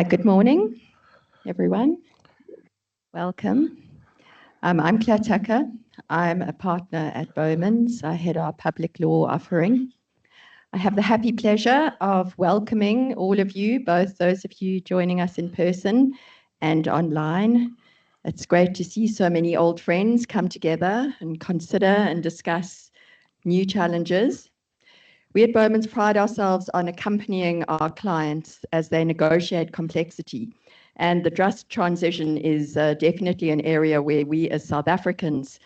Good morning, everyone. Welcome. I'm Claire Tucker. I'm a partner at BOWMANS. I head our public law offering. I have the happy pleasure of welcoming all of you, both those of you joining us in person and online. It's great to see so many old friends come together and consider and discuss new challenges. We at BOWMANS pride ourselves on accompanying our clients as they negotiate complexity. And the just transition is definitely an area where we as South Africans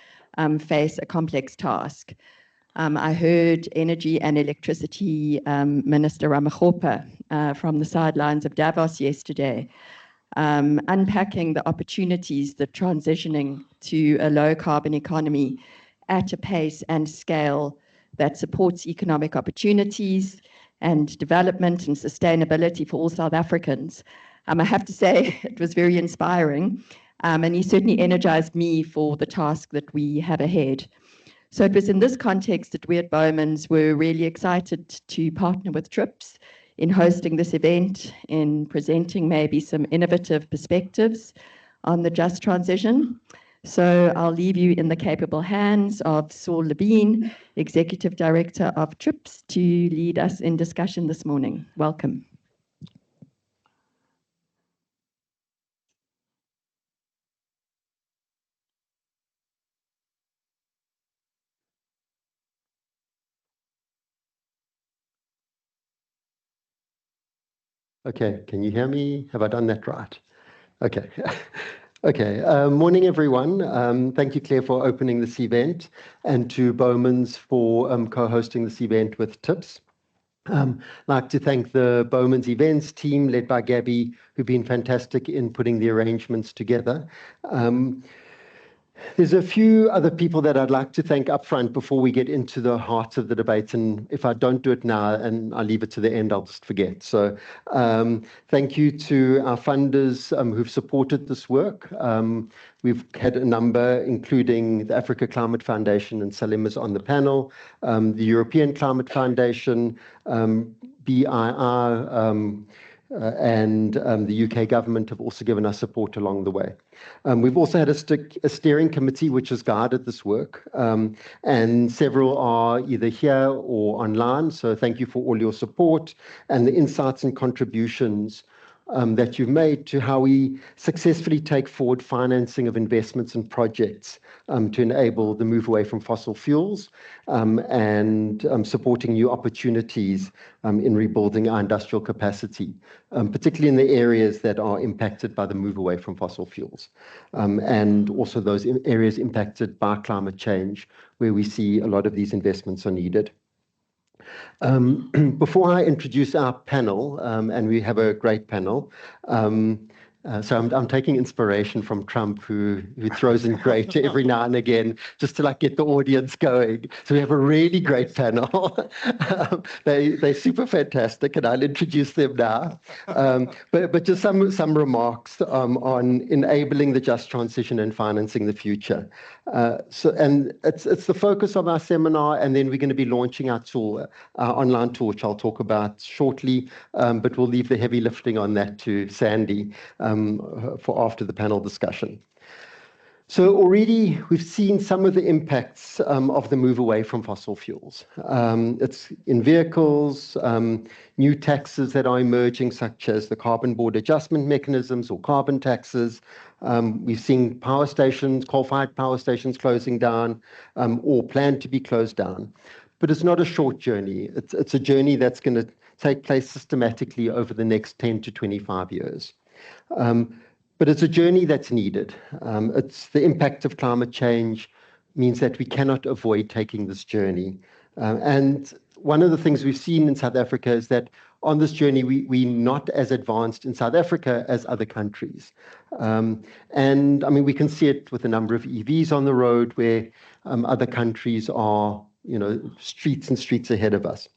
face a complex task. I heard Energy and Electricity Minister Ramokgopa from the sidelines of Davos yesterday, unpacking the opportunities that transitioning to a low carbon economy at a pace and scale that supports economic opportunities and development and sustainability for all South Africans. I have to say it was very inspiring, and he certainly energized me for the task that we have ahead. So it was in this context that we at BOWMANS were really excited to partner with TRIPS in hosting this event, in presenting maybe some innovative perspectives on the just transition. So I'll leave you in the capable hands of Saul Levine, Executive Director of TRIPS, to lead us in discussion this morning. Welcome. Okay, can you hear me? Have I done that right? Okay. Okay, morning everyone. Thank you, Claire, for opening this event, and to BOWMANS for co-hosting this event with TIPS. I'd like to thank the BOWMANS events team led by Gabby, who've been fantastic in putting the arrangements together. There's a few other people that I'd like to thank up front before we get into the heart of the debate. And if I don't do it now and I leave it to the end, I'll just forget. So thank you to our funders who've supported this work. We've had a number, including the Africa Climate Foundation, and Salim is on the panel, the European Climate Foundation, BII, and the UK government have also given us support along the way. We've also had a steering committee which has guided this work, and several are either here or online. So thank you for all your support and the insights and contributions that you've made to how we successfully take forward financing of investments and projects to enable the move away from fossil fuels and supporting new opportunities in rebuilding our industrial capacity, particularly in the areas that are impacted by the move away from fossil fuels, and also those areas impacted by climate change where we see a lot of these investments are needed. Before I introduce our panel, and we have a great panel, so I'm taking inspiration from Trump, who throws in great every now and again, just to like get the audience going. So we have a really great panel. They're super fantastic, and I'll introduce them now. But just some remarks on enabling the just transition and financing the future. And it's the focus of our seminar, and then we're going to be launching our tool, our online tool, which I'll talk about shortly. But we'll leave the heavy lifting on that to Sandy for after the panel discussion. So already we've seen some of the impacts of the move away from fossil fuels. It's in vehicles, new taxes that are emerging, such as the carbon border adjustment mechanisms or carbon taxes. We've seen power stations, coal-fired power stations closing down or planned to be closed down. But it's not a short journey. It's a journey that's going to take place systematically over the next 10 to 25 years. But it's a journey that's needed. It's the impact of climate change means that we cannot avoid taking this journey. And one of the things we've seen in South Africa is that on this journey, we're not as advanced in South Africa as other countries. And I mean, we can see it with the number of EVs on the road where other countries are, streets and streets ahead of us.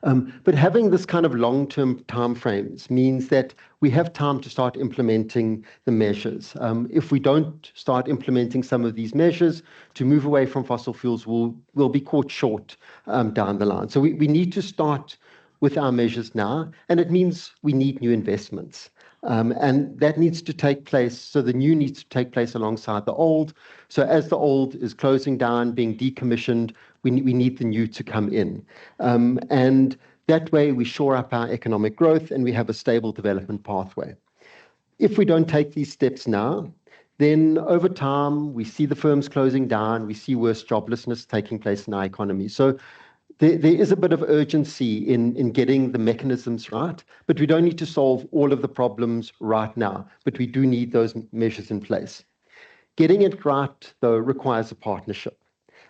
But having this kind of long-term timeframes means that we have time to start implementing the measures. If we don't start implementing some of these measures to move away from fossil fuels, we'll be caught short down the line. So we need to start with our measures now, and it means we need new investments. And that needs to take place, so the new needs to take place alongside the old. So as the old is closing down, being decommissioned, we need the new to come in. And that way we shore up our economic growth and we have a stable development pathway. If we don't take these steps now, then over time, we see the firms closing down, we see worse joblessness taking place in our economy. So there is a bit of urgency in getting the mechanisms right, but we don't need to solve all of the problems right now, but we do need those measures in place. Getting it right, though, requires a partnership.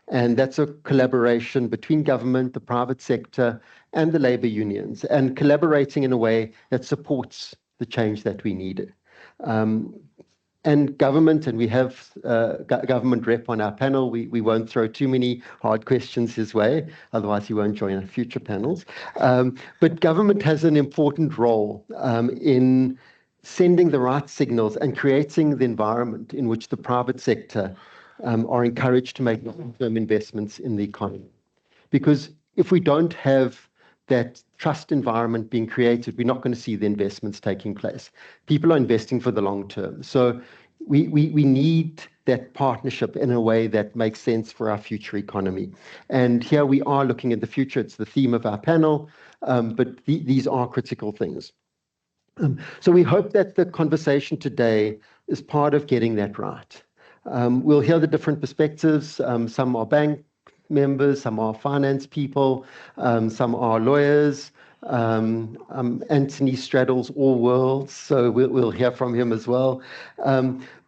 And that's a collaboration between government, the private sector, and the labor unions, and collaborating in a way that supports the change that we needed. And government, and we have government rep on our panel. We won't throw too many hard questions his way, otherwise he won't join our future panels. But government has an important role in sending the right signals and creating the environment in which the private sector are encouraged to make long-term investments in the economy. Because if we don't have that trust environment being created, we're not going to see the investments taking place. People are investing for the long term. So we need that partnership in a way that makes sense for our future economy. And here we are looking at the future. It's the theme of our panel, but these are critical things. So we hope that the conversation today is part of getting that right. We'll hear the different perspectives. Some are bank members, some are finance people, some are lawyers. Anthony straddles all worlds, so we'll hear from him as well.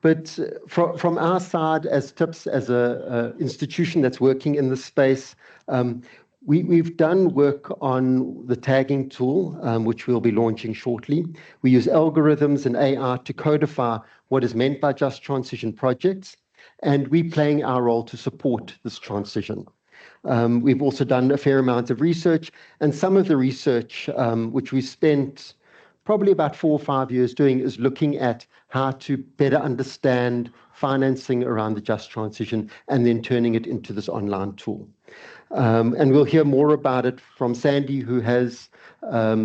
But from our side, as TIPS, as an institution that's working in the space, we've done work on the tagging tool, which we'll be launching shortly. We use algorithms and AI to codify what is meant by just transition projects, and we're playing our role to support this transition. We've also done a fair amount of research, and some of the research, which we spent probably about 4 or 5 years doing, is looking at how to better understand financing around the just transition and then turning it into this online tool. And we'll hear more about it from Sandy, who has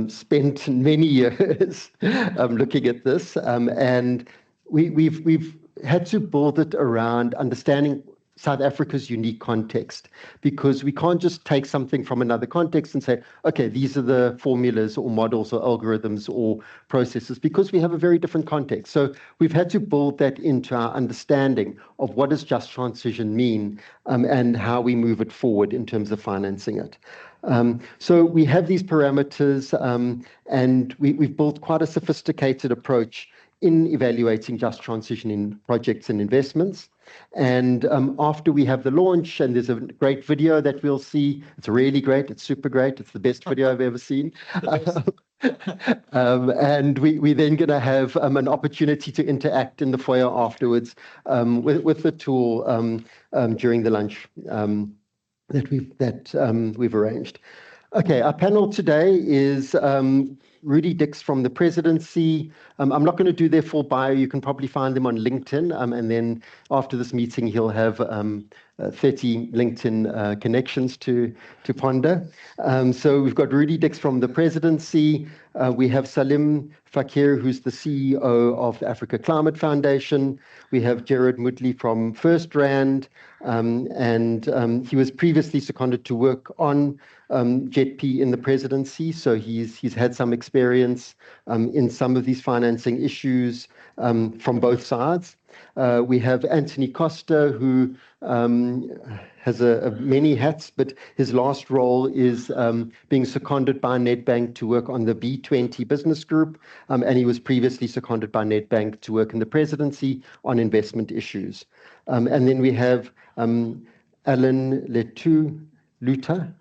spent many years looking at this. And we've had to build it around understanding South Africa's unique context, because we can't just take something from another context and say, okay, these are the formulas or models or algorithms or processes, because we have a very different context. So we've had to build that into our understanding of what does just transition mean, and how we move it forward in terms of financing it. So we have these parameters, and we've built quite a sophisticated approach in evaluating just transition in projects and investments. And after we have the launch, and there's a great video that we'll see, it's really great, it's super great, it's the best video I've ever seen. And we're then going to have an opportunity to interact in the foyer afterwards with the tool during the lunch that we've arranged. Okay, our panel today is Rudy Dix from the presidency. I'm not going to do their full bio. You can probably find them on LinkedIn. And then after this meeting, he'll have 30 LinkedIn connections to ponder. So we've got Rudy Dix from the presidency. We have Salim Fakir, who's the CEO of the Africa Climate Foundation. We have Jared Moodley from First Rand, and he was previously seconded to work on JETP in the presidency, so he's had some experience in some of these financing issues from both sides. We have Anthony Costa, who has many hats, but his last role is being seconded by Nedbank to work on the B20 business group, and he was previously seconded by Nedbank to work in the presidency on investment issues. And then we have Alan Luta,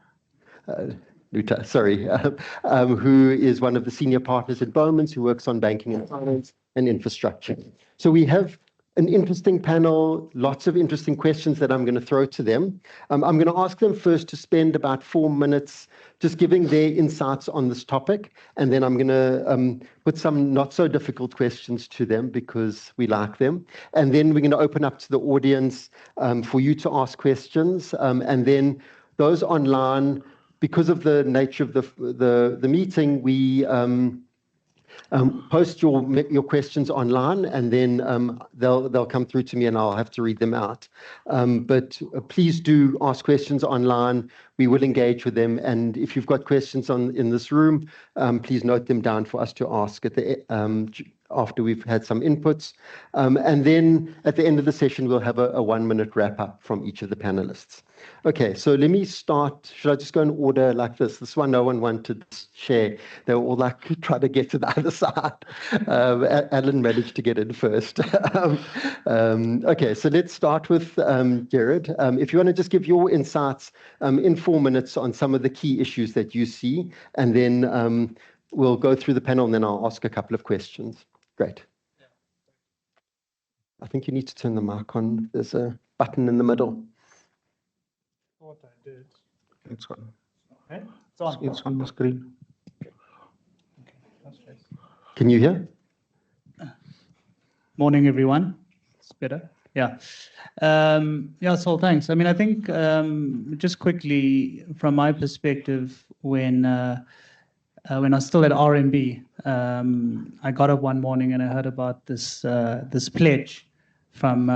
who is one of the senior partners at BOWMANS, who works on banking and finance and infrastructure. So we have an interesting panel, lots of interesting questions that I'm going to throw to them. I'm going to ask them first to spend about 4 minutes just giving their insights on this topic, and then I'm going to put some not so difficult questions to them because we like them. And then we're going to open up to the audience for you to ask questions, and then those online, because of the nature of the meeting, we post your questions online, and then they'll come through to me, and I'll have to read them out. But please do ask questions online. We will engage with them, and if you've got questions in this room, please note them down for us to ask at the after we've had some inputs. And then at the end of the session, we'll have a 1-minute wrap-up from each of the panelists. Okay, so let me start. Should I just go in order like this? This one no one wanted to share. They were all like trying to get to the other side. Alan managed to get in first. Okay, so let's start with Jared. If you want to just give your insights in 4 minutes on some of the key issues that you see, and then we'll go through the panel, and then I'll ask a couple of questions. Great. I think you need to turn the mic on. There's a button in the middle. What I did. It's on. Okay. It's on. It's on the screen. Okay. That's right. Can you hear? Morning, everyone. It's better. Yeah. Yeah, so thanks. I mean, I think just quickly, from my perspective, when I was still at RMB, I got up one morning and I heard about this pledge from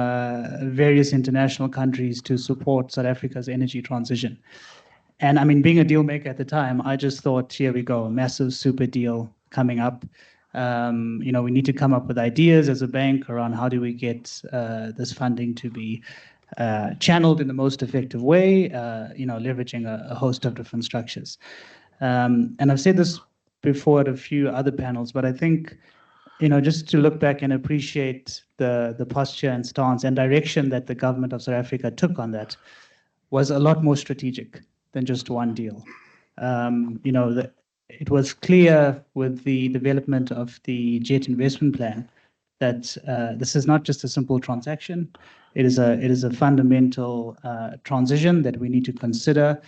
various international countries to support South Africa's energy transition. And I mean, being a deal maker at the time, I just thought, here we go, a massive super deal coming up. You know, we need to come up with ideas as a bank around how do we get this funding to be channeled in the most effective way, you know, leveraging a host of different structures. And I've said this before at a few other panels, but I think, you know, just to look back and appreciate the posture and stance and direction that the government of South Africa took on that was a lot more strategic than just one deal. You know, it was clear with the development of the Jet investment plan that this is not just a simple transaction. It is a fundamental transition that we need to consider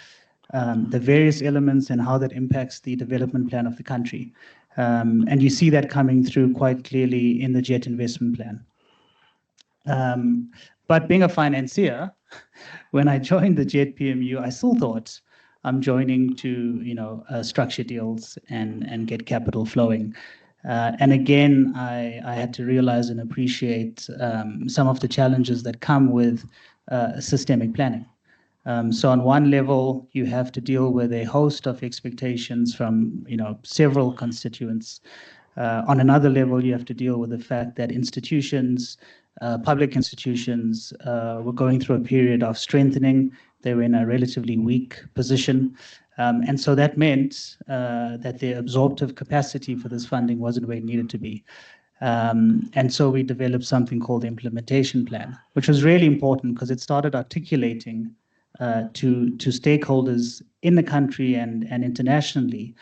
the various elements and how that impacts the development plan of the country. And you see that coming through quite clearly in the Jet investment plan. But being a financier, when I joined the Jet PMU, I still thought I'm joining to, you know, structure deals and get capital flowing. And again, I had to realize and appreciate some of the challenges that come with systemic planning. So on one level, you have to deal with a host of expectations from, you know, several constituents. On another level, you have to deal with the fact that institutions, public institutions, were going through a period of strengthening. They were in a relatively weak position. And so that meant that the absorptive capacity for this funding wasn't where it needed to be. And so we developed something called the implementation plan, which was really important because it started articulating to stakeholders in the country and internationally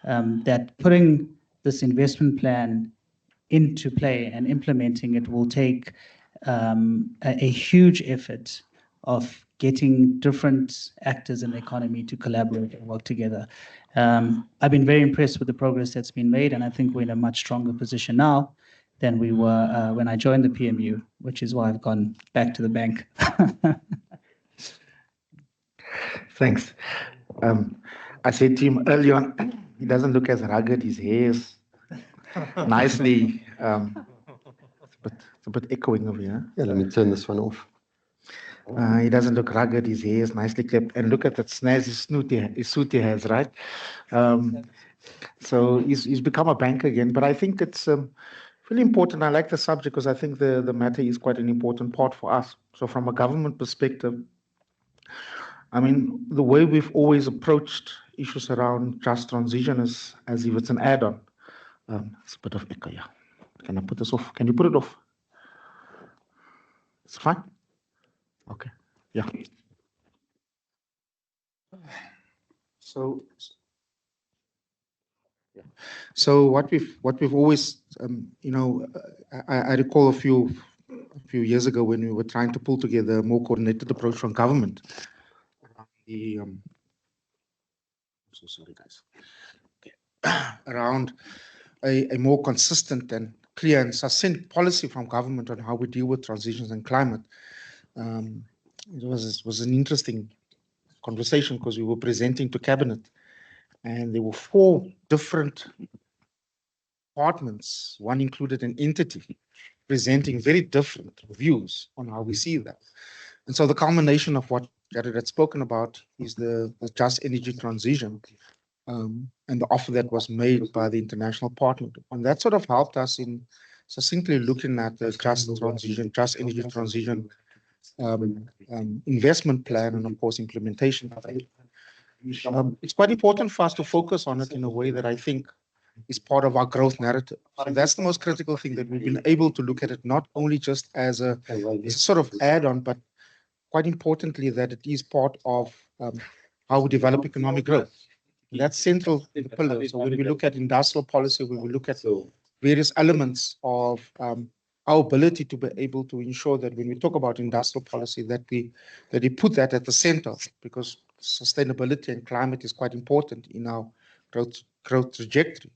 that putting this investment plan into play and implementing it will take a huge effort of getting different actors in the economy to collaborate and work together. I've been very impressed with the progress that's been made, and I think we're in a much stronger position now than we were when I joined the PMU, which is why I've gone back to the bank. Thanks. I said to him early on, he doesn't look as rugged. His hair is nicely. It's a bit echoing over here. Yeah, let me turn this one off. He doesn't look rugged. His hair is nicely clipped. And look at that snazzy suit he has, right? So he's become a banker again. But I think it's really important. I like the subject because I think the matter is quite an important part for us. So from a government perspective, I mean, the way we've always approached issues around just transition is as if it's an add-on. It's a bit of echo, yeah. Can I put this off? Can you put it off? It's fine? Okay, yeah. So what we've always, you know, I recall a few years ago when we were trying to pull together a more coordinated approach from government. I'm so sorry, guys. Okay. Around a more consistent and clear and succinct policy from government on how we deal with transitions and climate. It was an interesting conversation because we were presenting to cabinet, and there were 4 different departments, one included an entity, presenting very different views on how we see that. And so the culmination of what Jared had spoken about is the just energy transition, and the offer that was made by the international partner. And that sort of helped us in succinctly looking at the just energy transition investment plan, and of course implementation. It's quite important for us to focus on it in a way that I think is part of our growth narrative. So that's the most critical thing, that we've been able to look at it not only just as a sort of add-on, but quite importantly that it is part of how we develop economic growth. And that's central in the pillar. So when we look at industrial policy, when we look at various elements of our ability to be able to ensure that when we talk about industrial policy, that we put that at the center, because sustainability and climate is quite important in our growth trajectory.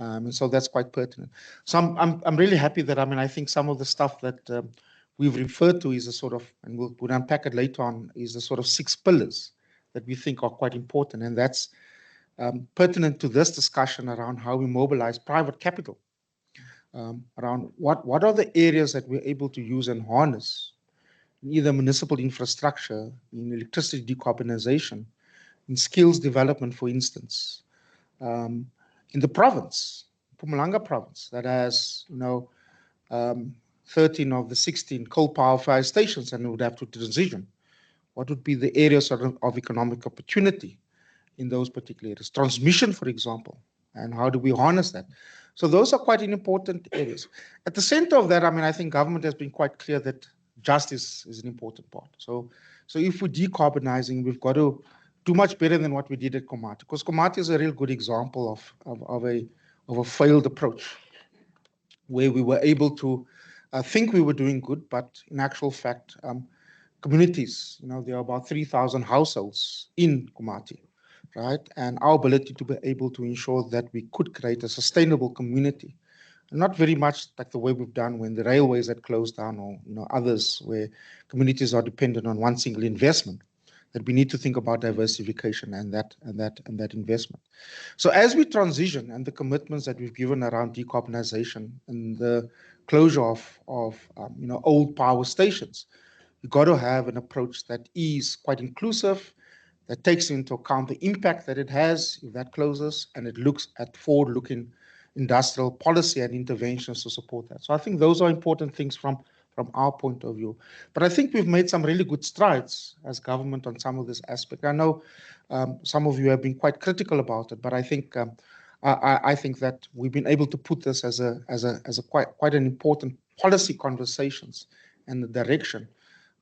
And so that's quite pertinent. So I'm really happy that, I think some of the stuff that we've referred to is a sort of, and we'll unpack it later on, is the sort of 6 pillars that we think are quite important. And that's pertinent to this discussion around how we mobilize private capital, around what are the areas that we're able to use and harness in either municipal infrastructure, in electricity decarbonization, in skills development, for instance. In the province, Mpumalanga province, that has 13 of the 16 coal power fire stations, and would have to transition. What would be the areas of economic opportunity in those particular areas? Transmission, for example, and how do we harness that? So those are quite important areas. At the center of that, I think government has been quite clear that justice is an important part. So if we're decarbonizing, we've got to do much better than what we did at Komati, because Komati is a real good example of a failed approach, where we were able to think we were doing good, but in actual fact, communities, there are about 3,000 households in Komati, right? And our ability to be able to ensure that we could create a sustainable community, not very much like the way we've done when the railways had closed down, or others where communities are dependent on one single investment, that we need to think about diversification and that investment. So as we transition, and the commitments that we've given around decarbonization and the closure of old power stations, you've got to have an approach that is quite inclusive, that takes into account the impact that it has if that closes, and it looks at forward-looking industrial policy and interventions to support that. So I think those are important things from our point of view. But I think we've made some really good strides as government on some of this aspect. I know some of you have been quite critical about it, but I think I think that we've been able to put this as a quite an important policy conversations and the direction,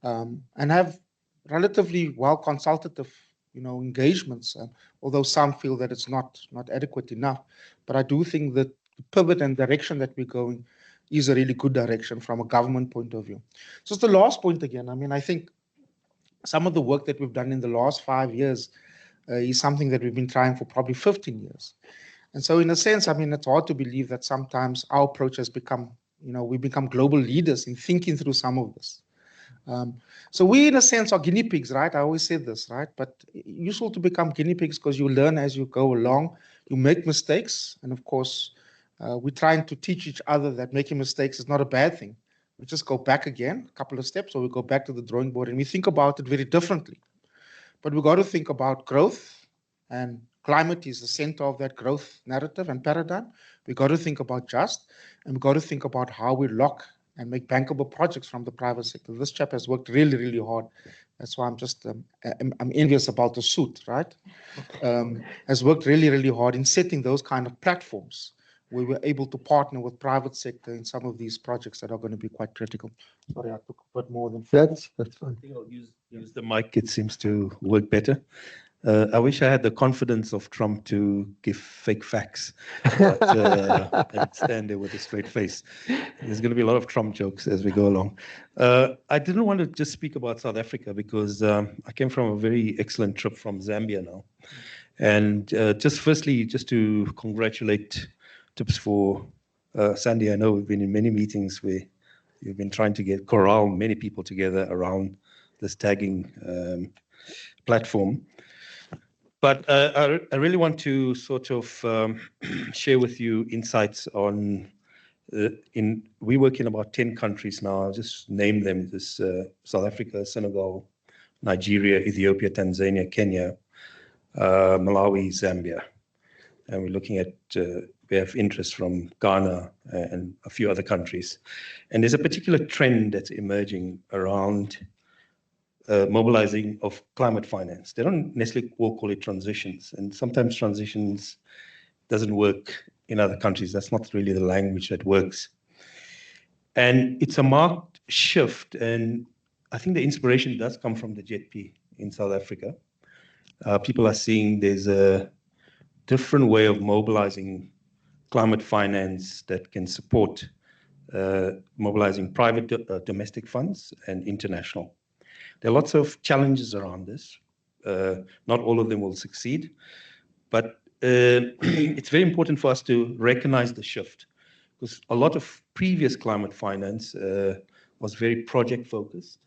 and have relatively well consultative engagements, although some feel that it's not adequate enough. But I do think that the pivot and direction that we're going is a really good direction from a government point of view. So it's the last point again. I think some of the work that we've done in the last 5 years is something that we've been trying for probably 15 years. And so in a sense, it's hard to believe that sometimes our approach has become, we become global leaders in thinking through some of this. So we, in a sense, are guinea pigs, right? I always say this, right? But useful to become guinea pigs because you learn as you go along, you make mistakes. And of course, we're trying to teach each other that making mistakes is not a bad thing. We just go back again, a couple of steps, or we go back to the drawing board and we think about it very differently. But we've got to think about growth, and climate is the center of that growth narrative and paradigm. We've got to think about just, and we've got to think about how we lock and make bankable projects from the private sector. This chap has worked really, really hard. That's why I'm just, I'm envious about the suit, right? Has worked really, really hard in setting those kind of platforms where we're able to partner with private sector in some of these projects that are going to be quite critical. Sorry, I took a bit more than That's fine. I think I'll use the mic. It seems to work better. I wish I had the confidence of Trump to give fake facts and stand there with a straight face. There's going to be a lot of Trump jokes as we go along. I didn't want to just speak about South Africa because I came from a very excellent trip from Zambia now. And just firstly, just to congratulate Tips for Sandy. I know we've been in many meetings where you've been trying to corral many people together around this tagging platform. But I really want to sort of share with you insights on, we work in about 10 countries now. I'll just name them. This South Africa, Senegal, Nigeria, Ethiopia, Tanzania, Kenya, Malawi, Zambia. And we're looking at, we have interest from Ghana and a few other countries. And there's a particular trend that's emerging around mobilizing of climate finance. They don't necessarily all call it transitions. And sometimes transitions doesn't work in other countries. That's not really the language that works. And it's a marked shift. And I think the inspiration does come from the JETP in South Africa. People are seeing there's a different way of mobilizing climate finance that can support mobilizing private domestic funds and international. There are lots of challenges around this. Not all of them will succeed, but it's very important for us to recognize the shift, because a lot of previous climate finance was very project focused.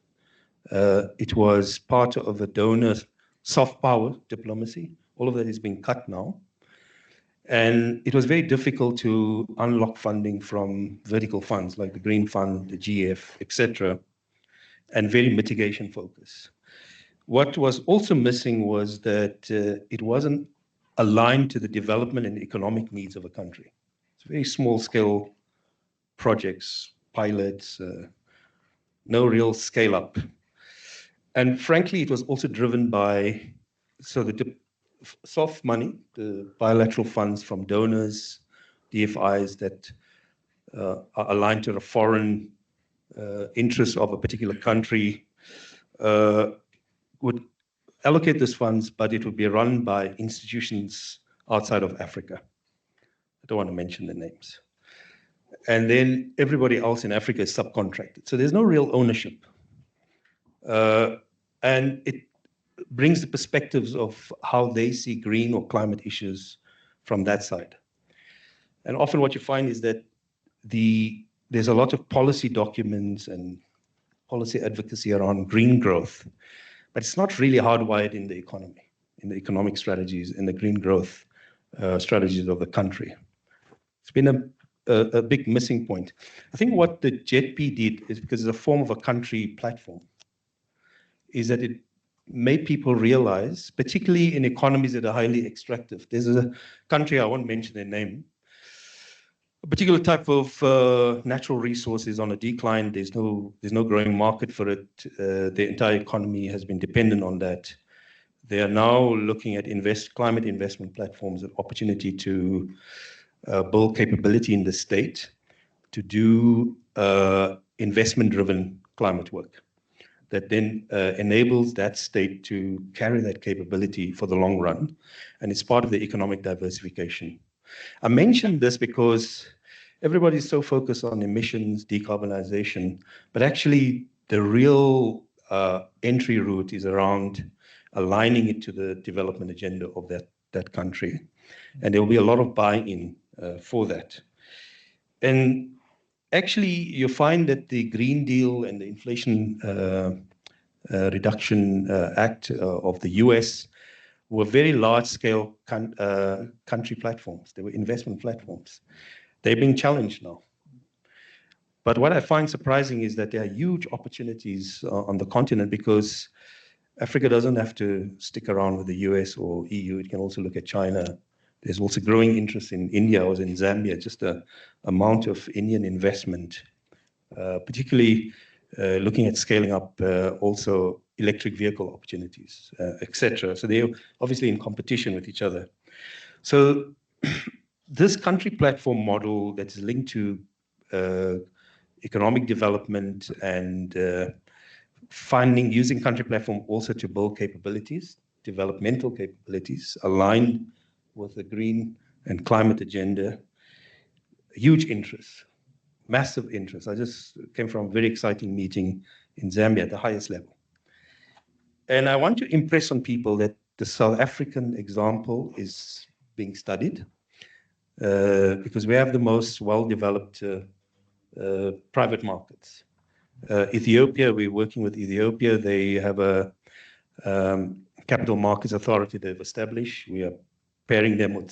It was part of a donor soft power diplomacy. All of that is being cut now. And it was very difficult to unlock funding from vertical funds like the Green Fund, the GF, etc., and very mitigation focus. What was also missing was that it wasn't aligned to the development and economic needs of a country. It's very small scale projects, pilots, no real scale up. And frankly, it was also driven by, so the soft money, the bilateral funds from donors, DFIs that are aligned to the foreign interests of a particular country, would allocate those funds, but it would be run by institutions outside of Africa. I don't want to mention the names. And then everybody else in Africa is subcontracted. So there's no real ownership. And it brings the perspectives of how they see green or climate issues from that side. And often what you find is that there's a lot of policy documents and policy advocacy around green growth, but it's not really hardwired in the economy, in the economic strategies, in the green growth strategies of the country. It's been a big missing point. I think what the JETP did is, because it's a form of a country platform, is that it made people realize, particularly in economies that are highly extractive. There's a country, I won't mention their name, a particular type of natural resource is on a decline. There's no growing market for it. The entire economy has been dependent on that. They are now looking at climate investment platforms, an opportunity to build capability in the state to do investment-driven climate work that then enables that state to carry that capability for the long run. And it's part of the economic diversification. I mentioned this because everybody's so focused on emissions, decarbonization, but actually the real entry route is around aligning it to the development agenda of that country. And there will be a lot of buy-in for that. And actually, you find that the Green Deal and the Inflation Reduction Act of the US were very large-scale country platforms. They were investment platforms. They're being challenged now. But what I find surprising is that there are huge opportunities on the continent, because Africa doesn't have to stick around with the US or EU. It can also look at China. There's also growing interest in India. I was in Zambia, just the amount of Indian investment, particularly looking at scaling up also electric vehicle opportunities, etc. So they're obviously in competition with each other. So this country platform model that is linked to economic development and using country platform also to build capabilities, developmental capabilities aligned with the green and climate agenda, huge interest, massive interest. I just came from a very exciting meeting in Zambia at the highest level. And I want to impress on people that the South African example is being studied because we have the most well-developed private markets. Ethiopia, we're working with Ethiopia. They have a capital markets authority they've established. We are pairing them with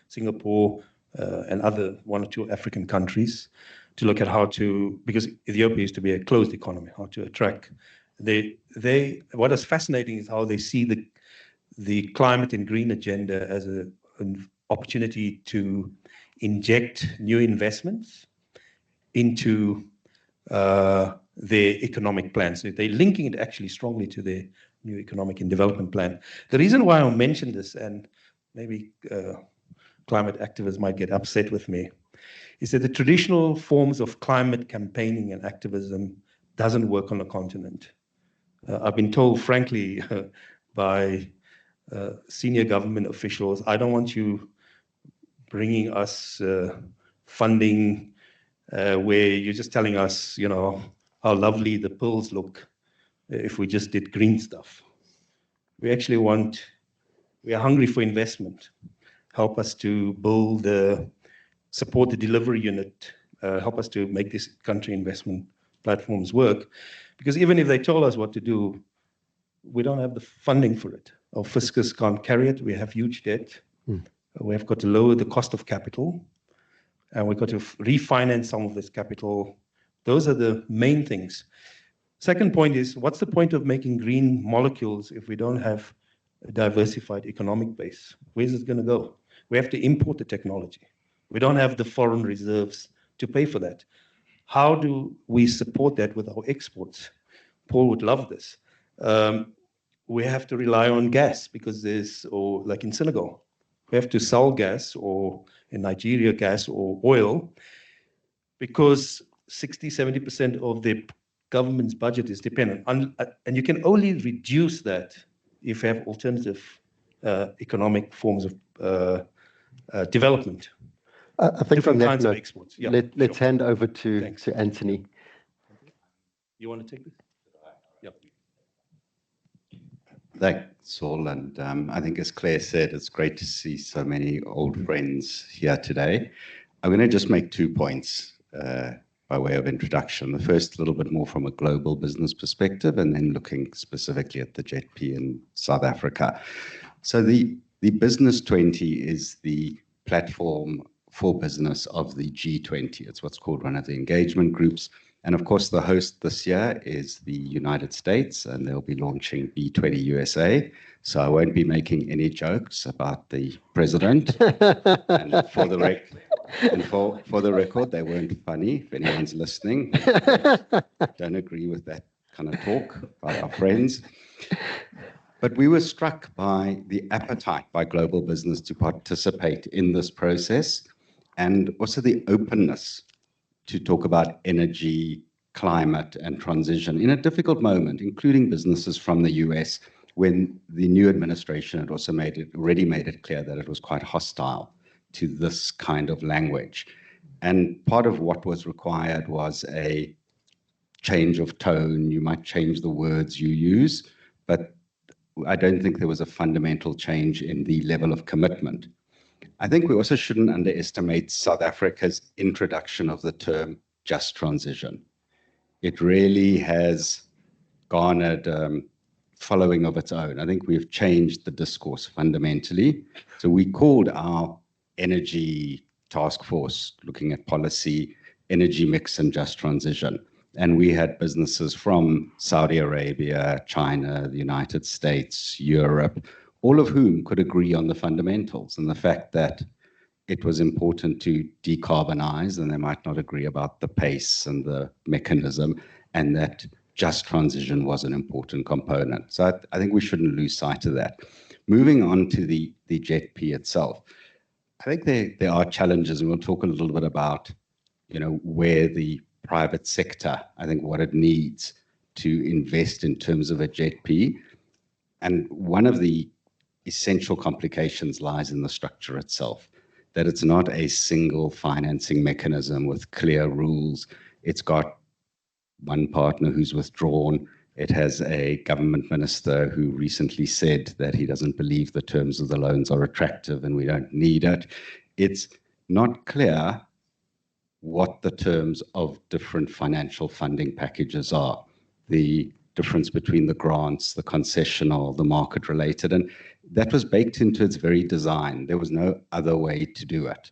Singapore and other 1 or 2 African countries to look at how to, because Ethiopia used to be a closed economy, how to attract. What is fascinating is how they see the climate and green agenda as an opportunity to inject new investments into their economic plan. So they're linking it actually strongly to their new economic and development plan. The reason why I mention this, and maybe climate activists might get upset with me, is that the traditional forms of climate campaigning and activism doesn't work on the continent. I've been told, frankly, by senior government officials, I don't want you bringing us funding where you're just telling us, you know, how lovely the pills look if we just did green stuff. We actually we are hungry for investment. Help us to build, support the delivery unit, help us to make this country investment platforms work. Because even if they told us what to do, we don't have the funding for it. Our fiscus can't carry it. We have huge debt. We have got to lower the cost of capital, and we've got to refinance some of this capital. Those are the main things. Second point is, what's the point of making green molecules if we don't have a diversified economic base? Where's it going to go? We have to import the technology. We don't have the foreign reserves to pay for that. How do we support that with our exports? Paul would love this. We have to rely on gas because or like in Senegal, we have to sell gas, or in Nigeria, gas or oil, because 60–70% of the government's budget is dependent on, and you can only reduce that if you have alternative economic forms of development. I think Different from that kinds of note, exports. Yeah, let's sure. hand over to Thanks. Anthony. You want to take this? Yeah. Thanks, Saul. And I think, as Claire said, it's great to see so many old friends here today. I'm going to just make 2 points by way of introduction. The first, a little bit more from a global business perspective, and then looking specifically at the JETP in South Africa. So the Business 20 is the platform for business of the G20. It's what's called one of the engagement groups. And of course, the host this year is the United States, and they'll be launching B20 USA. So I won't be making any jokes about the president. And for the record, they weren't funny. If anyone's listening, don't agree with that kind of talk about our friends. But we were struck by the appetite by global business to participate in this process, and also the openness to talk about energy, climate, and transition in a difficult moment, including businesses from the US, when the new administration had also already made it clear that it was quite hostile to this kind of language. And part of what was required was a change of tone. You might change the words you use, but I don't think there was a fundamental change in the level of commitment. I think we also shouldn't underestimate South Africa's introduction of the term just transition. It really has garnered following of its own. I think we've changed the discourse fundamentally. So we called our energy task force, looking at policy, energy mix and just transition. And we had businesses from Saudi Arabia, China, the United States, Europe, all of whom could agree on the fundamentals and the fact that it was important to decarbonize, and they might not agree about the pace and the mechanism, and that just transition was an important component. So I think we shouldn't lose sight of that. Moving on to the JETP itself, I think there are challenges, and we'll talk a little bit about, where the private sector, I think what it needs to invest in terms of a JETP. And one of the essential complications lies in the structure itself, that it's not a single financing mechanism with clear rules. It's got one partner who's withdrawn. It has a government minister who recently said that he doesn't believe the terms of the loans are attractive and we don't need it. It's not clear what the terms of different financial funding packages are. The difference between the grants, the concessional, the market related, and that was baked into its very design. There was no other way to do it.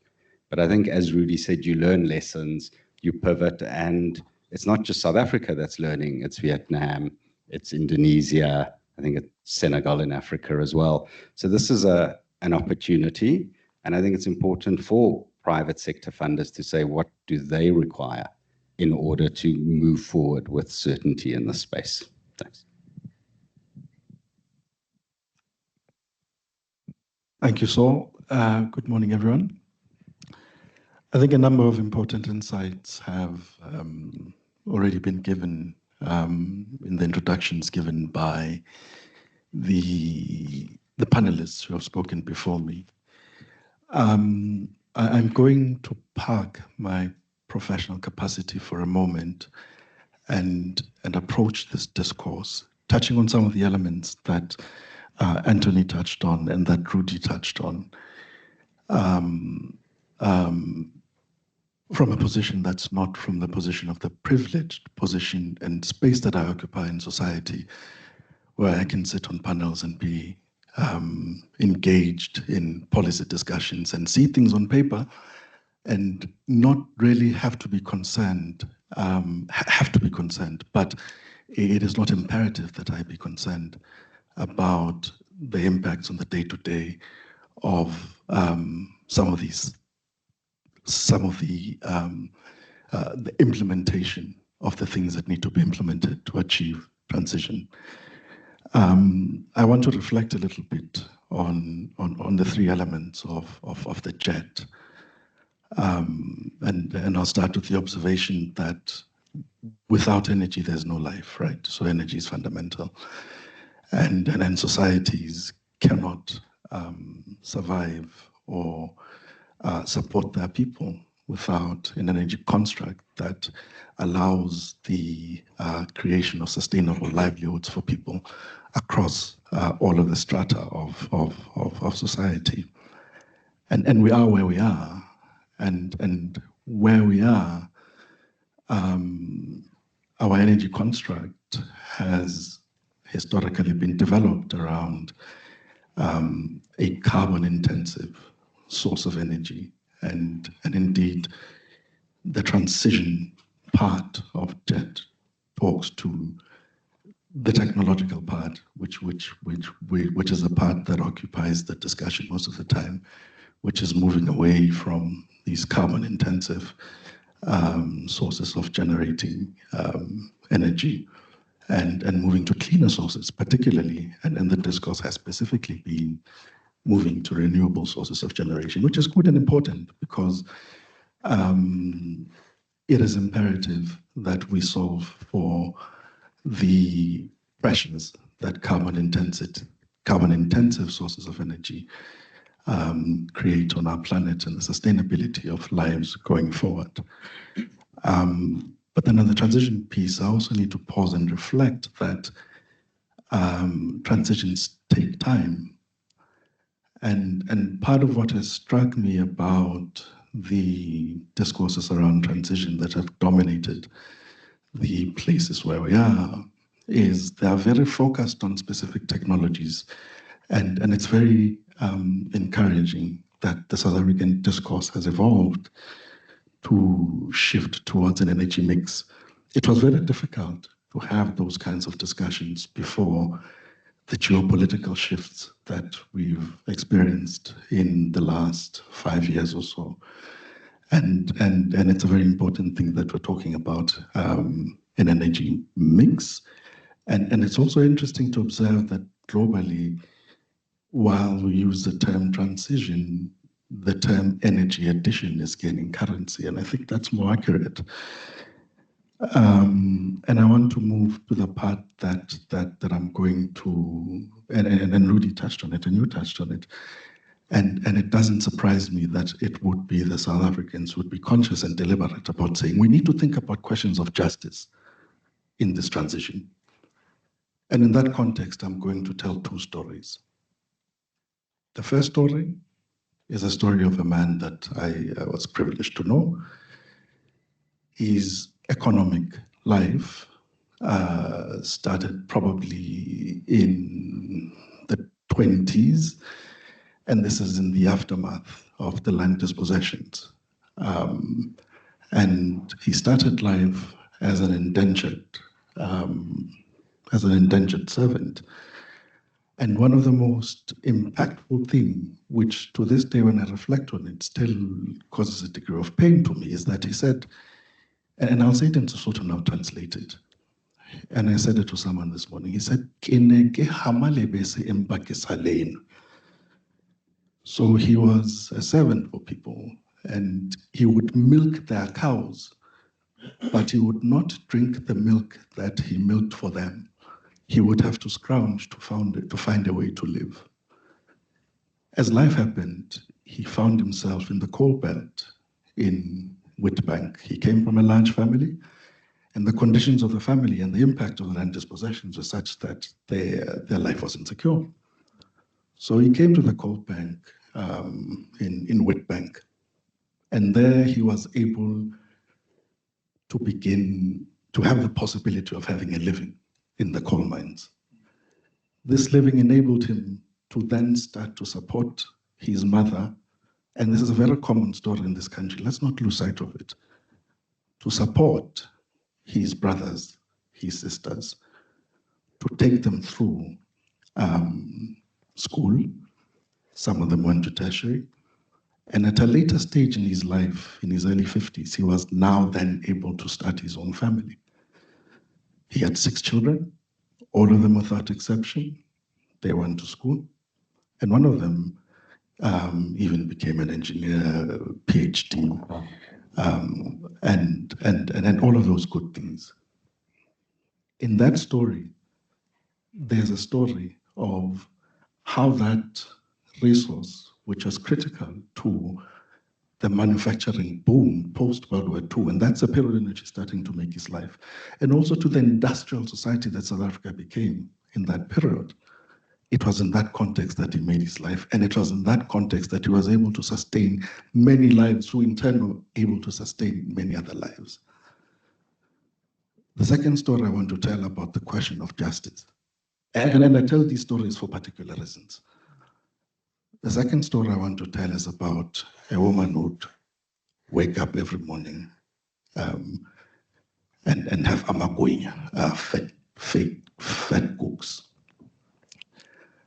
But I think, as Rudy said, you learn lessons, you pivot, and it's not just South Africa that's learning, it's Vietnam, it's Indonesia, I think it's Senegal in Africa as well. So this is an opportunity, and I think it's important for private sector funders to say, what do they require in order to move forward with certainty in this space? Thanks. Thank you, Saul. Good morning, everyone. I think a number of important insights have already been given in the introductions given by the panelists who have spoken before me. I'm going to park my professional capacity for a moment and approach this discourse, touching on some of the elements that Anthony touched on and that Rudy touched on, from a position that's not from the position of the privileged position and space that I occupy in society, where I can sit on panels and be engaged in policy discussions and see things on paper and not really have to be concerned, but it is not imperative that I be concerned about the impacts on the day-to-day of some of the implementation of the things that need to be implemented to achieve transition. I want to reflect a little bit on the three elements of the JET. And I'll start with the observation that without energy, there's no life, right? So energy is fundamental. And then societies cannot survive or support their people without an energy construct that allows the creation of sustainable livelihoods for people across all of the strata of society. And we are where we are, and where we are, our energy construct has historically been developed around a carbon-intensive source of energy, and indeed the transition part of JET talks to the technological part, which is the part that occupies the discussion most of the time, which is moving away from these carbon-intensive sources of generating energy and moving to cleaner sources, particularly, and the discourse has specifically been moving to renewable sources of generation, which is good and important because it is imperative that we solve for the pressures that carbon-intensive sources of energy create on our planet and the sustainability of lives going forward. But then on the transition piece, I also need to pause and reflect that transitions take time. And part of what has struck me about the discourses around transition that have dominated the places where we are is they are very focused on specific technologies. And it's very encouraging that the South African discourse has evolved to shift towards an energy mix. It was very difficult to have those kinds of discussions before the geopolitical shifts that we've experienced in the last 5 years or so. And it's a very important thing that we're talking about an energy mix. And it's also interesting to observe that globally, while we use the term transition, the term energy addition is gaining currency, and I think that's more accurate. And I want to move to the part that I'm going to, and Rudy touched on it, and you touched on it, and it doesn't surprise me that it would be the South Africans would be conscious and deliberate about saying we need to think about questions of justice in this transition. And in that context, I'm going to tell two stories. The first story is a story of a man that I was privileged to know. His economic life started probably in the 20s, and this is in the aftermath of the land dispossessions. And he started life as an indentured servant. And one of the most impactful things, which to this day when I reflect on it still causes a degree of pain to me, is that he said, and I'll say it in Sesotho now translated, and I said it to someone this morning, he said, so he was a servant for people, and he would milk their cows, but he would not drink the milk that he milked for them. He would have to scrounge to find a way to live. As life happened, he found himself in the coal belt in Witbank. He came from a large family, and the conditions of the family and the impact of the land dispossessions were such that their life was insecure. So he came to the coal bank in Witbank, and there he was able to begin to have the possibility of having a living in the coal mines. This living enabled him to then start to support his mother, and this is a very common story in this country, let's not lose sight of it, to support his brothers, his sisters, to take them through school. Some of them went to tertiary. And at a later stage in his life, in his early 50s, he was now then able to start his own family. He had 6 children, all of them without exception. They went to school. And one of them even became an engineer, PhD, and all of those good things. In that story, there's a story of how that resource, which was critical to the manufacturing boom post-World War II, and that's a period in which he's starting to make his life, and also to the industrial society that South Africa became in that period. It was in that context that he made his life, and it was in that context that he was able to sustain many lives, who in turn were able to sustain many other lives. The second story I want to tell about the question of justice, and I tell these stories for particular reasons. The second story I want to tell is about a woman who would wake up every morning and have amagonya, fat cooks.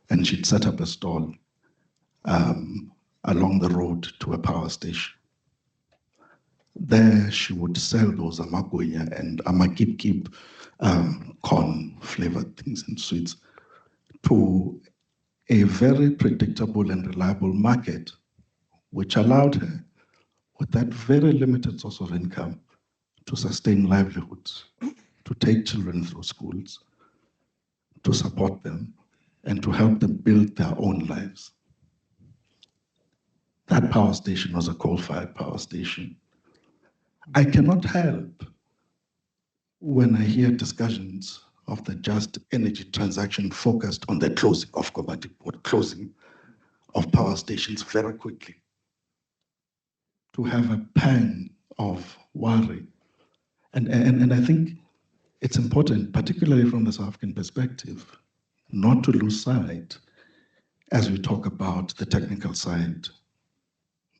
And she'd set up a stall along the road to a power station. There she would sell those amagonya and amakip corn flavored things and sweets to a very predictable and reliable market, which allowed her, with that very limited source of income, to sustain livelihoods, to take children through schools, to support them, and to help them build their own lives. That power station was a coal-fired power station. I cannot help when I hear discussions of the just energy transaction focused on the closing of Kobati Port, closing of power stations very quickly, to have a pang of worry. And I think it's important, particularly from the South African perspective, not to lose sight as we talk about the technical side,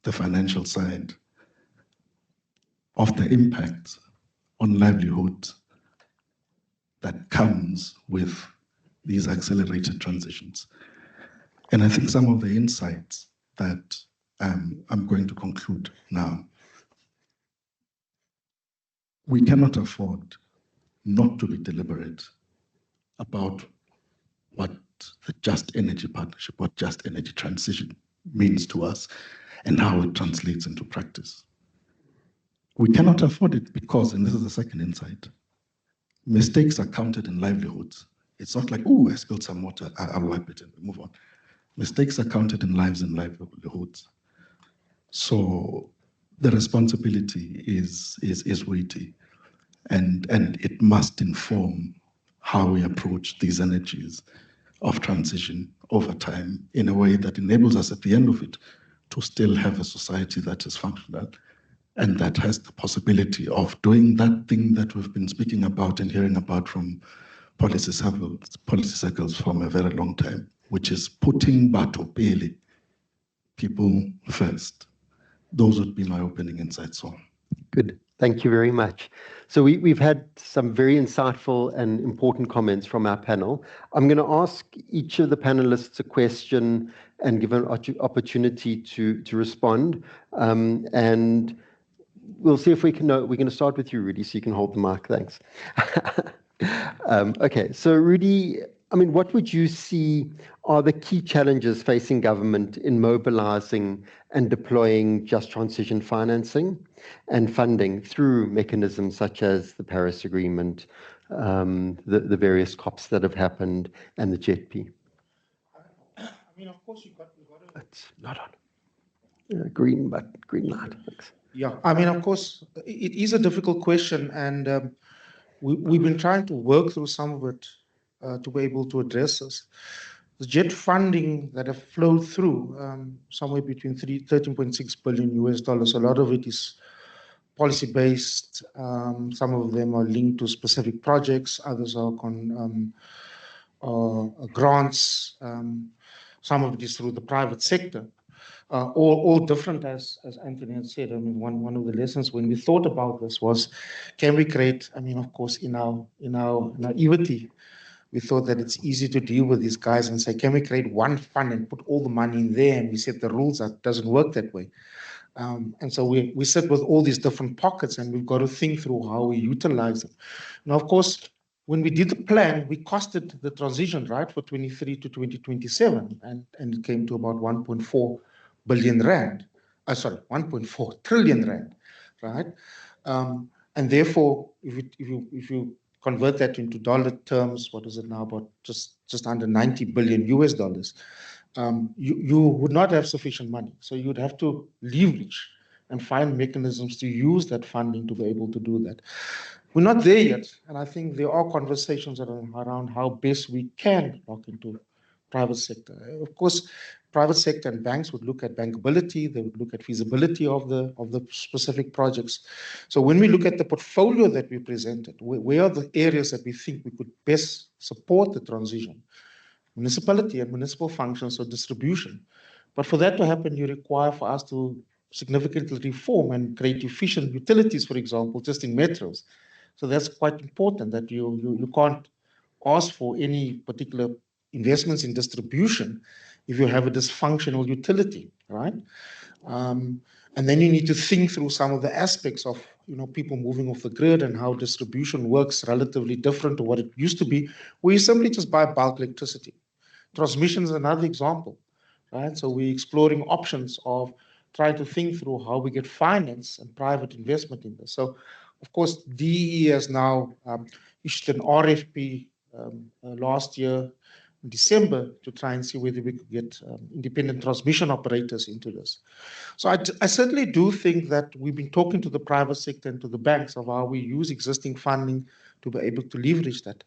the financial side, of the impact on livelihood that comes with these accelerated transitions. And I think some of the insights that I'm going to conclude now. We cannot afford not to be deliberate about what the just energy partnership, what just energy transition means to us and how it translates into practice. We cannot afford it because, and this is the second insight, mistakes are counted in livelihoods. It's not like, oh, I spilled some water, I'll wipe it and we move on. Mistakes are counted in lives and livelihoods. So the responsibility is weighty, and it must inform how we approach these energies of transition over time in a way that enables us at the end of it to still have a society that is functional and that has the possibility of doing that thing that we've been speaking about and hearing about from policy circles from a very long time, which is putting batho pele, people first. Those would be my opening insights on. Good. Thank you very much. So we've had some very insightful and important comments from our panel. I'm going to ask each of the panelists a question and give an opportunity to respond. And we'll see if we can. No, we're going to start with you, Rudy, so you can hold the mic. Thanks. Okay, so Rudy, I mean, what would you see are the key challenges facing government in mobilizing and deploying just transition financing and funding through mechanisms such as the Paris Agreement, the various COPs that have happened, and the JETP? I mean, of course, you've got to... It's not on. Green light. Thanks. Yeah, I mean, of course, it is a difficult question, and we've been trying to work through some of it to be able to address this. The JET funding that have flowed through, somewhere between $13.6 billion US. A lot of it is policy-based. Some of them are linked to specific projects. Others are grants. Some of it is through the private sector. All different, as Anthony had said. I mean, one of the lessons when we thought about this was, can we create? I mean, of course, in our naivety, we thought that it's easy to deal with these guys and say, can we create one fund and put all the money in there? And we said the rules doesn't work that way. And so we sit with all these different pockets, and we've got to think through how we utilize them. Now, of course, when we did the plan, we costed the transition, right, for 23 to 2027, and it came to about 1.4 billion rand. 1.4 trillion rand, right? And therefore, if you convert that into dollar terms, what is it now? About just under $90 billion US. You would not have sufficient money, so you'd have to leverage and find mechanisms to use that funding to be able to do that. We're not there yet, and I think there are conversations around how best we can lock into private sector. Of course, private sector and banks would look at bankability, they would look at feasibility of the specific projects. So when we look at the portfolio that we presented, where are the areas that we think we could best support the transition? Municipality and municipal functions or distribution. But for that to happen, you require for us to significantly reform and create efficient utilities, for example, just in metros. So that's quite important, that you can't ask for any particular investments in distribution if you have a dysfunctional utility, right? And then you need to think through some of the aspects of people moving off the grid and how distribution works relatively different to what it used to be, where you simply just buy bulk electricity. Transmission is another example, right? So we're exploring options of trying to think through how we get finance and private investment in this. So, of course, DE has now issued an RFP last year in December to try and see whether we could get independent transmission operators into this. So I certainly do think that we've been talking to the private sector and to the banks of how we use existing funding to be able to leverage that.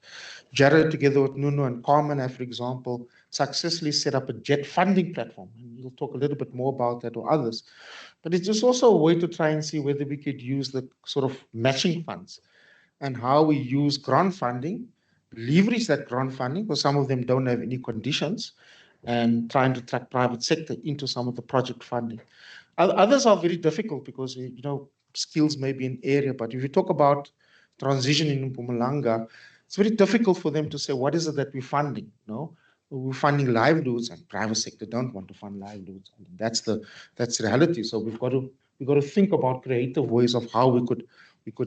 Jared, together with Nuno and Carmen, have, for example, successfully set up a JET funding platform. And we'll talk a little bit more about that, or others. But it's just also a way to try and see whether we could use the sort of matching funds and how we use grant funding, leverage that grant funding, because some of them don't have any conditions, and trying to track private sector into some of the project funding. Others are very difficult because, skills may be an area, but if you talk about transition in Mpumalanga, it's very difficult for them to say, what is it that we're funding? We're funding livelihoods, and private sector don't want to fund livelihoods. I mean, that's reality. So we've got to think about creative ways of how we could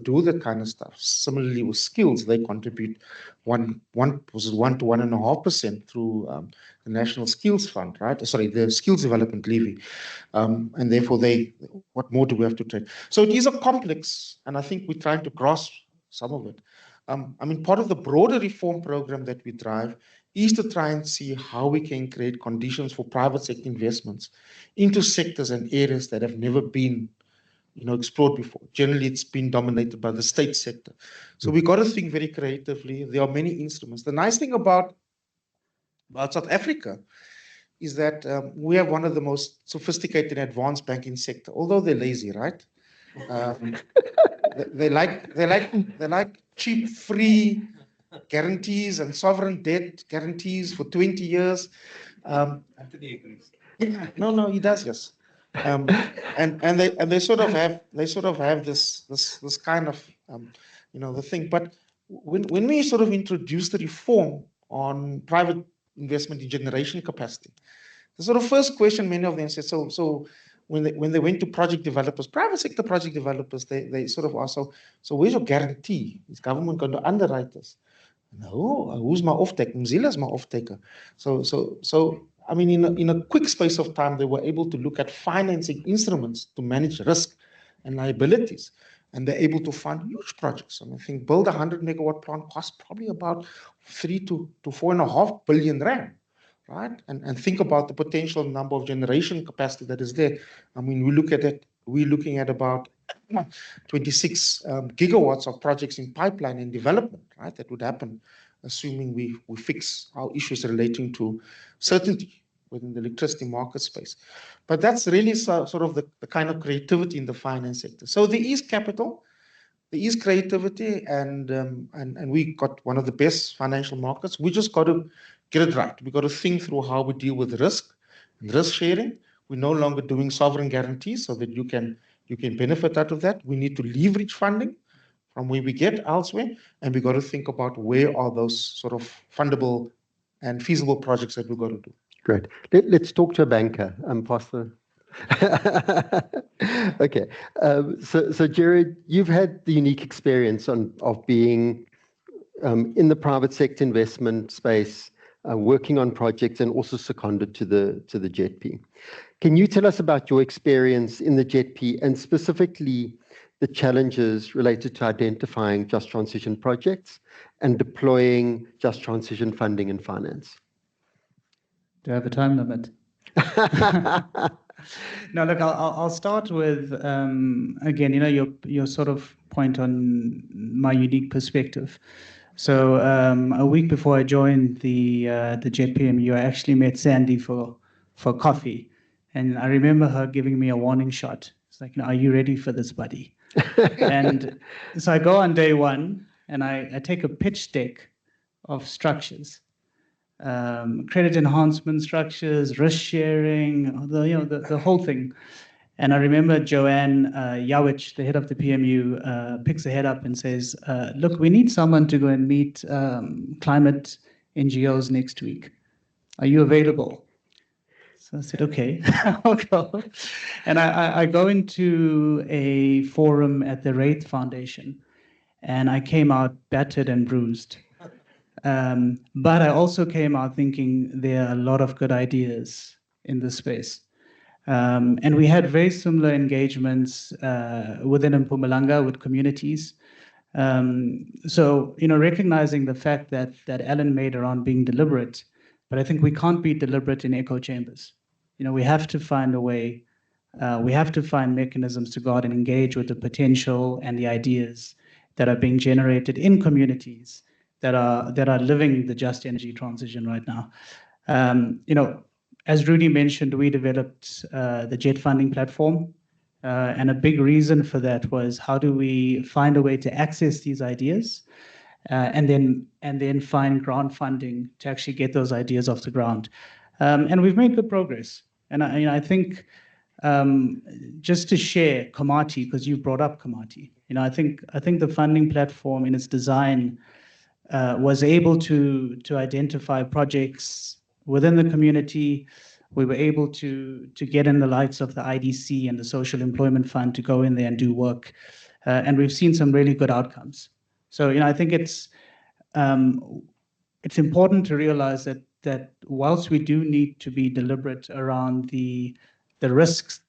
do that kind of stuff. Similarly with skills, they contribute 1 to 1.5% through the National Skills Fund, right? Sorry, the Skills Development Levy, and therefore what more do we have to take? So it is a complex, and I think we're trying to grasp some of it. I mean, part of the broader reform program that we drive is to try and see how we can create conditions for private sector investments into sectors and areas that have never been explored before. Generally, it's been dominated by the state sector. So we've got to think very creatively. There are many instruments. The nice thing about South Africa is that we have one of the most sophisticated and advanced banking sector, although they're lazy, right? Um, they like cheap, free guarantees and sovereign debt guarantees for 20 years. Anthony agrees. Yeah, no, he does, yes. And they sort of have this kind of the thing. But when we sort of introduced the reform on private investment in generation capacity, the sort of first question many of them said, so when they went to project developers, private sector project developers, they sort of asked, so where's your guarantee? Is government going to underwrite this? No, who's my off-taker? Mzila's my off-taker. So I mean, in a quick space of time, they were able to look at financing instruments to manage risk and liabilities. And they're able to fund huge projects. I mean, I think build a 100-megawatt plant costs probably about 3 to 4.5 billion rand, right? And think about the potential number of generation capacity that is there. I mean, we're looking at about 26 gigawatts of projects in pipeline and development, right? That would happen, assuming we fix our issues relating to certainty within the electricity market space. But that's really sort of the kind of creativity in the finance sector. So there is capital, there is creativity, and we got one of the best financial markets. We just got to get it right. We got to think through how we deal with risk and risk sharing. We're no longer doing sovereign guarantees so that you can benefit out of that. We need to leverage funding from where we get elsewhere, and we got to think about where are those sort of fundable and feasible projects that we've got to do. Great. Let's talk to a banker. Pastor. Okay. So Jared, you've had the unique experience of being in the private sector investment space, working on projects, and also seconded to the JETP. Can you tell us about your experience in the JETP and specifically the challenges related to identifying just transition projects and deploying just transition funding and finance? Do I have a time limit? No, look, I'll start with, again, your sort of point on my unique perspective. So a week before I joined the JPMU, I actually met Sandy for coffee. And I remember her giving me a warning shot. It's like, are you ready for this, buddy? And so I go on day one and I take a pitch deck of structures. Credit enhancement structures, risk sharing, the whole thing. And I remember Joanne Yawich, the head of the PMU, picks her head up and says, look, we need someone to go and meet climate NGOs next week. Are you available? So I said, okay, I'll go. And I go into a forum at the Wraith Foundation, and I came out battered and bruised. But I also came out thinking there are a lot of good ideas in this space. And we had very similar engagements within Mpumalanga with communities. So, recognizing the fact that Alan made around being deliberate, but I think we can't be deliberate in echo chambers. We have to find a way, we have to find mechanisms to go out and engage with the potential and the ideas that are being generated in communities that are living the just energy transition right now. As Rudy mentioned, we developed the JET funding platform, and a big reason for that was how do we find a way to access these ideas, and then find grant funding to actually get those ideas off the ground. And we've made good progress. And I think just to share Komati, because you brought up Komati, I think the funding platform in its design was able to identify projects within the community. We were able to get in the likes of the IDC and the Social Employment Fund to go in there and do work. And we've seen some really good outcomes. So, I think it's important to realize that whilst we do need to be deliberate around the risks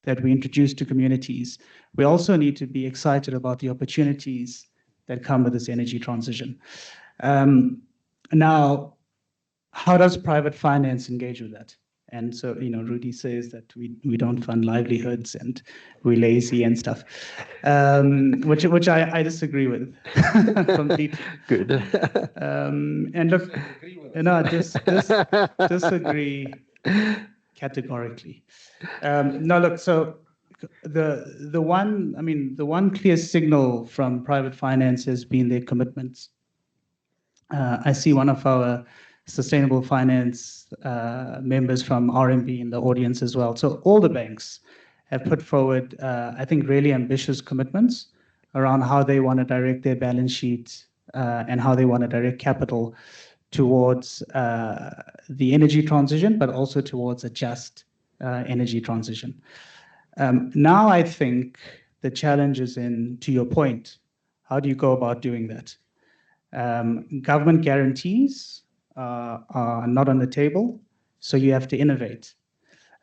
that we introduce to communities, we also need to be excited about the opportunities that come with this energy transition. Now, how does private finance engage with that? And so, Rudy says that we don't fund livelihoods and we're lazy and stuff, which I disagree with completely. Good. And look, disagree categorically. No, look, so the one clear signal from private finance has been their commitments. I see one of our sustainable finance members from RMB in the audience as well. So all the banks have put forward, I think, really ambitious commitments around how they want to direct their balance sheet and how they want to direct capital towards the energy transition, but also towards a just energy transition. Now I think the challenge is in, to your point, how do you go about doing that? Government guarantees are not on the table, so you have to innovate.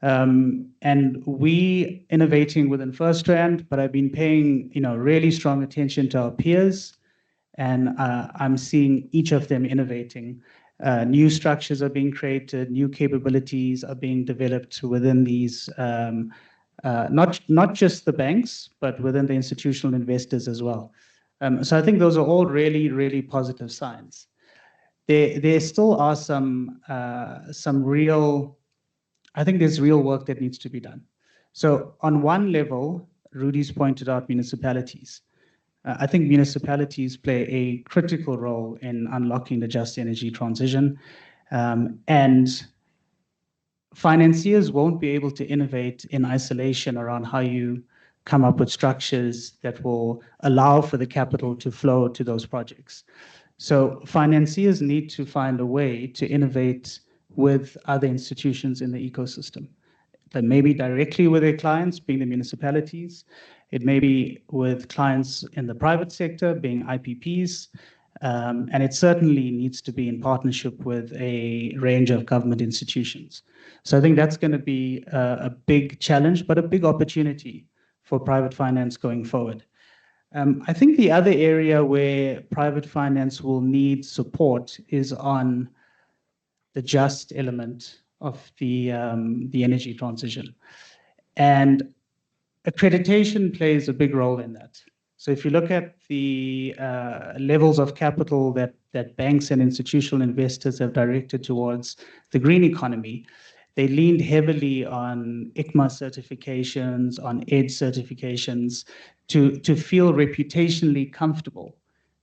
And we innovating within FirstRand, but I've been paying really strong attention to our peers, and I'm seeing each of them innovating. New structures are being created, new capabilities are being developed within these, not just the banks, but within the institutional investors as well. So I think those are all really, really positive signs. There still are some real, I think there's real work that needs to be done. So on one level, Rudy's pointed out municipalities. I think municipalities play a critical role in unlocking the just energy transition. And financiers won't be able to innovate in isolation around how you come up with structures that will allow for the capital to flow to those projects. So financiers need to find a way to innovate with other institutions in the ecosystem. But maybe directly with their clients, being the municipalities. It may be with clients in the private sector, being IPPs. And it certainly needs to be in partnership with a range of government institutions. So I think that's going to be a big challenge, but a big opportunity for private finance going forward. I think the other area where private finance will need support is on the just element of the energy transition. And accreditation plays a big role in that. So if you look at the levels of capital that banks and institutional investors have directed towards the green economy, they leaned heavily on ICMA certifications, on EDGE certifications, to feel reputationally comfortable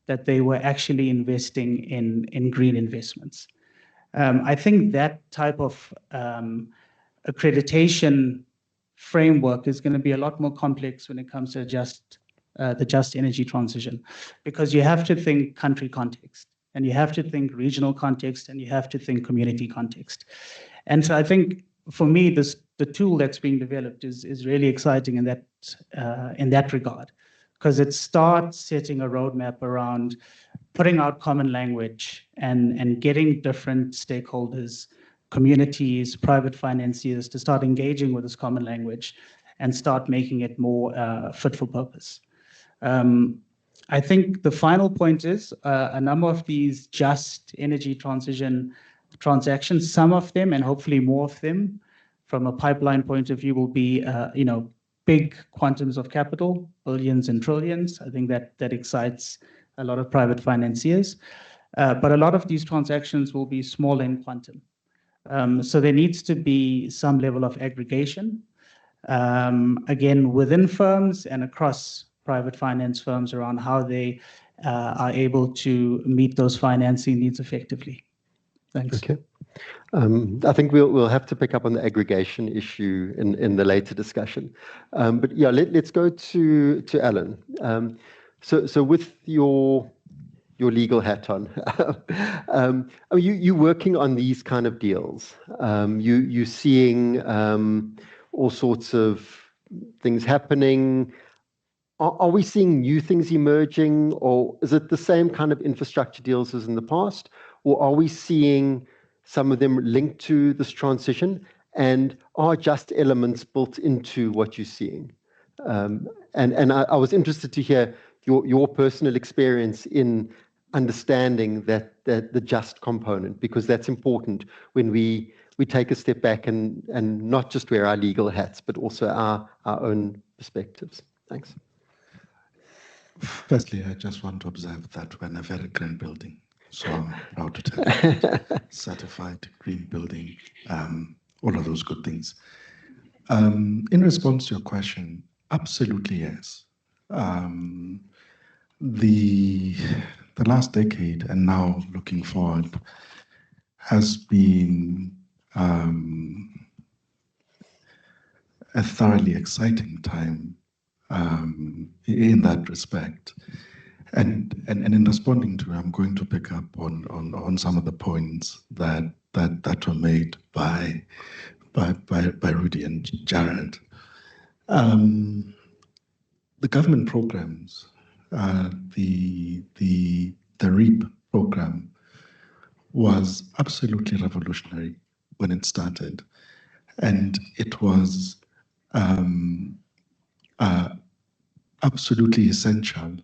that they were actually investing in green investments. I think that type of accreditation framework is going to be a lot more complex when it comes to the just energy transition, because you have to think country context, and you have to think regional context, and you have to think community context. And so I think for me, the tool that's being developed is really exciting in that regard, because it starts setting a roadmap around putting out common language and getting different stakeholders, communities, private financiers to start engaging with this common language and start making it more fit for purpose. I think the final point is a number of these just energy transition transactions, some of them, and hopefully more of them, from a pipeline point of view, will be big quantums of capital, billions and trillions. I think that excites a lot of private financiers. But a lot of these transactions will be small in quantum. So there needs to be some level of aggregation, again, within firms and across private finance firms around how they are able to meet those financing needs effectively. Thanks. Okay. I think we'll have to pick up on the aggregation issue in the later discussion. But yeah, let's go to Alan. So with your legal hat on, you working on these kind of deals. You seeing all sorts of things happening. Are we seeing new things emerging, or is it the same kind of infrastructure deals as in the past, or are we seeing some of them linked to this transition, and are just elements built into what you're seeing? And I was interested to hear your personal experience in understanding that the just component, because that's important when we take a step back and not just wear our legal hats, but also our own perspectives. Thanks. Firstly, I just want to observe that we're in a very green building. So I'm proud to tell you, certified green building, all of those good things. In response to your question, absolutely yes. The last decade and now looking forward has been a thoroughly exciting time in that respect. And in responding to it, I'm going to pick up on some of the points that were made by Rudy and Jared. The government programs, the REAP program was absolutely revolutionary when it started, and it was absolutely essential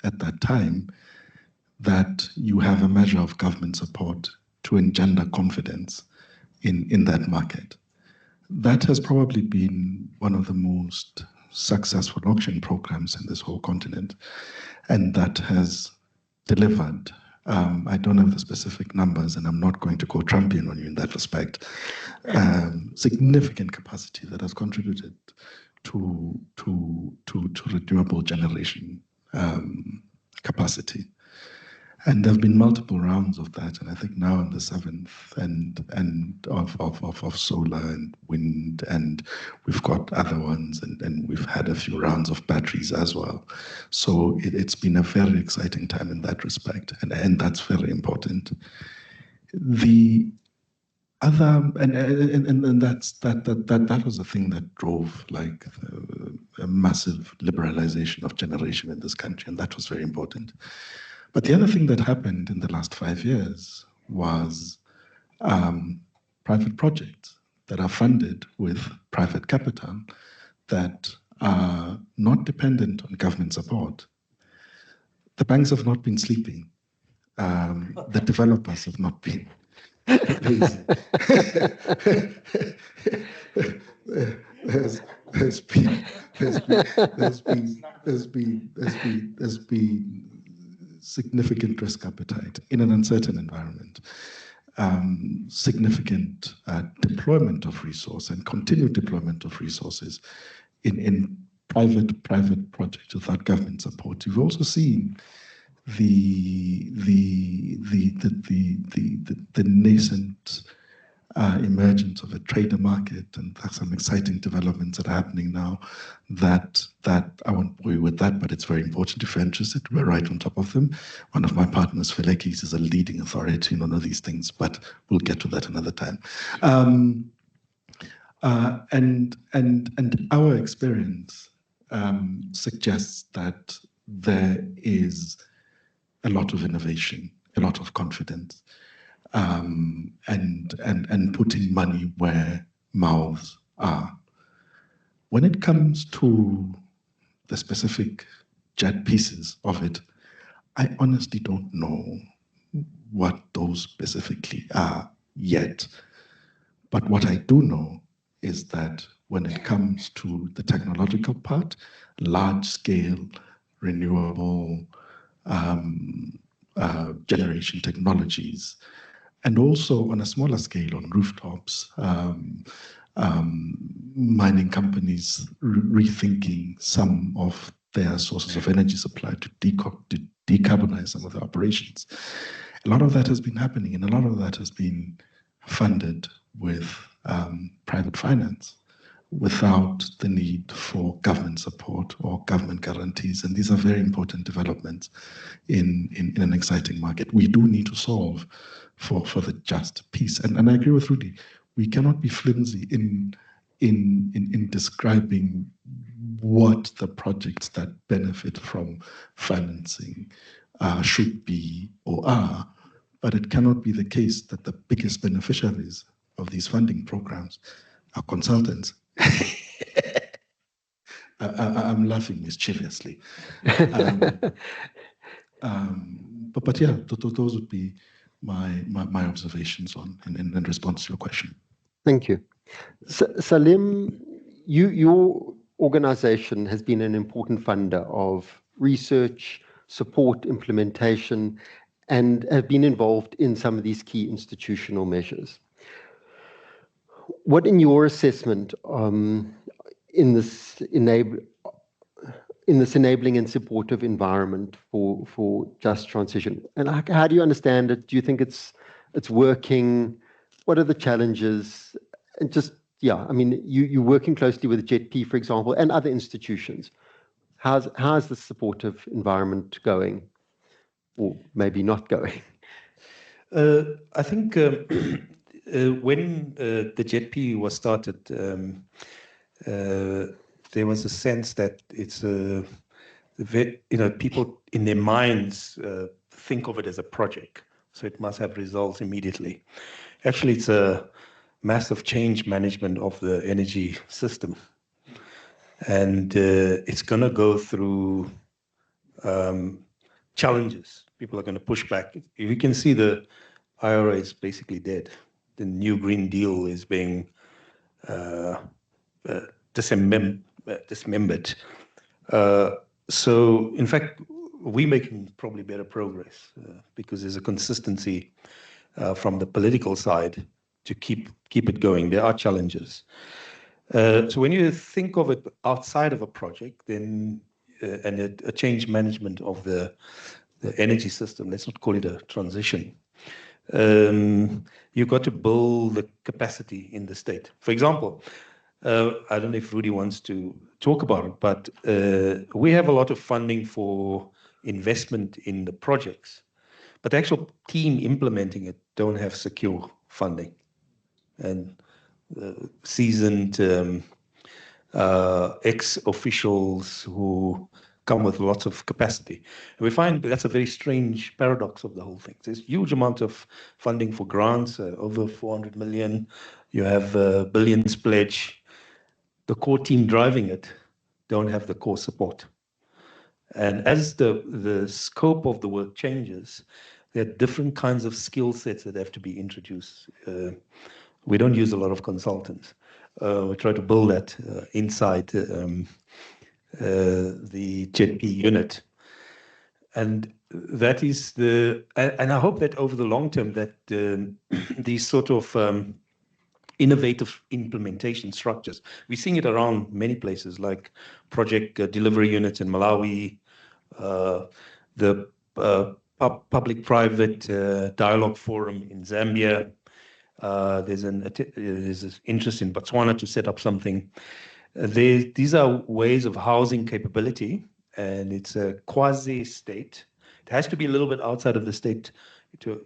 at that time that you have a measure of government support to engender confidence in that market. That has probably been one of the most successful auction programs in this whole continent, and that has delivered. I don't have the specific numbers, and I'm not going to go Trumpian on you in that respect. Significant capacity that has contributed to renewable generation capacity. And there have been multiple rounds of that, and I think now in the seventh, and of solar and wind, and we've got other ones, and we've had a few rounds of batteries as well. So it's been a very exciting time in that respect, and that's very important. The other, and that was the thing that drove like a massive liberalization of generation in this country, and that was very important. But the other thing that happened in the last 5 years was private projects that are funded with private capital that are not dependent on government support. The banks have not been sleeping. The developers have not been lazy. There's been significant risk appetite in an uncertain environment, significant deployment of resource and continued deployment of resources in private projects without government support. You've also seen the nascent emergence of a trader market, and there's some exciting developments that are happening now that I won't bore you with that, but it's very important if you're interested. We're right on top of them. One of my partners, Felekis, is a leading authority in all of these things, but we'll get to that another time. And our experience suggests that there is a lot of innovation, a lot of confidence, and putting money where mouths are. When it comes to the specific jet pieces of it, I honestly don't know what those specifically are yet. But what I do know is that when it comes to the technological part, large-scale renewable generation technologies, and also on a smaller scale on rooftops, mining companies rethinking some of their sources of energy supply to decarbonize some of their operations. A lot of that has been happening, and a lot of that has been funded with private finance without the need for government support or government guarantees. And these are very important developments in an exciting market. We do need to solve for the just piece. And I agree with Rudy. We cannot be flimsy in describing what the projects that benefit from financing should be or are, but it cannot be the case that the biggest beneficiaries of these funding programs are consultants. I'm laughing mischievously. But yeah, those would be my observations in response to your question. Thank you. Salim, your organization has been an important funder of research, support, implementation, and have been involved in some of these key institutional measures. what in your assessment in this enabling and supportive environment for just transition, and how do you understand it? Do you think it's working? What are the challenges? And just, yeah, I mean, you're working closely with JETP, for example, and other institutions. How's the supportive environment going, or maybe not going? I think when the JETP was started, there was a sense that it's people in their minds think of it as a project, so it must have results immediately. Actually, it's a massive change management of the energy system, and it's going to go through challenges. People are going to push back. You can see the IRA is basically dead. The new Green Deal is being dismembered. So, in fact, we're making probably better progress because there's a consistency from the political side to keep it going. There are challenges. So when you think of it outside of a project, then and a change management of the energy system, let's not call it a transition, you've got to build the capacity in the state. For example, I don't know if Rudy wants to talk about it, but we have a lot of funding for investment in the projects, but the actual team implementing it don't have secure funding. And seasoned ex-officials who come with lots of capacity. And we find that's a very strange paradox of the whole thing. There's a huge amount of funding for grants, over 400 million. You have billions pledge. The core team driving it don't have the core support. And as the scope of the work changes, there are different kinds of skill sets that have to be introduced. We don't use a lot of consultants. We try to build that inside the JETP unit. And that is and I hope that over the long term that these sort of innovative implementation structures, we're seeing it around many places like project delivery units in Malawi, the public-private dialogue forum in Zambia. There's this interest in Botswana to set up something. These are ways of housing capability, and it's a quasi-state. It has to be a little bit outside of the state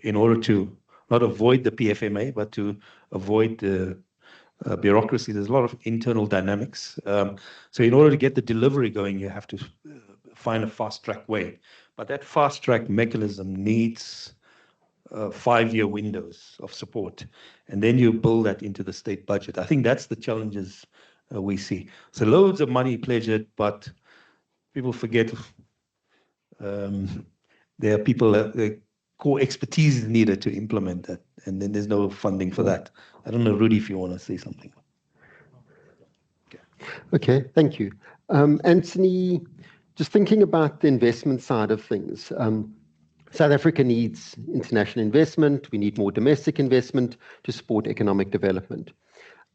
in order to not avoid the PFMA, but to avoid the bureaucracy. There's a lot of internal dynamics. So in order to get the delivery going, you have to find a fast-track way. But that fast-track mechanism needs 5-year windows of support, and then you build that into the state budget. I think that's the challenges we see. So loads of money pledged, but people forget there are people, the core expertise is needed to implement that, and then there's no funding for that. I don't know, Rudy, if you want to say something. Okay, thank you. Anthony, just thinking about the investment side of things, South Africa needs international investment. We need more domestic investment to support economic development.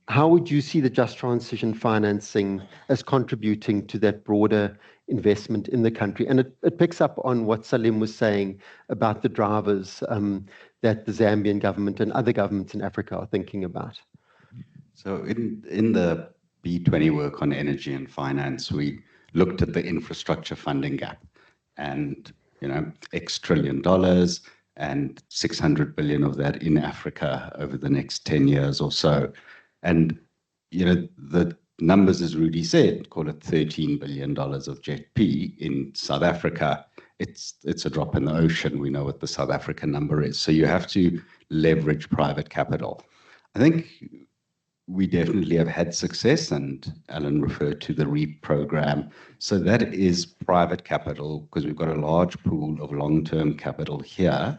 How would you see the just transition financing as contributing to that broader investment in the country? And it picks up on what Salim was saying about the drivers that the Zambian government and other governments in Africa are thinking about. So in the B20 work on energy and finance, we looked at the infrastructure funding gap, and X $1 trillion and 600 billion of that in Africa over the next 10 years or so. And, the numbers, as Rudy said, call it $13 billion of JETP in South Africa. It's a drop in the ocean. We know what the South African number is. So you have to leverage private capital. I think we definitely have had success, and Alan referred to the REAP program. So that is private capital, because we've got a large pool of long-term capital here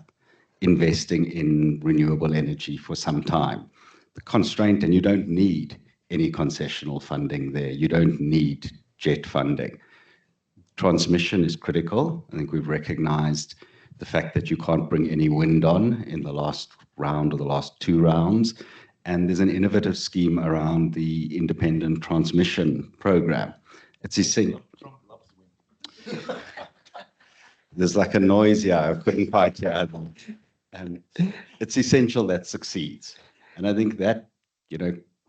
investing in renewable energy for some time. The constraint, and you don't need any concessional funding there. You don't need JET funding. Transmission is critical. I think we've recognized the fact that you can't bring any wind on in the last round or the last 2 rounds. and there's an innovative scheme around the independent transmission program. It's essential. There's like a noise here. I couldn't quite hear them. It's essential that succeeds. And I think that,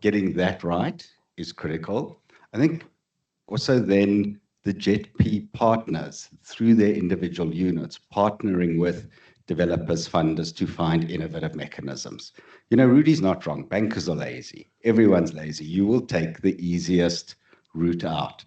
getting that right is critical. I think also then the JETP partners through their individual units, partnering with developers, funders to find innovative mechanisms. Rudy's not wrong. Bankers are lazy. Everyone's lazy. You will take the easiest route out.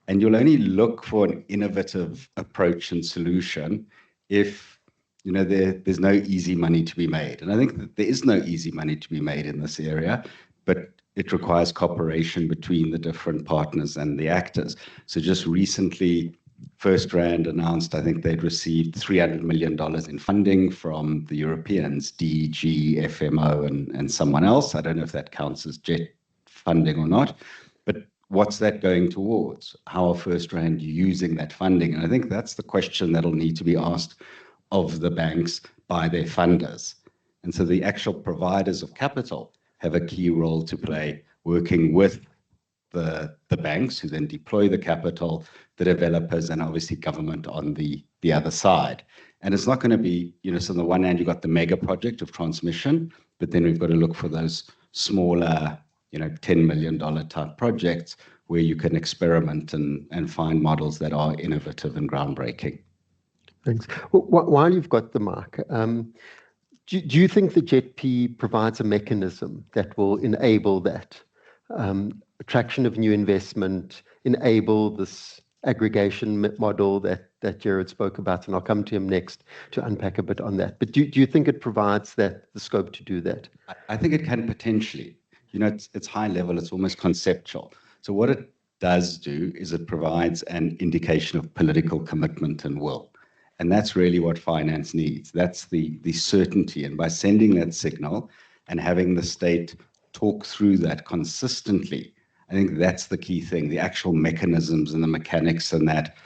And you'll only look for an innovative approach and solution if there's no easy money to be made. And I think that there is no easy money to be made in this area, but it requires cooperation between the different partners and the actors. So just recently, FirstRand announced, I think they'd received $300 million in funding from the Europeans, DG, FMO, and someone else. I don't know if that counts as JET funding or not, but what's that going towards? How are FirstRand using that funding? And I think that's the question that'll need to be asked of the banks by their funders. And so the actual providers of capital have a key role to play, working with the banks who then deploy the capital, the developers, and obviously government on the other side. And it's not going to be, so on the one hand, you've got the mega project of transmission, but then we've got to look for those smaller, $10 million type projects where you can experiment and find models that are innovative and groundbreaking. Thanks. While you've got the mic, do you think the JETP provides a mechanism that will enable that attraction of new investment, enable this aggregation model that Jared spoke about, and I'll come to him next to unpack a bit on that. But do you think it provides the scope to do that? I think it can potentially. It's high level, it's almost conceptual. So what it does do is it provides an indication of political commitment and will. And that's really what finance needs. That's the certainty. And by sending that signal and having the state talk through that consistently, I think that's the key thing. The actual mechanisms and the mechanics and that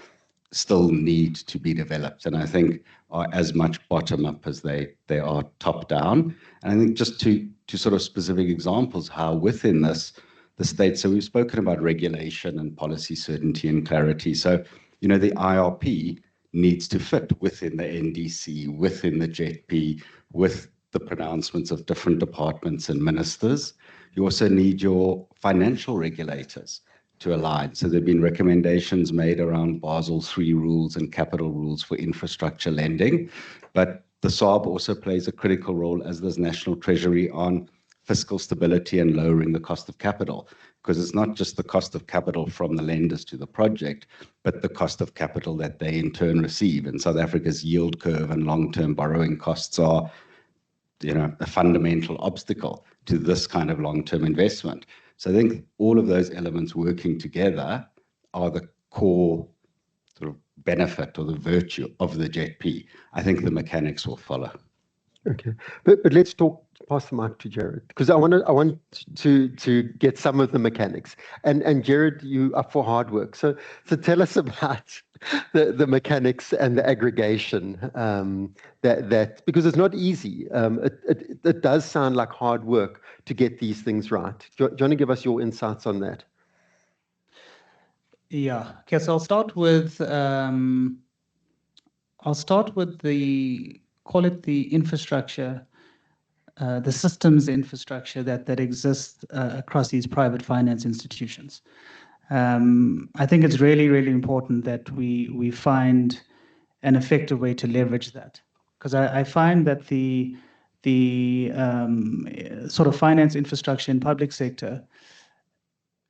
still need to be developed. And I think are as much bottom up as they are top down. And I think just to sort of specific examples, how within this, the state, so we've spoken about regulation and policy certainty and clarity. So, the IRP needs to fit within the NDC, within the JETP, with the pronouncements of different departments and ministers. You also need your financial regulators to align. So there have been recommendations made around Basel III rules and capital rules for infrastructure lending, but the SARB also plays a critical role, as does National Treasury, on fiscal stability and lowering the cost of capital, because it's not just the cost of capital from the lenders to the project, but the cost of capital that they in turn receive. And South Africa's yield curve and long-term borrowing costs are, a fundamental obstacle to this kind of long-term investment. So I think all of those elements working together are the core sort of benefit or the virtue of the JETP. I think the mechanics will follow. Okay, but let's pass the mic to Jared, because I want to get some of the mechanics. And Jared, you are for hard work. So tell us about the mechanics and the aggregation that because it's not easy. It does sound like hard work to get these things right. Do you want to give us your insights on that? Yeah. Okay. So I'll start with the, call it the infrastructure, the systems infrastructure that exists across these private finance institutions. I think it's really, really important that we find an effective way to leverage that, because I find that the sort of finance infrastructure in public sector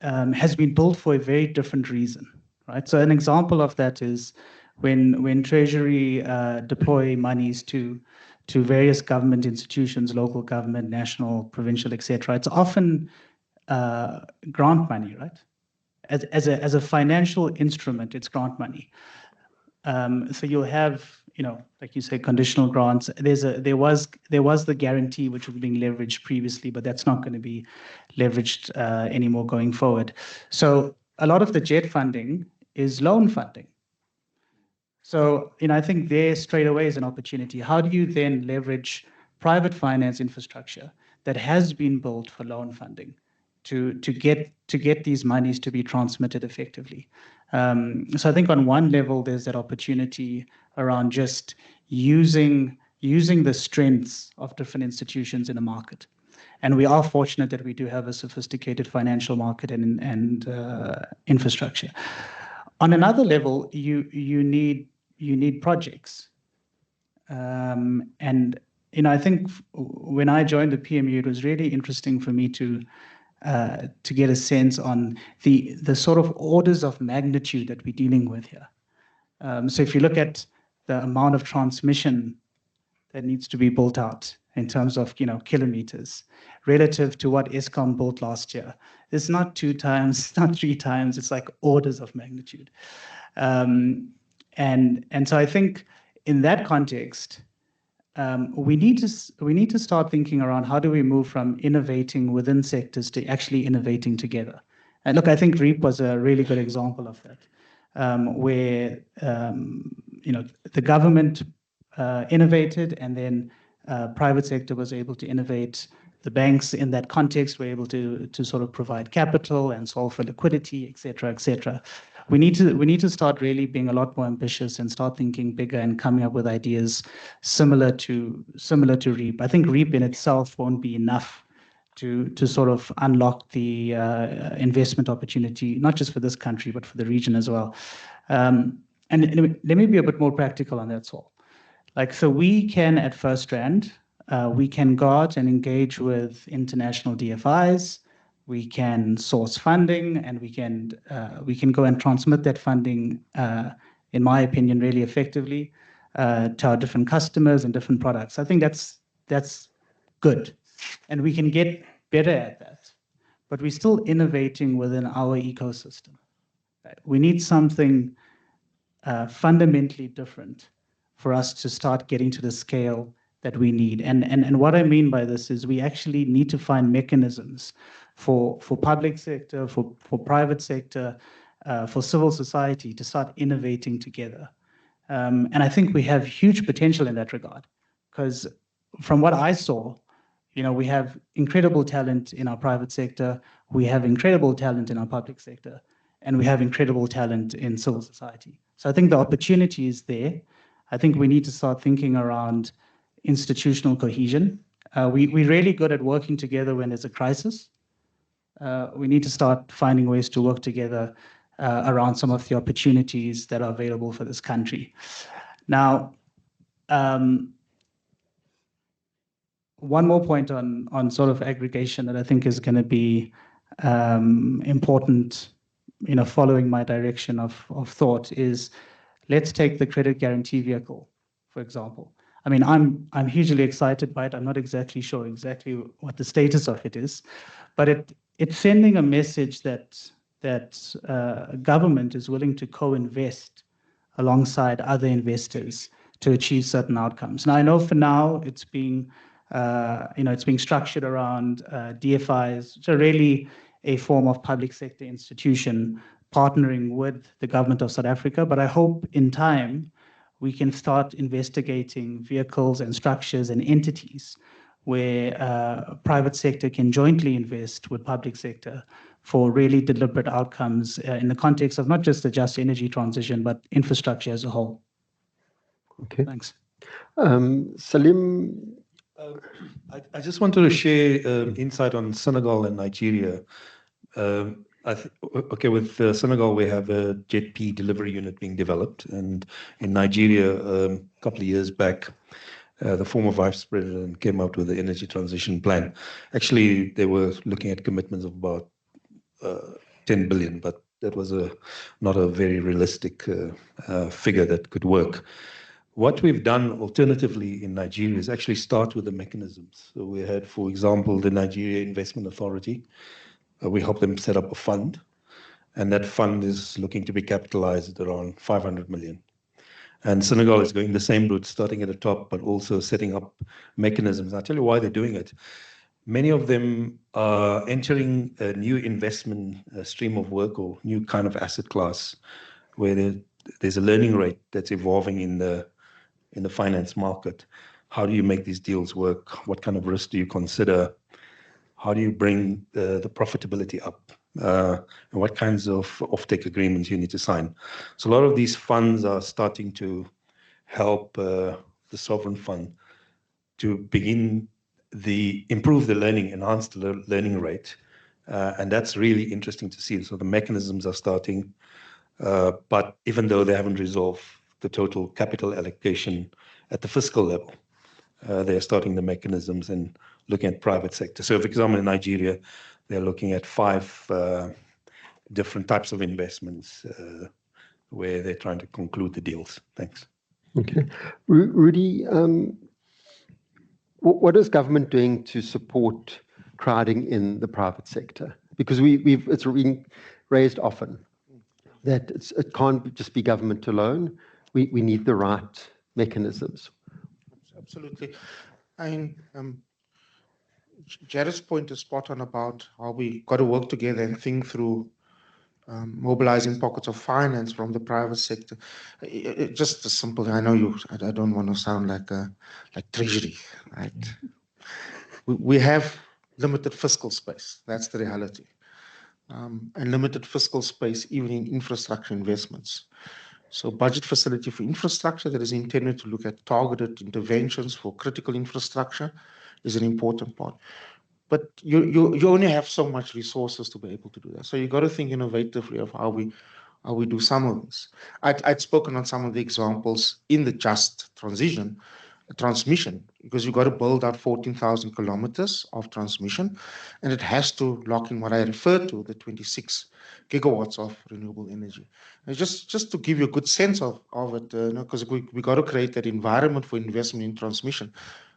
has been built for a very different reason, right? So an example of that is when Treasury deploy monies to various government institutions, local government, national, provincial, etc. It's often grant money, right? As a financial instrument, it's grant money. So you'll have, like you say, conditional grants. There was the guarantee which was being leveraged previously, but that's not going to be leveraged anymore going forward. So a lot of the JET funding is loan funding. So, I think there straight away is an opportunity. How do you then leverage private finance infrastructure that has been built for loan funding to get these monies to be transmitted effectively. So I think on one level, there's that opportunity around just using the strengths of different institutions in a market. And we are fortunate that we do have a sophisticated financial market and infrastructure. On another level, you need projects. And I think when I joined the PMU, it was really interesting for me to get a sense on the sort of orders of magnitude that we're dealing with here. So if you look at the amount of transmission that needs to be built out in terms of kilometers relative to what Eskom built last year, it's not 2 times, it's not 3 times, it's like orders of magnitude. And so I think in that context, we need to start thinking around how do we move from innovating within sectors to actually innovating together. And look, I think REAP was a really good example of that, where the government innovated, and then private sector was able to innovate. The banks in that context were able to sort of provide capital and solve for liquidity, et cetera, et cetera. We need to start really being a lot more ambitious and start thinking bigger and coming up with ideas similar to REAP. I think REAP in itself won't be enough to sort of unlock the investment opportunity, not just for this country, but for the region as well. And let me be a bit more practical on that, Saul. So we can, at FirstRand, we can go out and engage with international DFIs. We can source funding, and we can go and transmit that funding, in my opinion, really effectively to our different customers and different products. I think that's good, and we can get better at that. But we're still innovating within our ecosystem. We need something fundamentally different for us to start getting to the scale that we need. And what I mean by this is we actually need to find mechanisms for public sector, for private sector, for civil society to start innovating together. And I think we have huge potential in that regard, because from what I saw, we have incredible talent in our private sector, we have incredible talent in our public sector, and we have incredible talent in civil society. So I think the opportunity is there. I think we need to start thinking around institutional cohesion. We're really good at working together when there's a crisis. We need to start finding ways to work together around some of the opportunities that are available for this country. Now, one more point on sort of aggregation that I think is going to be important, following my direction of thought is, let's take the credit guarantee vehicle, for example. I mean, I'm hugely excited by it. I'm not exactly sure what the status of it is, but it's sending a message that government is willing to co-invest alongside other investors to achieve certain outcomes. Now, I know for now it's being structured around DFIs, so really a form of public sector institution partnering with the government of South Africa. But I hope in time we can start investigating vehicles and structures and entities where private sector can jointly invest with public sector for really deliberate outcomes in the context of not just the just energy transition, but infrastructure as a whole. Okay. Thanks. Salim? I just wanted to share insight on Senegal and Nigeria. With Senegal, we have a JET-P delivery unit being developed, and in Nigeria, a couple of years back, the former vice president came out with the energy transition plan. Actually, they were looking at commitments of about 10 billion, but that was not a very realistic figure that could work. What we've done alternatively in Nigeria is actually start with the mechanisms. So we had, for example, the Nigeria Investment Authority. We helped them set up a fund, and that fund is looking to be capitalized at around 500 million. And Senegal is going the same route, starting at the top, but also setting up mechanisms. I'll tell you why they're doing it. Many of them are entering a new investment stream of work or new kind of asset class where there's a learning rate that's evolving in the finance market. How do you make these deals work? What kind of risk do you consider? how do you bring the profitability up, and what kinds of offtake agreements you need to sign. So a lot of these funds are starting to help the sovereign fund to begin improve the learning, enhance the learning rate. And that's really interesting to see. So the mechanisms are starting, but even though they haven't resolved the total capital allocation at the fiscal level, they're starting the mechanisms and looking at private sector. So for example, in Nigeria, they're looking at 5 different types of investments where they're trying to conclude the deals. Thanks. Okay. Rudy, what is government doing to support crowding in the private sector? Because it's been raised often that it can't just be government alone. We need the right mechanisms. Absolutely. I mean, Jared's point is spot on about how we got to work together and think through mobilizing pockets of finance from the private sector. Just a simple. I know I don't want to sound like treasury, right? We have limited fiscal space. That's the reality, and limited fiscal space even in infrastructure investments. So, budget facility for infrastructure that is intended to look at targeted interventions for critical infrastructure is an important part. But you only have so much resources to be able to do that. So you got to think innovatively of how we do some of this. I'd spoken on some of the examples in the just transmission, because you've got to build out 14,000 kilometers of transmission, and it has to lock in what I referred to, the 26 gigawatts of renewable energy. And just to give you a good sense of it, because we got to create that environment for investment in transmission.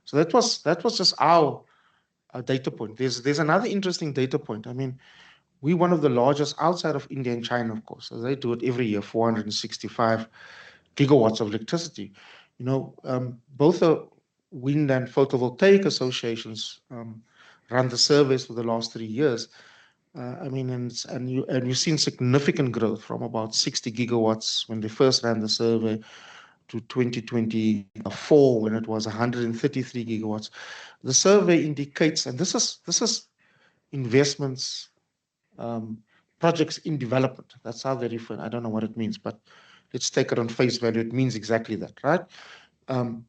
So that was just our data point. There's another interesting data point. I mean, we're one of the largest outside of India and China, of course. So they do it every year, 465 gigawatts of electricity. Both the wind and photovoltaic associations run the surveys for the last 3 years. We've seen significant growth from about 60 gigawatts when they first ran the survey to 2024 when it was 133 gigawatts. The survey indicates, and this is investments, projects in development. That's how they refer. I don't know what it means, but let's take it on face value. It means exactly that, right? And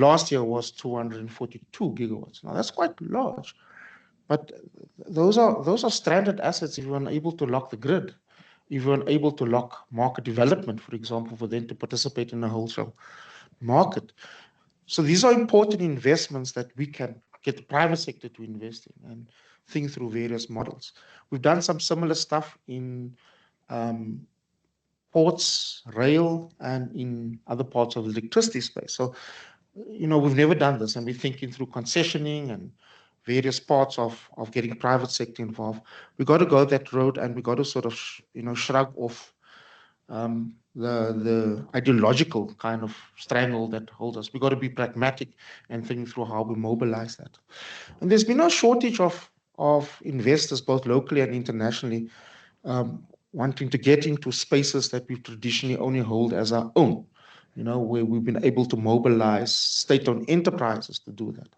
last year was 242 gigawatts. Now that's quite large, but those are stranded assets if you're unable to lock the grid, if you're unable to lock market development, for example, for them to participate in the wholesale market. So these are important investments that we can get the private sector to invest in and think through various models. We've done some similar stuff in ports, rail, and in other parts of the electricity space. So, we've never done this, and we're thinking through concessioning and various parts of getting private sector involved. We got to go that road, and we got to sort of, shrug off the ideological kind of strangle that holds us. We got to be pragmatic and think through how we mobilize that. And there's been no shortage of investors, both locally and internationally, wanting to get into spaces that we've traditionally only hold as our own, where we've been able to mobilize state-owned enterprises to do that.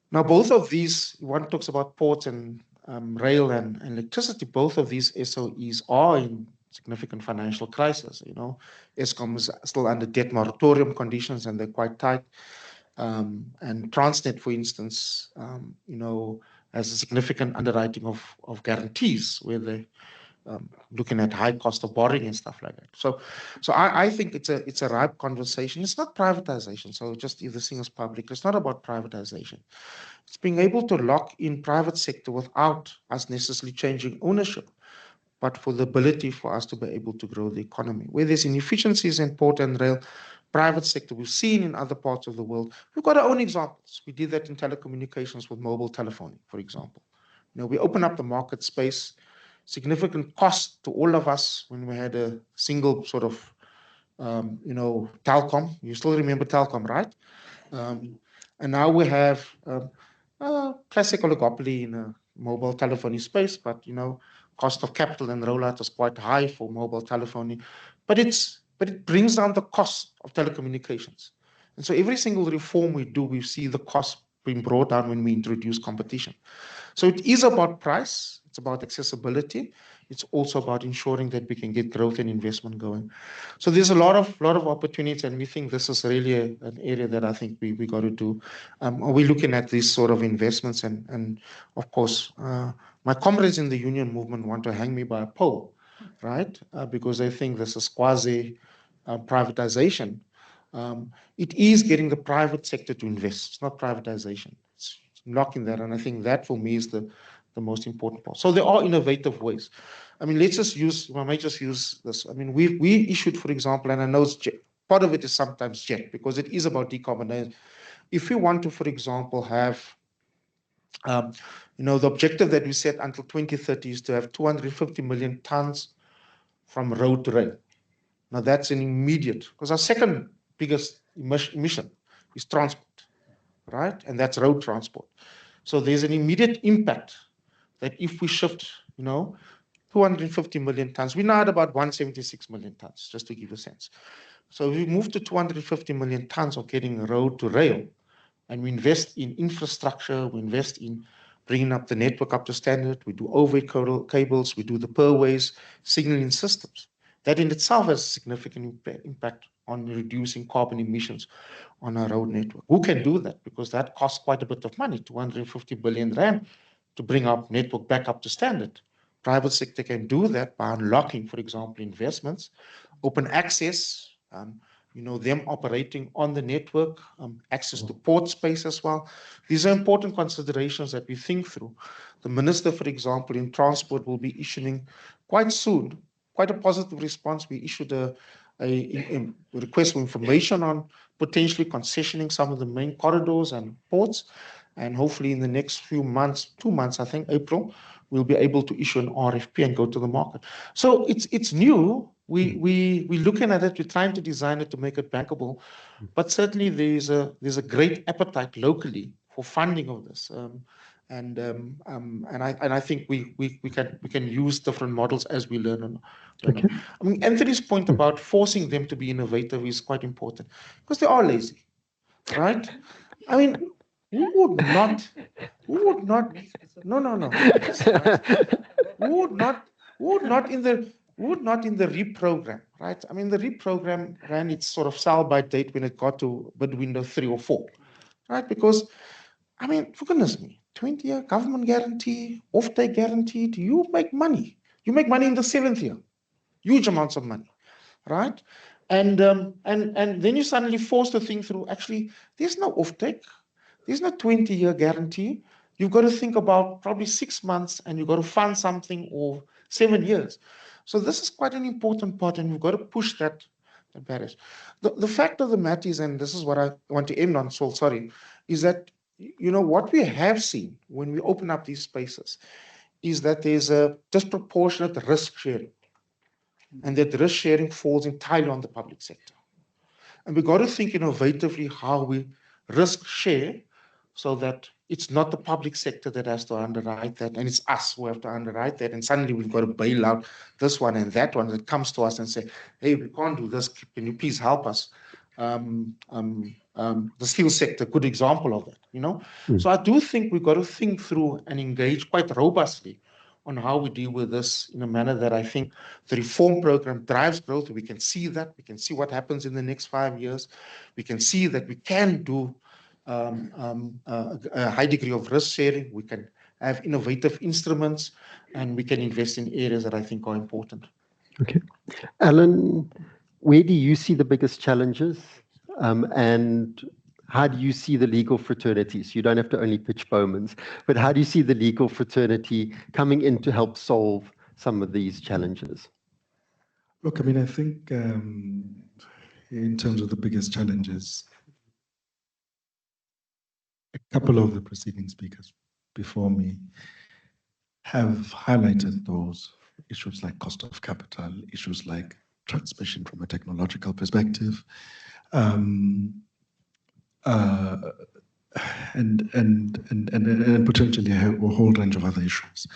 Now, both of these, one talks about ports and rail and electricity, both of these SOEs are in significant financial crisis. Eskom is still under debt moratorium conditions, and they're quite tight. And Transnet, for instance, has a significant underwriting of guarantees where they're looking at high cost of borrowing and stuff like that. So I think it's a ripe conversation. It's not privatization. So just if this thing is public, it's not about privatization. It's being able to lock in private sector without us necessarily changing ownership, but for the ability for us to be able to grow the economy. Where there's inefficiencies in port and rail, private sector, we've seen in other parts of the world. We've got our own examples. We did that in telecommunications with mobile telephony, for example. We open up the market space, significant cost to all of us when we had a single sort of, Telkom. You still remember Telkom, right? And now we have a classic oligopoly in a mobile telephony space, but, cost of capital and rollout is quite high for mobile telephony, but it brings down the cost of telecommunications. And so every single reform we do, we see the cost been brought down when we introduce competition. So it is about price, it's about accessibility, it's also about ensuring that we can get growth and investment going. So there's a lot of opportunities, and we think this is really an area that I think we got to do. We're looking at these sort of investments, and of course, my comrades in the union movement want to hang me by a pole, right? Because they think this is quasi privatization. It is getting the private sector to invest. It's not privatization. It's unlocking that, and I think that for me is the most important part. So there are innovative ways. I mean, let's just use, I might just use this. I mean, we issued, for example, and I know it's part of it is sometimes jet, because it is about decarbonizing. If we want to, for example, have, the objective that we set until 2030 is to have 250 million tons from road to rail. Now that's an immediate, because our second biggest emission is transport, right? And that's road transport. So there's an immediate impact that if we shift, 250 million tons, we're now at about 176 million tons, just to give a sense. So if we move to 250 million tons of getting road to rail, and we invest in infrastructure, we invest in bringing up the network up to standard, we do overhead cables, we do the perways, signaling systems. That in itself has a significant impact on reducing carbon emissions on our road network. Who can do that? Because that costs quite a bit of money, 250 billion rand, to bring our network back up to standard. Private sector can do that by unlocking, for example, investments, open access, them operating on the network, access to port space as well. These are important considerations that we think through. The minister, for example, in transport will be issuing quite soon, quite a positive response. We issued a request for information on potentially concessioning some of the main corridors and ports. And hopefully in the next few months, 2 months, I think, April, we'll be able to issue an RFP and go to the market. So it's new. We're looking at it. We're trying to design it to make it bankable. But certainly there's a great appetite locally for funding of this. And I think we can use different models as we learn. Okay. I mean, Anthony's point about forcing them to be innovative is quite important, because they are lazy, right? I mean, who would not, no. Who would not in the reprogram, right? I mean, the reprogram ran its sort of sell-by date when it got to bid window 3 or 4, right? Because, I mean, for goodness me, 20-year government guarantee, off-take guaranteed, you make money. You make money in the 7th year, huge amounts of money, right? And then you suddenly force the thing through. Actually, there's no off-take. There's no 20-year guarantee. You've got to think about probably 6 months, and you've got to fund something, or 7 years. So this is quite an important part, and we've got to push that barriers. The fact of the matter is, and this is what I want to end on, so sorry, is that, what we have seen when we open up these spaces is that there's a disproportionate risk sharing, and that risk sharing falls entirely on the public sector. And we've got to think innovatively how we risk share, so that it's not the public sector that has to underwrite that, and it's us who have to underwrite that, and suddenly we've got to bail out this one and that one that comes to us and say, hey, we can't do this, can you please help us? The steel sector, good example of that, So I do think we've got to think through and engage quite robustly on how we deal with this in a manner that I think the reform program drives growth. We can see that. We can see what happens in the next 5 years. We can see that we can do a high degree of risk sharing. We can have innovative instruments, and we can invest in areas that I think are important. Okay. Alan, where do you see the biggest challenges? And how do you see the legal fraternities? You don't have to only pitch BOWMANS, but how do you see the legal fraternity coming in to help solve some of these challenges? Look, I mean, I think in terms of the biggest challenges, a couple of the preceding speakers before me have highlighted those issues like cost of capital, issues like transmission from a technological perspective, and potentially a whole range of other issues.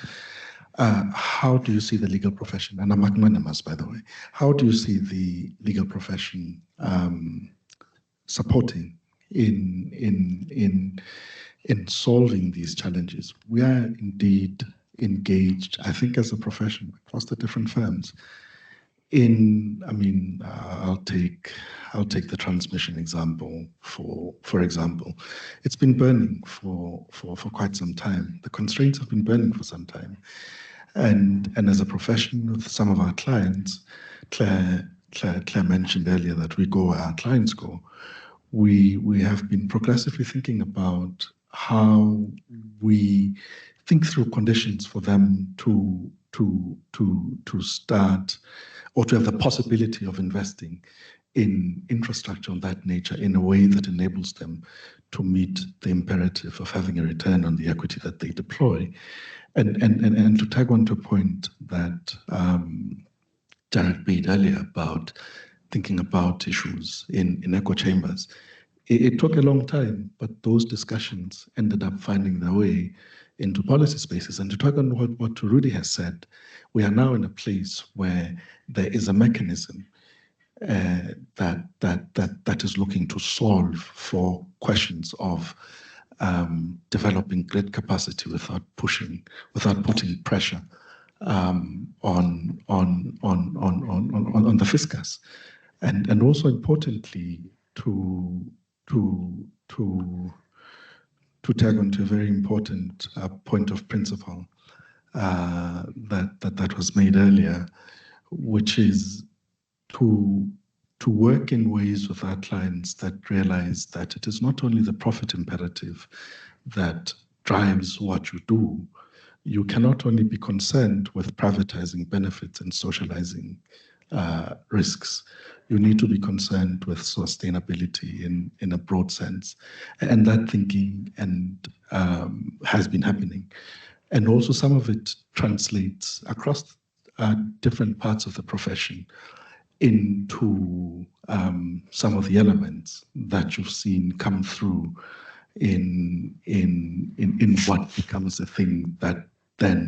How do you see the legal profession, and I'm magnanimous, by the way, how do you see the legal profession supporting in in solving these challenges. We are indeed engaged, I think, as a profession across the different firms. I'll take the transmission example for example. It's been burning for quite some time. The constraints have been burning for some time, and as a profession with some of our clients, Claire mentioned earlier that we go where our clients go. We have been progressively thinking about how we think through conditions for them to start or to have the possibility of investing in infrastructure of that nature in a way that enables them to meet the imperative of having a return on the equity that they deploy. And to tag on to a point that Jared made earlier about thinking about issues in echo chambers, it took a long time, but those discussions ended up finding their way into policy spaces. And to talk on what Rudy has said, we are now in a place where there is a mechanism that is looking to solve for questions of developing grid capacity without putting pressure on the fiscus, and also importantly to tag on to a very important point of principle that was made earlier, which is to work in ways with our clients that realize that it is not only the profit imperative that drives what you do. You cannot only be concerned with privatizing benefits and socializing risks. You need to be concerned with sustainability in a broad sense. And that thinking has been happening. And also some of it translates across different parts of the profession into some of the elements that you've seen come through in what becomes a thing that then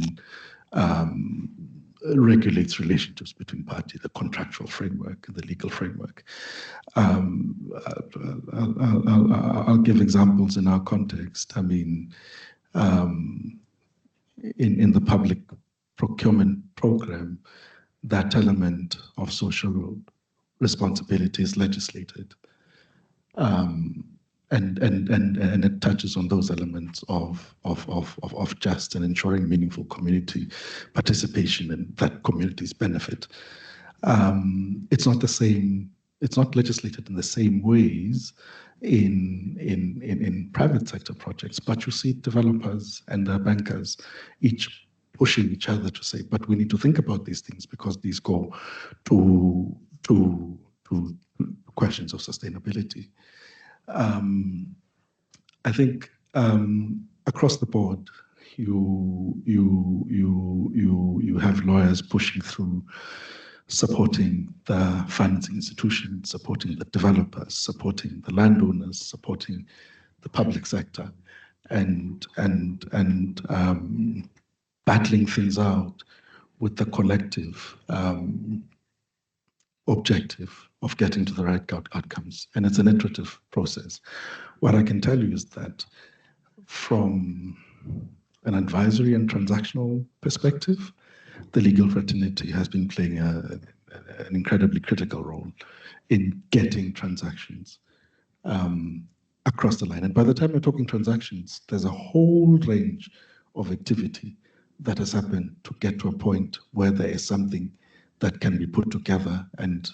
regulates relationships between parties, the contractual framework, the legal framework. I'll give examples in our context. I mean, in the public procurement program, that element of social responsibility is legislated. And it touches on those elements of just and ensuring meaningful community participation and that communities benefit. It's not the same. It's not legislated in the same ways in private sector projects, but you see developers and bankers each pushing each other to say, but we need to think about these things because these go to questions of sustainability. I think across the board, you have lawyers pushing through, supporting the financing institutions, supporting the developers, supporting the landowners, supporting the public sector, and battling things out with the collective objective of getting to the right outcomes. And it's an iterative process. What I can tell you is that from an advisory and transactional perspective, the legal fraternity has been playing an incredibly critical role in getting transactions across the line. And by the time we're talking transactions, there's a whole range of activity that has happened to get to a point where there is something that can be put together and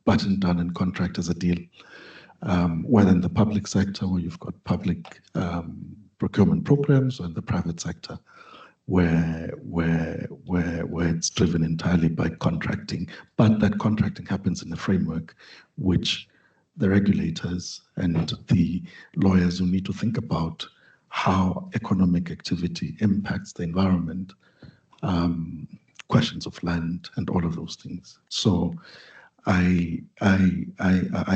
buttoned down and contract as a deal. Whether in the public sector, where you've got public procurement programs, or in the private sector, where it's driven entirely by contracting, but that contracting happens in a framework which the regulators and the lawyers who need to think about how economic activity impacts the environment, questions of land, and all of those things. So I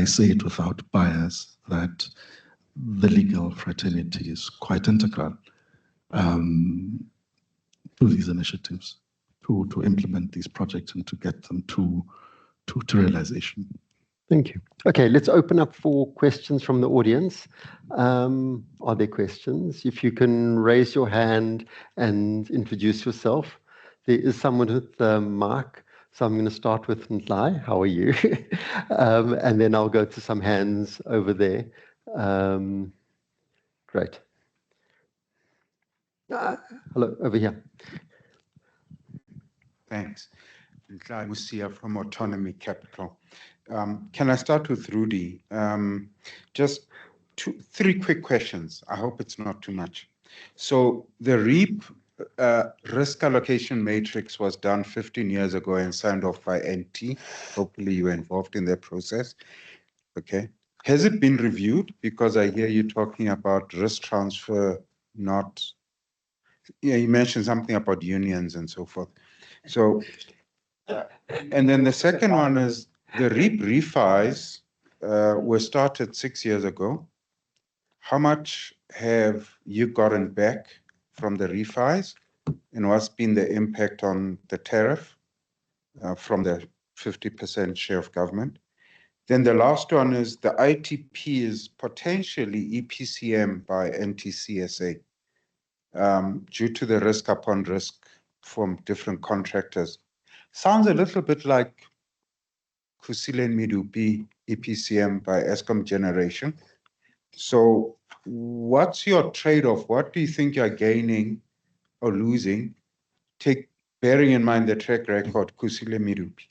say it without bias that the legal fraternity is quite integral to these initiatives, to implement these projects and to get them to realization. Thank you. Okay, let's open up for questions from the audience. Are there questions? If you can raise your hand and introduce yourself. There is someone with the mic, so I'm going to start with Ntlai. How are you? And then I'll go to some hands over there. Great. Hello, over here. Thanks. Ntlai Musia from Autonomy Capital. Can I start with Rudy? Just three quick questions. I hope it's not too much. So the REAP risk allocation matrix was done 15 years ago and signed off by NT. Hopefully you were involved in that process. Okay. Has it been reviewed? Because I hear you talking about risk transfer, not, yeah, you mentioned something about unions and so forth. So, and then the second one is the REAP refis were started 6 years ago. How much have you gotten back from the refis, and what's been the impact on the tariff from the 50% share of government? Then the last one is the ITP is potentially EPCM by NTCSA due to the risk upon risk from different contractors. Sounds a little bit like Kusile Midupi EPCM by Eskom Generation. So what's your trade-off? What do you think you're gaining or losing, bearing in mind the track record Kusile Midupi?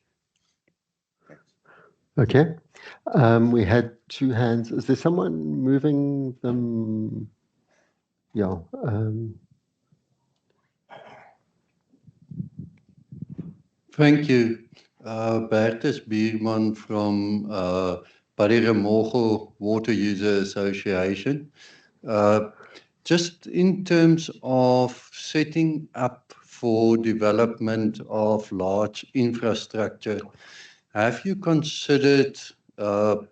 Okay. We had two hands. Is there someone moving them? Yeah. Thank you. Bertus Bierman from Bariremogo Water User Association. Just in terms of setting up for development of large infrastructure, have you considered collaborative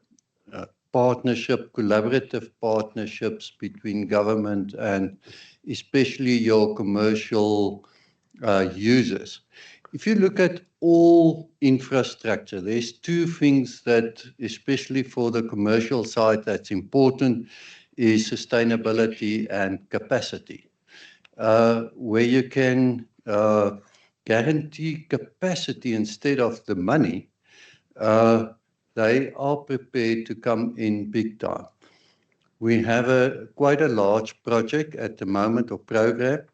partnerships between government and especially your commercial users? If you look at all infrastructure, there's two things that, especially for the commercial side, that's important, is sustainability and capacity. Where you can guarantee capacity instead of the money, they are prepared to come in big time. We have quite a large project at the moment, or program,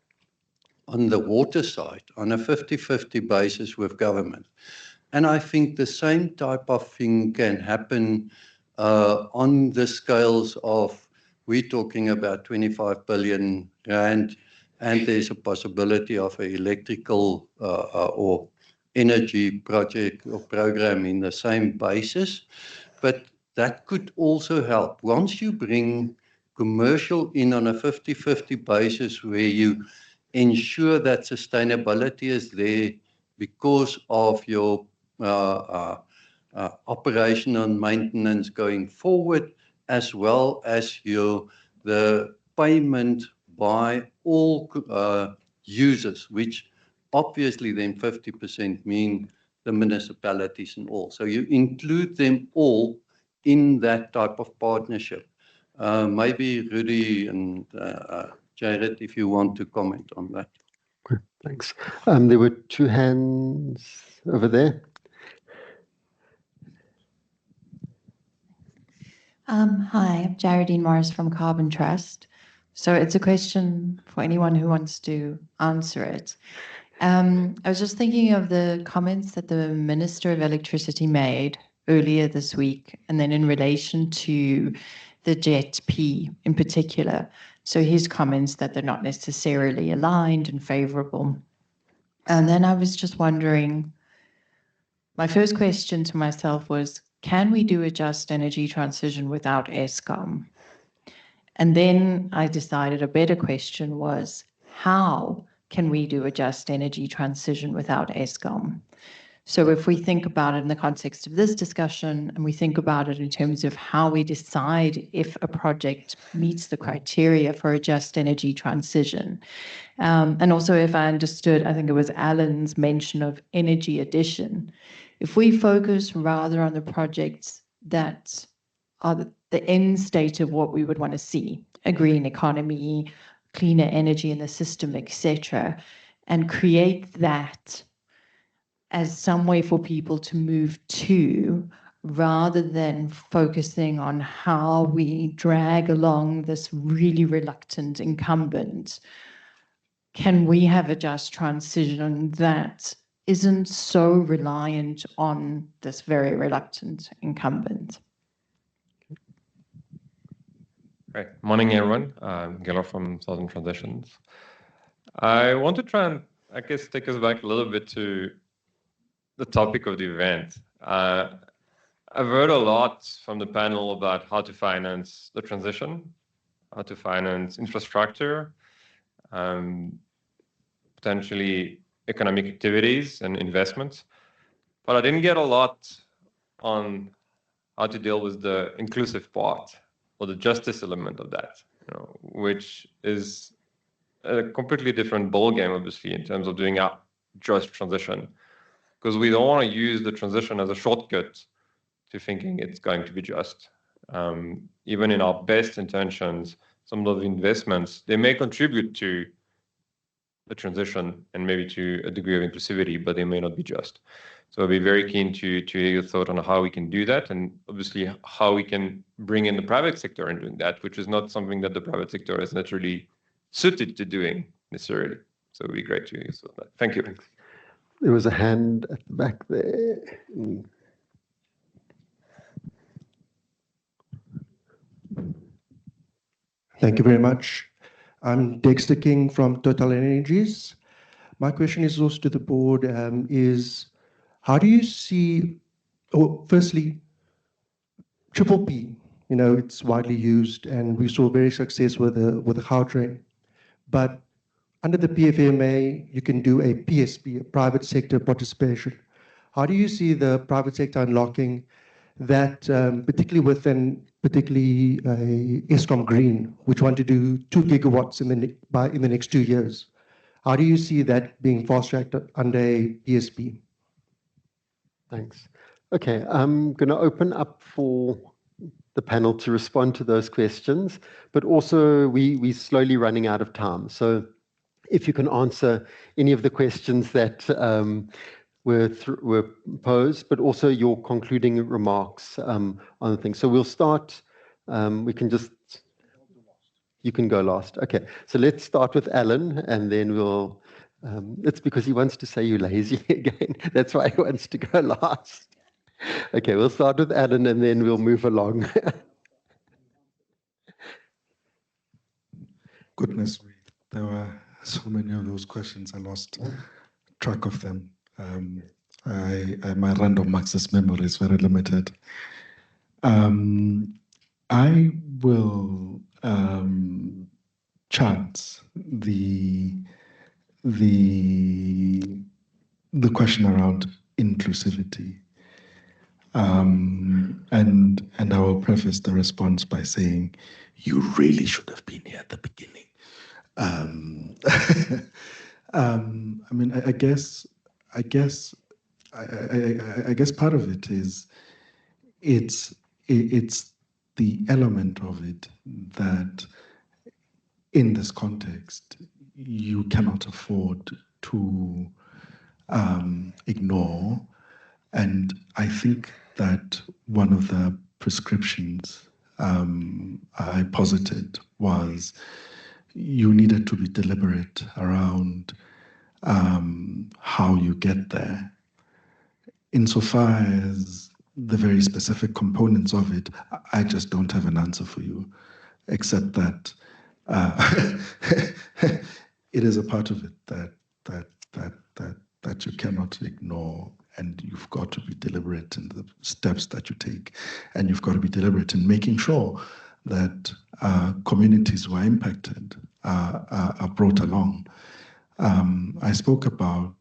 on the water side, on a 50-50 basis with government. And I think the same type of thing can happen on the scales of, we're talking about 25 billion rand, and there's a possibility of an electrical or energy project or program in the same basis. But that could also help. Once you bring commercial in on a 50-50 basis where you ensure that sustainability is there because of your operation and maintenance going forward, as well as the payment by all users, which obviously then 50% mean the municipalities and all. So you include them all in that type of partnership. Maybe Rudy and Jared, if you want to comment on that. Okay, thanks. There were two hands over there. Hi, I'm Geraldine Morris from Carbon Trust. So it's a question for anyone who wants to answer it. I was just thinking of the comments that the Minister of Electricity made earlier this week, and then in relation to the JET-P in particular. So his comments that they're not necessarily aligned and favorable. And then I was just wondering, my first question to myself was, can we do a just energy transition without Eskom? And then I decided a better question was, how can we do a just energy transition without Eskom? So if we think about it in the context of this discussion, and we think about it in terms of how we decide if a project meets the criteria for a just energy transition. And also, if I understood, I think it was Alan's mention of energy addition. If we focus rather on the projects that are the end state of what we would want to see, a green economy, cleaner energy in the system, etc., and create that as some way for people to move to, rather than focusing on how we drag along this really reluctant incumbent. Can we have a just transition that isn't so reliant on this very reluctant incumbent? Right. Morning, everyone. Gelo from Southern Transitions. I want to try and, I guess, take us back a little bit to the topic of the event. I've heard a lot from the panel about how to finance the transition, how to finance infrastructure, potentially economic activities and investments. But I didn't get a lot on how to deal with the inclusive part or the justice element of that, which is a completely different ballgame, obviously, in terms of doing a just transition. Because we don't want to use the transition as a shortcut to thinking it's going to be just. Even in our best intentions, some of the investments, they may contribute to the transition and maybe to a degree of inclusivity, but they may not be just. So I'd be very keen to hear your thought on how we can do that, and obviously how we can bring in the private sector in doing that, which is not something that the private sector is naturally suited to doing necessarily. So it'd be great to hear your thought on that. Thank you. Thanks. There was a hand at the back there. Thank you very much. I'm Dexter King from Total Energies. My question is also to the board, is how do you see, firstly, triple P, it's widely used and we saw very success with the Gautrain, but under the PFMA, you can do a PSP, a private sector participation. How do you see the private sector unlocking that, particularly Eskom Green, which want to do 2 gigawatts in the next 2 years? How do you see that being fast-tracked under a PSP? Thanks. Okay, I'm going to open up for the panel to respond to those questions, but also we're slowly running out of time. So if you can answer any of the questions that were posed, but also your concluding remarks on the thing. So we'll start, you can go last. Okay, so let's start with Alan, and then we'll, it's because he wants to say you're lazy again. That's why he wants to go last. Okay, we'll start with Alan, and then we'll move along. Goodness me, there were so many of those questions, I lost track of them. My random access memory is very limited. I will chance the question around inclusivity, and I will preface the response by saying you really should have been here at the beginning. I mean, I guess part of it is it's the element of it that in this context you cannot afford to ignore. And I think that one of the prescriptions I posited was you needed to be deliberate around how you get there. Insofar as the very specific components of it, I just don't have an answer for you, except that it is a part of it that you cannot ignore, and you've got to be deliberate in the steps that you take, and you've got to be deliberate in making sure that communities who are impacted are brought along. I spoke about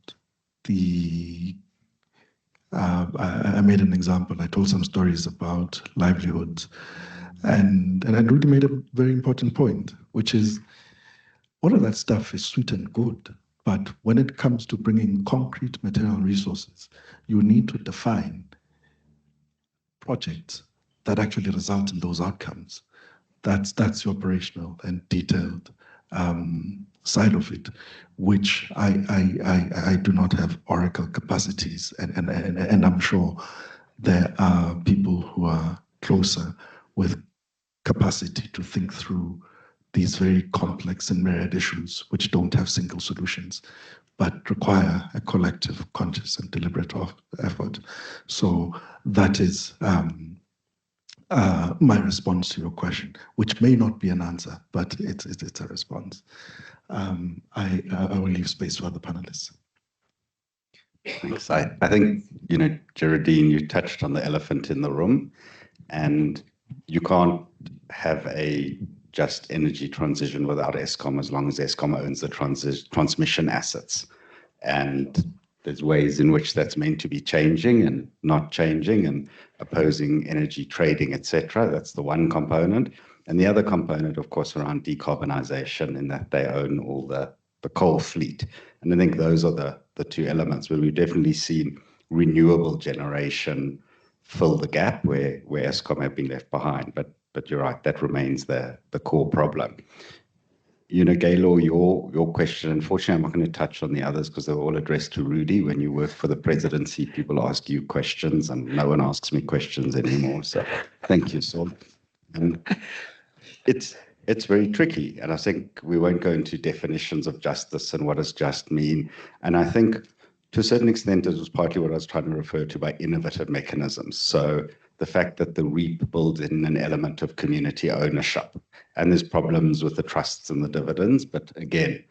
I made an example. I told some stories about livelihoods, and I really made a very important point, which is all of that stuff is sweet and good, but when it comes to bringing concrete material resources, you need to define projects that actually result in those outcomes. That's the operational and detailed side of it, which I do not have oracle capacities, and I'm sure there are people who are closer with capacity to think through these very complex and myriad issues which don't have single solutions, but require a collective, conscious and deliberate effort. So that is my response to your question, which may not be an answer, but it's a response. I will leave space for other panelists. Thanks. I think, Geraldine, you touched on the elephant in the room, and you can't have a just energy transition without Eskom as long as Eskom owns the transmission assets. And there's ways in which that's meant to be changing and not changing and opposing energy trading, etc. That's the one component. And the other component, of course, around decarbonization, in that they own all the coal fleet. And I think those are the two elements where we've definitely seen renewable generation fill the gap where Eskom have been left behind. But you're right, that remains the core problem. Gaylor, your question, unfortunately, I'm not going to touch on the others because they're all addressed to Rudy. When you work for the presidency, people ask you questions and no one asks me questions anymore. So thank you, Saul. It's very tricky. And I think we won't go into definitions of justice and what does just mean. And I think to a certain extent, it was partly what I was trying to refer to by innovative mechanisms. So the fact that the REAP builds in an element of community ownership, and there's problems with the trusts and the dividends, but again,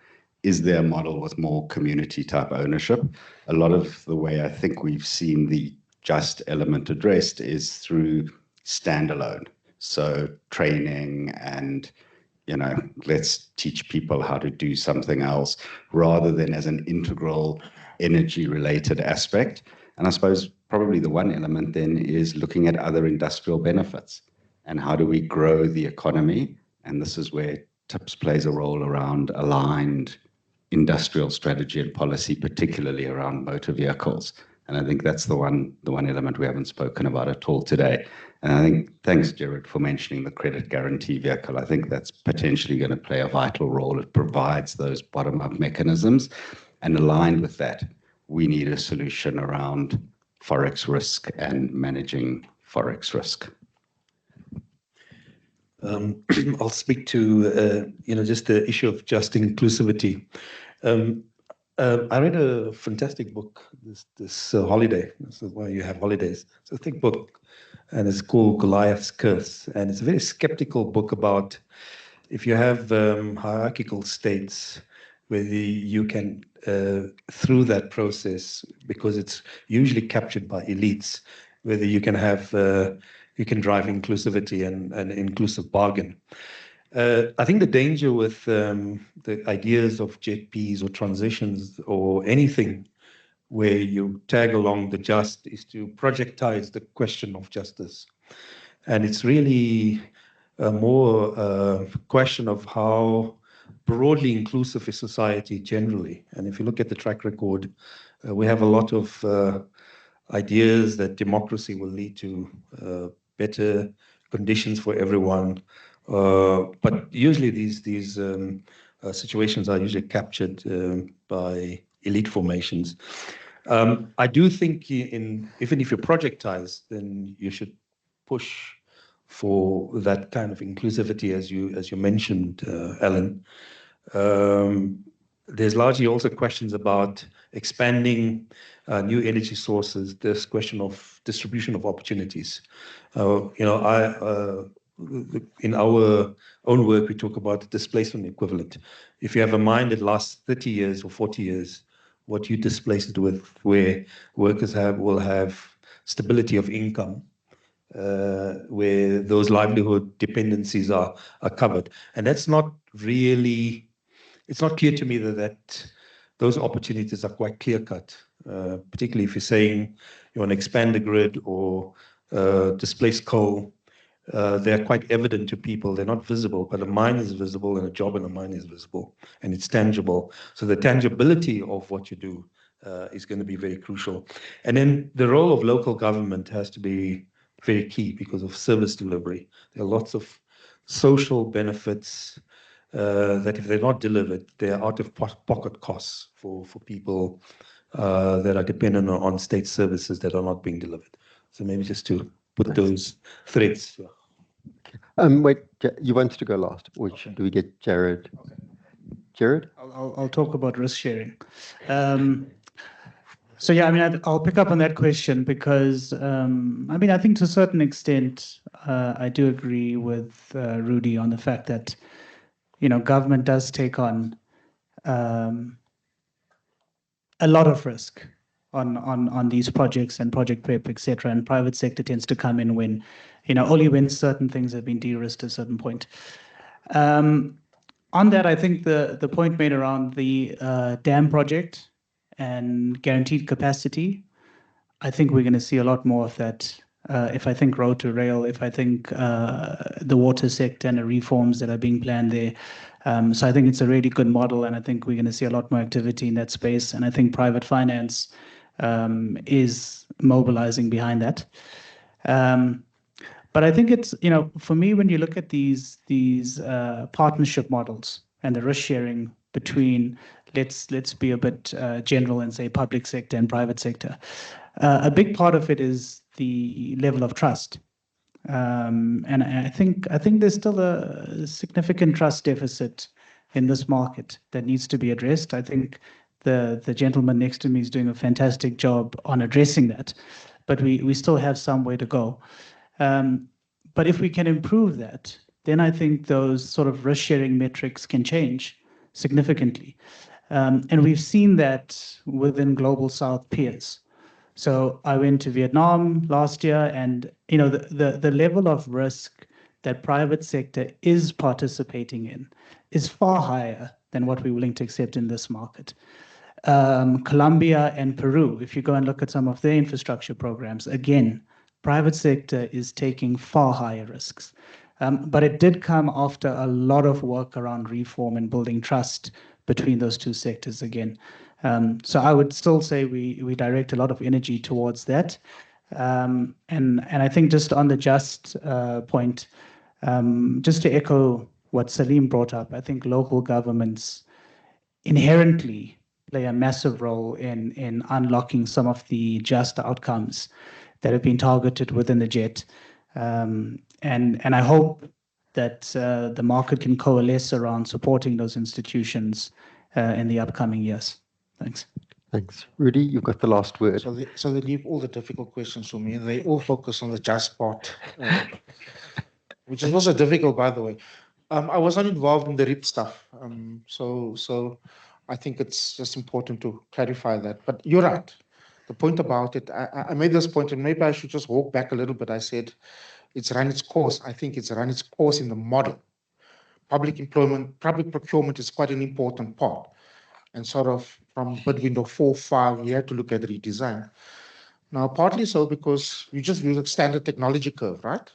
is there a model with more community type ownership? A lot of the way I think we've seen the just element addressed is through standalone. So training and, let's teach people how to do something else rather than as an integral energy related aspect. And I suppose probably the one element then is looking at other industrial benefits and how do we grow the economy. And this is where TIPS plays a role around aligned industrial strategy and policy, particularly around motor vehicles. And I think that's the one element we haven't spoken about at all today. And I think, thanks, Jared, for mentioning the credit guarantee vehicle. I think that's potentially going to play a vital role. It provides those bottom-up mechanisms. And aligned with that, we need a solution around Forex risk and managing Forex risk. I'll speak to, just the issue of just inclusivity. I read a fantastic book this holiday. This is why you have holidays. It's a thick book, and it's called Goliath's Curse. And it's a very skeptical book about if you have hierarchical states, whether you can, through that process, because it's usually captured by elites, whether you can have, you can drive inclusivity and an inclusive bargain. I think the danger with the ideas of JPs or transitions or anything where you tag along the just is to projectize the question of justice. And it's really more a question of how broadly inclusive is society generally. And if you look at the track record, we have a lot of ideas that democracy will lead to better conditions for everyone. But usually these situations are usually captured by elite formations. I do think even if you projectize, then you should push for that kind of inclusivity, as you mentioned, Alan. There's largely also questions about expanding new energy sources. This question of distribution of opportunities. In our own work, we talk about the displacement equivalent. If you have a mine that lasts 30 years or 40 years, what you displace it with, where workers will have stability of income, where those livelihood dependencies are covered. And that's not really, it's not clear to me that those opportunities are quite clear-cut, particularly if you're saying you want to expand the grid or displace coal. They're quite evident to people. They're not visible, but a mine is visible and a job in a mine is visible and it's tangible. So the tangibility of what you do is going to be very crucial. And then the role of local government has to be very key because of service delivery. There are lots of social benefits that if they're not delivered, they're out of pocket costs for people that are dependent on state services that are not being delivered. So maybe just to put those threads. Wait, you wanted to go last, or do we get Jared? Okay. Jared? I'll talk about risk sharing. So yeah, I mean, I'll pick up on that question because I mean, I think to a certain extent, I do agree with Rudy on the fact that government does take on a lot of risk on these projects and project prep, etc. And private sector tends to come in when, only when certain things have been de-risked at a certain point. On that, I think the point made around the dam project and guaranteed capacity, I think we're going to see a lot more of that. If I think road to rail, if I think the water sector and the reforms that are being planned there. So I think it's a really good model, and I think we're going to see a lot more activity in that space. And I think private finance is mobilizing behind that. But I think it's, for me, when you look at these partnership models and the risk sharing between, let's be a bit general and say public sector and private sector, a big part of it is the level of trust. And I think there's still a significant trust deficit in this market that needs to be addressed. I think the gentleman next to me is doing a fantastic job on addressing that, but we still have some way to go. But if we can improve that, then I think those sort of risk-sharing metrics can change significantly. And we've seen that within Global South peers. So I went to Vietnam last year, and the level of risk that private sector is participating in is far higher than what we're willing to accept in this market. Colombia and Peru, if you go and look at some of their infrastructure programs, again, private sector is taking far higher risks. But it did come after a lot of work around reform and building trust between those two sectors again. So I would still say we direct a lot of energy towards that. And I think just on the just point, just to echo what Salim brought up, I think local governments inherently play a massive role in unlocking some of the just outcomes that have been targeted within the JET. And I hope that the market can coalesce around supporting those institutions in the upcoming years. Thanks. Thanks. Rudy, you've got the last word. So they leave all the difficult questions for me, and they all focus on the just part, which is also difficult, by the way. I was not involved in the RIP stuff, so I think it's just important to clarify that. But you're right. The point about it, I made this point, and maybe I should just walk back a little bit. I said it's run its course. I think it's run its course in the model. Public procurement is quite an important part. And sort of from bid window 4-5, we had to look at redesign. Now, partly so because we just use a standard technology curve, right?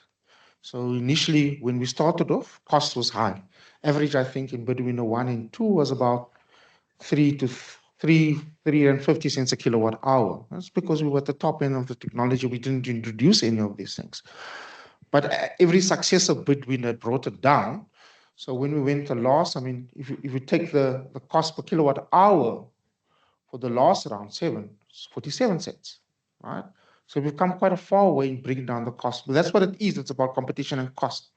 So initially, when we started off, cost was high. Average, I think, in bid window 1 and 2 was about 3.50 cents a kilowatt hour. That's because we were at the top end of the technology. We didn't introduce any of these things. But every successive bid window brought it down. So when we went to last, I mean, if you take the cost per kilowatt hour for the last round 7, it's 47 cents, right? So we've come quite a far way in bringing down the cost. But that's what it is. It's about competition and cost.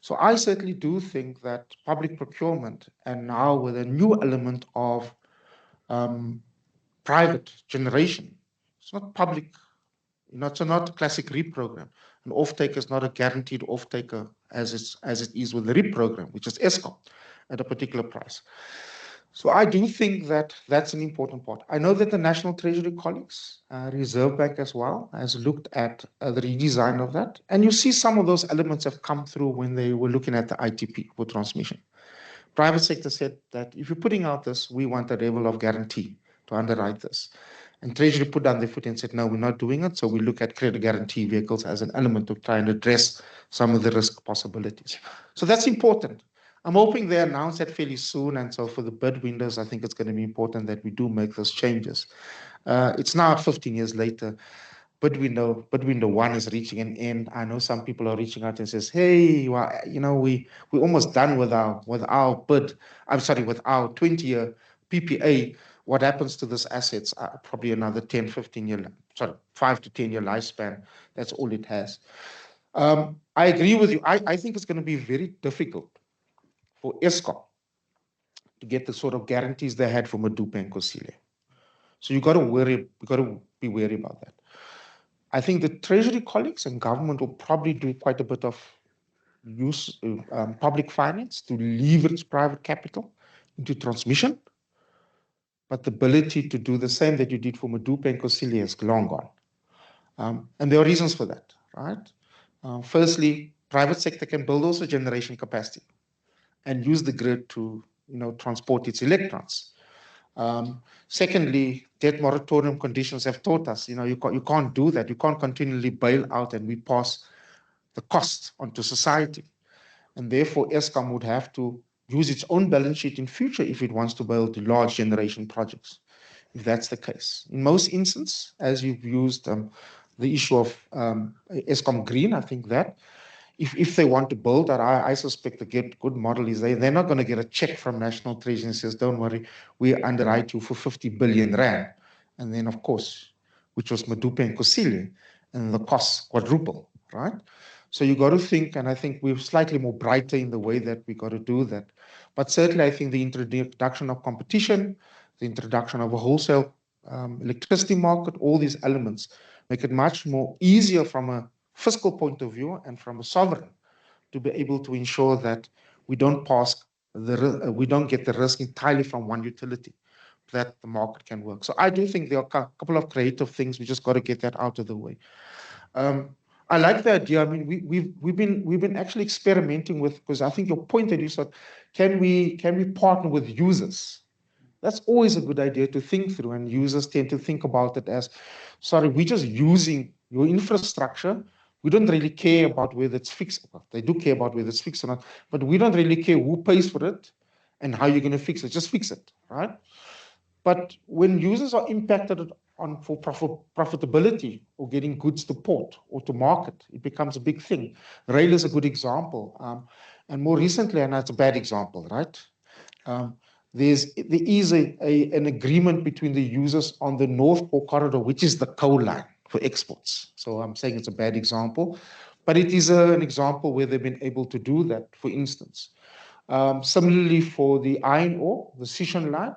So I certainly do think that public procurement, and now with a new element of private generation, it's not public, it's not a classic REAP program. An off-taker is not a guaranteed off-taker as it is with the REAP program, which is Eskom at a particular price. So I do think that that's an important part. I know that the National Treasury colleagues, Reserve Bank as well, has looked at the redesign of that. And you see some of those elements have come through when they were looking at the ITP for transmission. Private sector said that if you're putting out this, we want a level of guarantee to underwrite this. And Treasury put down their foot and said, no, we're not doing it. So we look at credit guarantee vehicles as an element to try and address some of the risk possibilities. So that's important. I'm hoping they announce that fairly soon. And so for the bid windows, I think it's going to be important that we do make those changes. It's now 15 years later. Bidwinder 1 is reaching an end. I know some people are reaching out and says, hey, well, we're almost done with our bid. I'm sorry, with our 20-year PPA. What happens to this assets? Probably another 10, 5 to 10 year lifespan. That's all it has. I agree with you. I think it's going to be very difficult for Eskom to get the sort of guarantees they had from Madupe and Kusile. So you got to be wary about that. I think the Treasury colleagues and government will probably do quite a bit of use public finance to leverage private capital into transmission. But the ability to do the same that you did for Madupe and Kusile is long gone. And there are reasons for that, right? Firstly, private sector can build also generation capacity and use the grid to transport its electrons. Secondly, debt moratorium conditions have taught us, you can't do that. You can't continually bail out and we pass the cost onto society. And therefore, Eskom would have to use its own balance sheet in future if it wants to build large generation projects, if that's the case. In most instances, as you've used the issue of Eskom Green, I think that if they want to build that, I suspect the good model is they're not going to get a check from National Treasury and says, don't worry, we underwrite you for 50 billion rand. And then, of course, which was Madupe and Kusile, and the costs quadruple, right? So you got to think, and I think we're slightly more brighter in the way that we got to do that. But certainly, I think the introduction of competition, the introduction of a wholesale electricity market, all these elements make it much more easier from a fiscal point of view and from a sovereign to be able to ensure that we don't get the risk entirely from one utility, that the market can work. So I do think there are a couple of creative things. We just got to get that out of the way. I like the idea. I mean, we've been actually experimenting with, because I think your point that you said, can we partner with users? That's always a good idea to think through, and users tend to think about it as, sorry, we're just using your infrastructure. We don't really care about whether it's fixed or not. They do care about whether it's fixed or not, but we don't really care who pays for it and how you're going to fix it. Just fix it, right? But when users are impacted on for profitability or getting goods to port or to market, it becomes a big thing. Rail is a good example. And more recently, and that's a bad example, right? There is an agreement between the users on the North Core Corridor, which is the coal line for exports. So I'm saying it's a bad example, but it is an example where they've been able to do that, for instance. Similarly, for the iron ore, the Sishen line,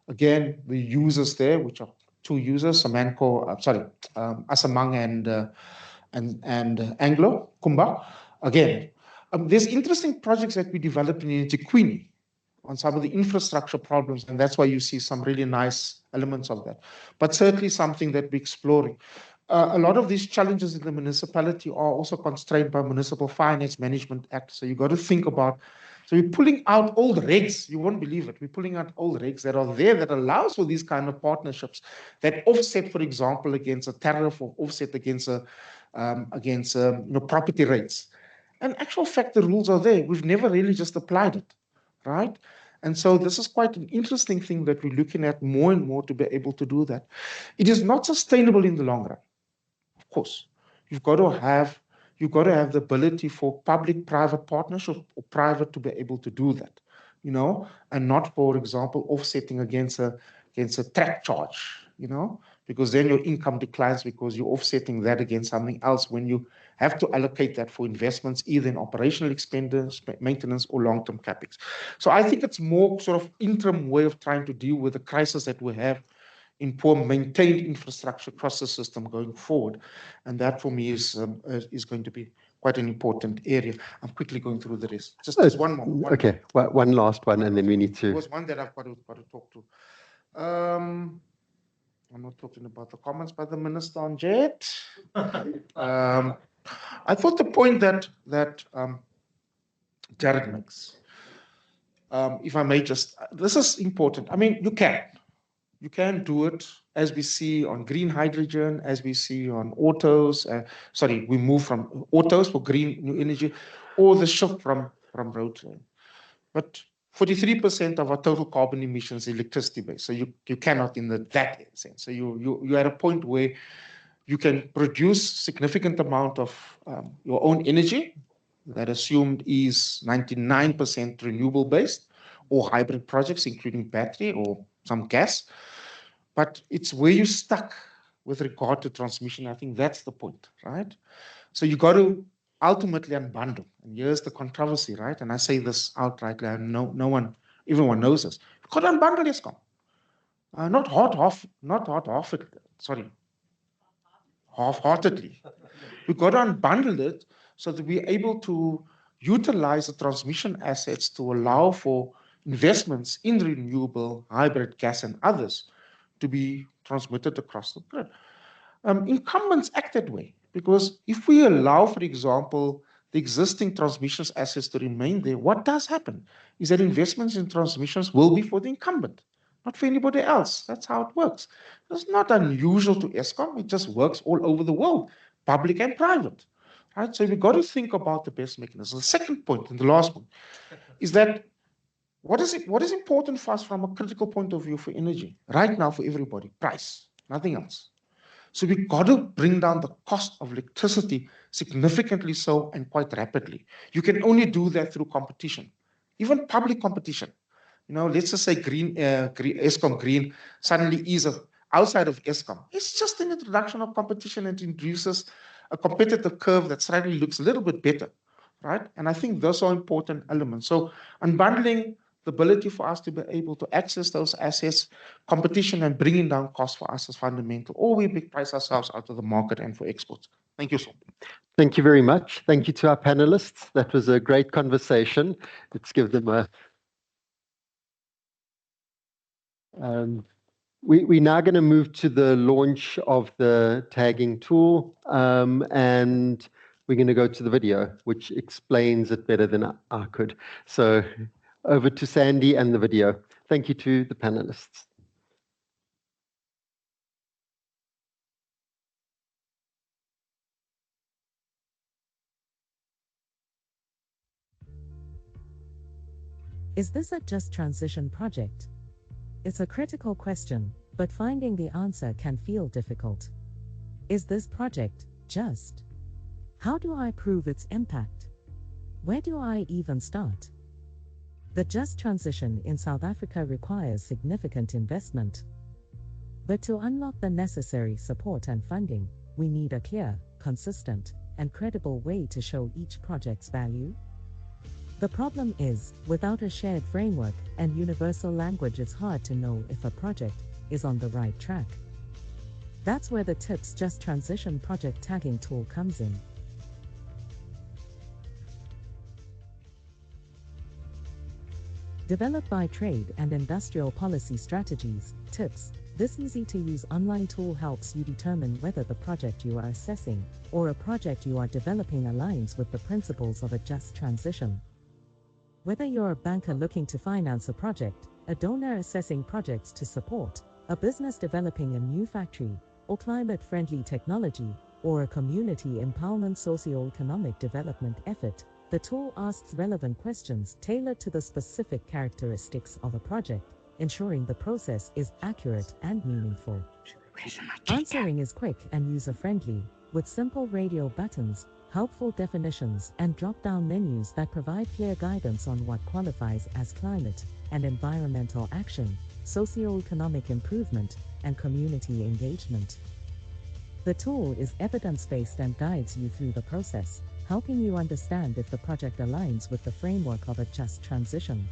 again, the users there, which are two users, Asamang and Anglo Kumba. Again, there's interesting projects that we developed in eThekwini on some of the infrastructure problems, and that's why you see some really nice elements of that. But certainly something that we're exploring. A lot of these challenges in the municipality are also constrained by Municipal Finance Management Act. So you got to think about, so we're pulling out old regs, you won't believe it. We're pulling out old regs that are there that allows for these kind of partnerships that offset, for example, against a tariff or offset against property rates. And actual fact, the rules are there. We've never really just applied it, right? And so this is quite an interesting thing that we're looking at more and more to be able to do that. It is not sustainable in the long run. Of course, you've got to have the ability for public-private partnership or private to be able to do that, and not, for example, offsetting against a track charge, because then your income declines because you're offsetting that against something else when you have to allocate that for investments, either in operational expenses, maintenance, or long-term capex. So I think it's more sort of interim way of trying to deal with the crisis that we have in poor maintained infrastructure across the system going forward. And that for me is going to be quite an important area. I'm quickly going through the rest. Just there's one more. Okay, one last one, and then we need to. There was one that I've got to talk to. I'm not talking about the comments by the minister on jet. I thought the point that Jared makes, if I may just, this is important. I mean, you can do it as we see on green hydrogen, as we see on autos. We move from autos for green new energy, or the shift from road train. But 43% of our total carbon emissions is electricity based. So you cannot in that sense. So you're at a point where You can produce significant amount of your own energy that assumed is 99% renewable based, or hybrid projects, including battery or some gas. But it's where you're stuck with regard to transmission. I think that's the point, right? So you got to ultimately unbundle. And here's the controversy, right? And I say this outrightly, everyone knows this. You got to unbundle Eskom. Half-heartedly. We've got to unbundle it so that we're able to utilize the transmission assets to allow for investments in renewable, hybrid gas, and others to be transmitted across the grid. Incumbents act that way, because if we allow, for example, the existing transmissions assets to remain there, what does happen is that investments in transmissions will be for the incumbent, not for anybody else. That's how it works. It's not unusual to Eskom. It just works all over the world, public and private. Right? So we've got to think about the best mechanism. The second point, and the last one, is that what is important for us from a critical point of view for energy right now for everybody? Price, nothing else. So we've got to bring down the cost of electricity significantly so, and quite rapidly. You can only do that through competition, even public competition. Let's just say Eskom Green suddenly is outside of Eskom. It's just an introduction of competition and introduces a competitive curve that slightly looks a little bit better, right? And I think those are important elements. So unbundling, the ability for us to be able to access those assets, competition, and bringing down costs for us is fundamental, or we price ourselves out of the market and for exports. Thank you, sir. Thank you very much. Thank you to our panelists. That was a great conversation. Let's give them a... We're now going to move to the launch of the tagging tool, and we're going to go to the video, which explains it better than I could. So over to Sandy and the video. Thank you to the panelists. Is this a just transition project? It's a critical question, but finding the answer can feel difficult. Is this project just? How do I prove its impact? Where do I even start? The just transition in South Africa requires significant investment. But to unlock the necessary support and funding, we need a clear, consistent, and credible way to show each project's value. The problem is, without a shared framework and universal language, it's hard to know if a project is on the right track. That's where the TIPS Just Transition project tagging tool comes in. Developed by Trade and Industrial Policy Strategies, TIPS, this easy-to-use online tool helps you determine whether the project you are assessing or a project you are developing aligns with the principles of a just transition. Whether you're a banker looking to finance a project, a donor assessing projects to support, a business developing a new factory, or climate-friendly technology, or a community empowerment socio-economic development effort, the tool asks relevant questions tailored to the specific characteristics of a project, ensuring the process is accurate and meaningful. Answering is quick and user-friendly, with simple radio buttons, helpful definitions, and drop-down menus that provide clear guidance on what qualifies as climate and environmental action, socio-economic improvement, and community engagement. The tool is evidence-based and guides you through the process, helping you understand if the project aligns with the framework of a just transition.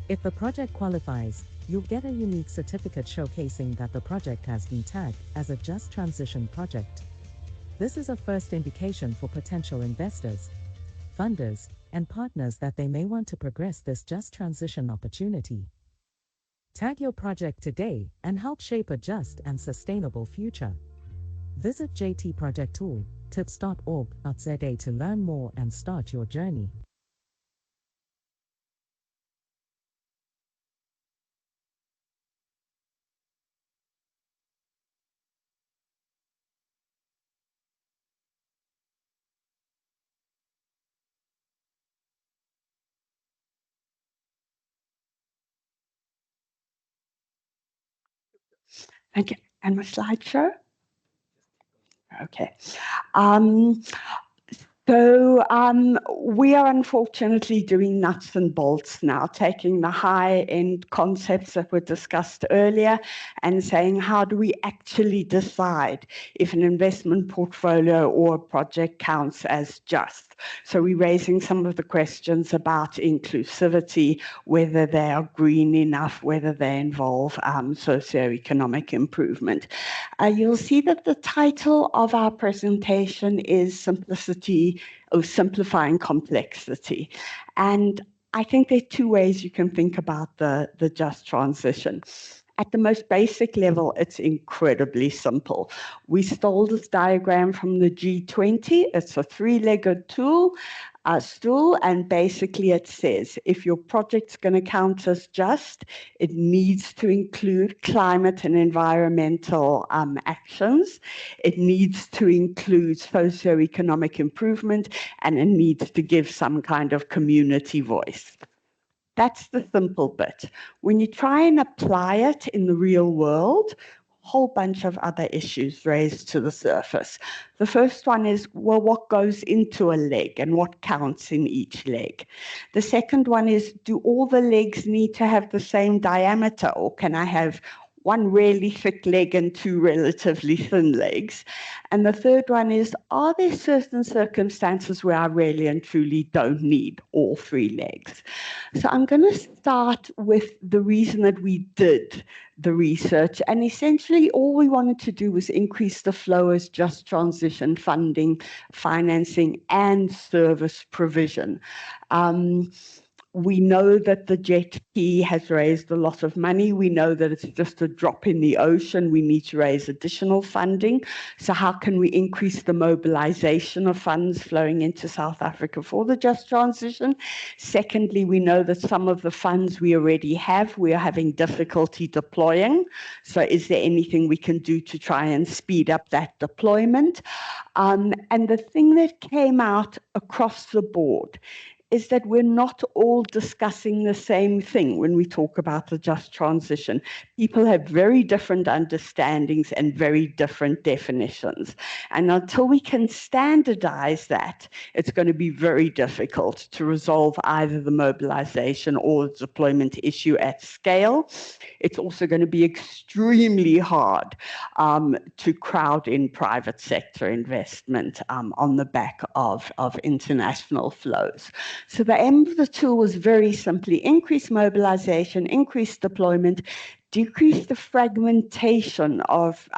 If the project qualifies, you'll get a unique certificate showcasing that the project has been tagged as a just transition project. This is a first indication for potential investors, funders, and partners that they may want to progress this just transition opportunity. Tag your project today and help shape a just and sustainable future. Visit JT Project Tool, tips.org.za to learn more and start your journey. Thank you. And my slideshow? Okay. Um, So we are unfortunately doing nuts and bolts now, taking the high-end concepts that were discussed earlier and saying, how do we actually decide if an investment portfolio or a project counts as just? So we're raising some of the questions about inclusivity, whether they are green enough, whether they involve socioeconomic improvement. You'll see that the title of our presentation is Simplicity or Simplifying Complexity. And I think there are two ways you can think about the just transition. At the most basic level, it's incredibly simple. We stole this diagram from the G20. It's a three-legged stool, and basically it says if your project's going to count as just, it needs to include climate and environmental actions. It needs to include socioeconomic improvement, and it needs to give some kind of community voice. That's the simple bit. When you try and apply it in the real world, a whole bunch of other issues raised to the surface. The first one is, well, what goes into a leg and what counts in each leg? The second one is, do all the legs need to have the same diameter, or can I have one really thick leg and two relatively thin legs? And the third one is, are there certain circumstances where I really and truly don't need all three legs? So I'm going to start with the reason that we did the research. And essentially, all we wanted to do was increase the flow as just transition funding, financing, and service provision. We know that the JET-P has raised a lot of money. We know that it's just a drop in the ocean. We need to raise additional funding. So how can we increase the mobilization of funds flowing into South Africa for the just transition? Secondly, we know that some of the funds we already have, we are having difficulty deploying. So is there anything we can do to try and speed up that deployment? And the thing that came out across the board is that we're not all discussing the same thing when we talk about the just transition. People have very different understandings and very different definitions. And until we can standardize that, it's going to be very difficult to resolve either the mobilization or the deployment issue at scale. It's also going to be extremely hard to crowd in private sector investment on the back of international flows. So the aim of the tool was very simply increase mobilization, increase deployment, decrease the fragmentation of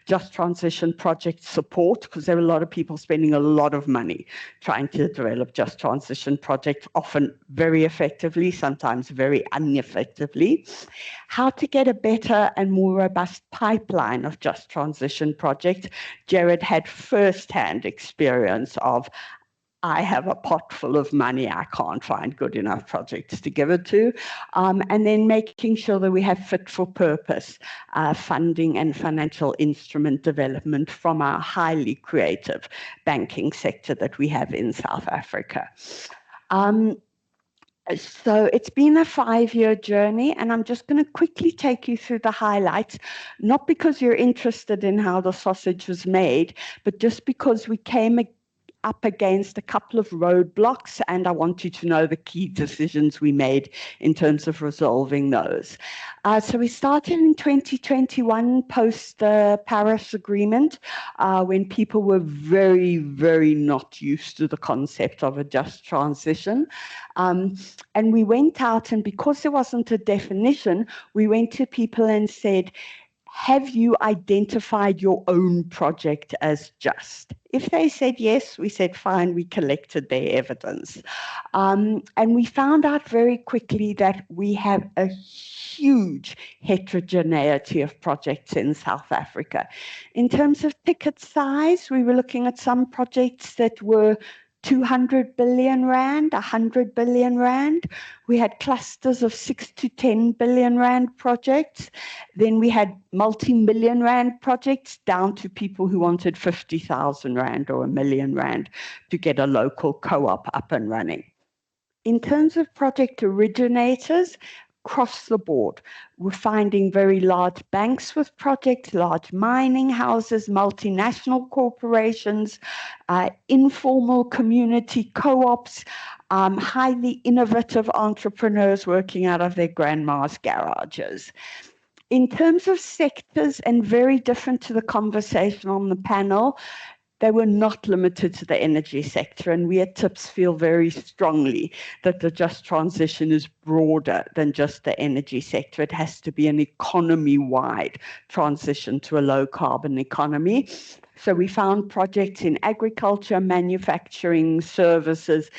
just transition project support, because there were a lot of people spending a lot of money trying to develop just transition projects, often very effectively, sometimes very ineffectively. How to get a better and more robust pipeline of just transition projects. Jared had first-hand experience of, I have a pot full of money, I can't find good enough projects to give it to. And then making sure that we have fit for purpose funding and financial instrument development from our highly creative banking sector that we have in South Africa. So it's been a 5-year journey, and I'm just going to quickly take you through the highlights, not because you're interested in how the sausage was made, but just because we came up against a couple of roadblocks, and I want you to know the key decisions we made in terms of resolving those. So we started in 2021 post the Paris Agreement, when people were very, very not used to the concept of a just transition. And we went out, and because there wasn't a definition, we went to people and said, have you identified your own project as just? If they said yes, we said fine, we collected their evidence. And we found out very quickly that we have a huge heterogeneity of projects in South Africa. In terms of ticket size, we were looking at some projects that were 200 billion rand, 100 billion rand. We had clusters of 6 to 10 billion rand projects. Then we had multi-million rand projects down to people who wanted 50,000 rand or 1 million rand to get a local co-op up and running. In terms of project originators, across the board. We're finding very large banks with projects, large mining houses, multinational corporations, informal community co-ops, highly innovative entrepreneurs working out of their grandma's garages. In terms of sectors, and very different to the conversation on the panel, they were not limited to the energy sector, and we at TIPS feel very strongly that the just transition is broader than just the energy sector. It has to be an economy-wide transition to a low-carbon economy. So we found projects in agriculture, manufacturing, services,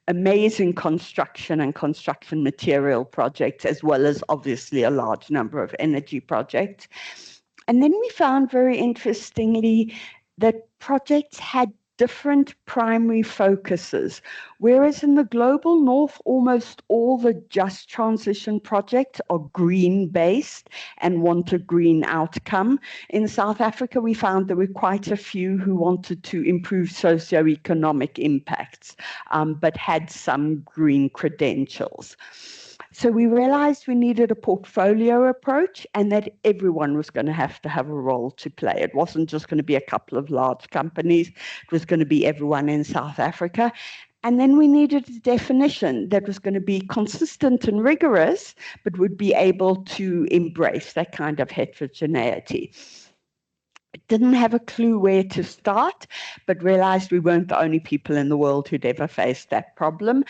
amazing construction and construction material projects, as well as obviously a large number of energy projects. And then we found, very interestingly, that projects had different primary focuses, whereas in the global north, almost all the just transition projects are green-based and want a green outcome. In South Africa, we found there were quite a few who wanted to improve socioeconomic impacts, but had some green credentials. So we realized we needed a portfolio approach and that everyone was going to have a role to play. It wasn't just going to be a couple of large companies. It was going to be everyone in South Africa. And then we needed a definition that was going to be consistent and rigorous, but would be able to embrace that kind of heterogeneity. Didn't have a clue where to start, but realized we weren't the only people in the world who'd ever faced that problem.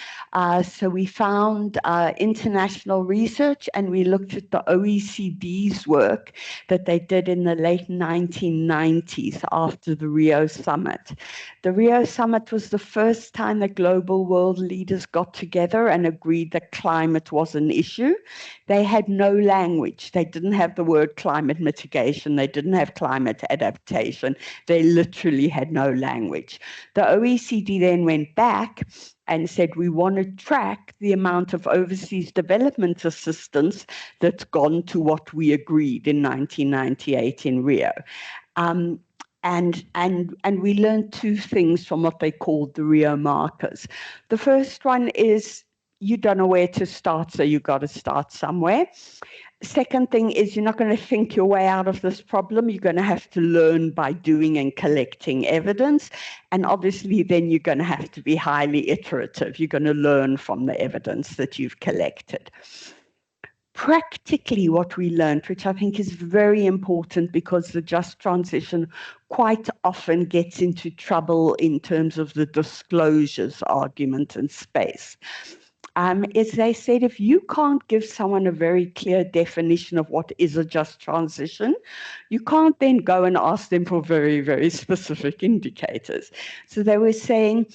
So we found international research, and we looked at the OECD's work that they did in the late 1990s after the Rio Summit. The Rio Summit was the first time that global world leaders got together and agreed that climate was an issue. They had no language. They didn't have the word climate mitigation. They didn't have climate adaptation. They literally had no language. The OECD then went back and said, we want to track the amount of overseas development assistance that's gone to what we agreed in 1998 in Rio. And we learned two things from what they called the Rio markers. The first one is you don't know where to start, so you've got to start somewhere. Second thing is you're not going to think your way out of this problem. You're going to have to learn by doing and collecting evidence. And obviously then you're going to have to be highly iterative. You're going to learn from the evidence that you've collected. Practically what we learned, which I think is very important because the just transition quite often gets into trouble in terms of the disclosures argument and space, is they said if you can't give someone a very clear definition of what is a just transition, you can't then go and ask them for very, very specific indicators. So they were saying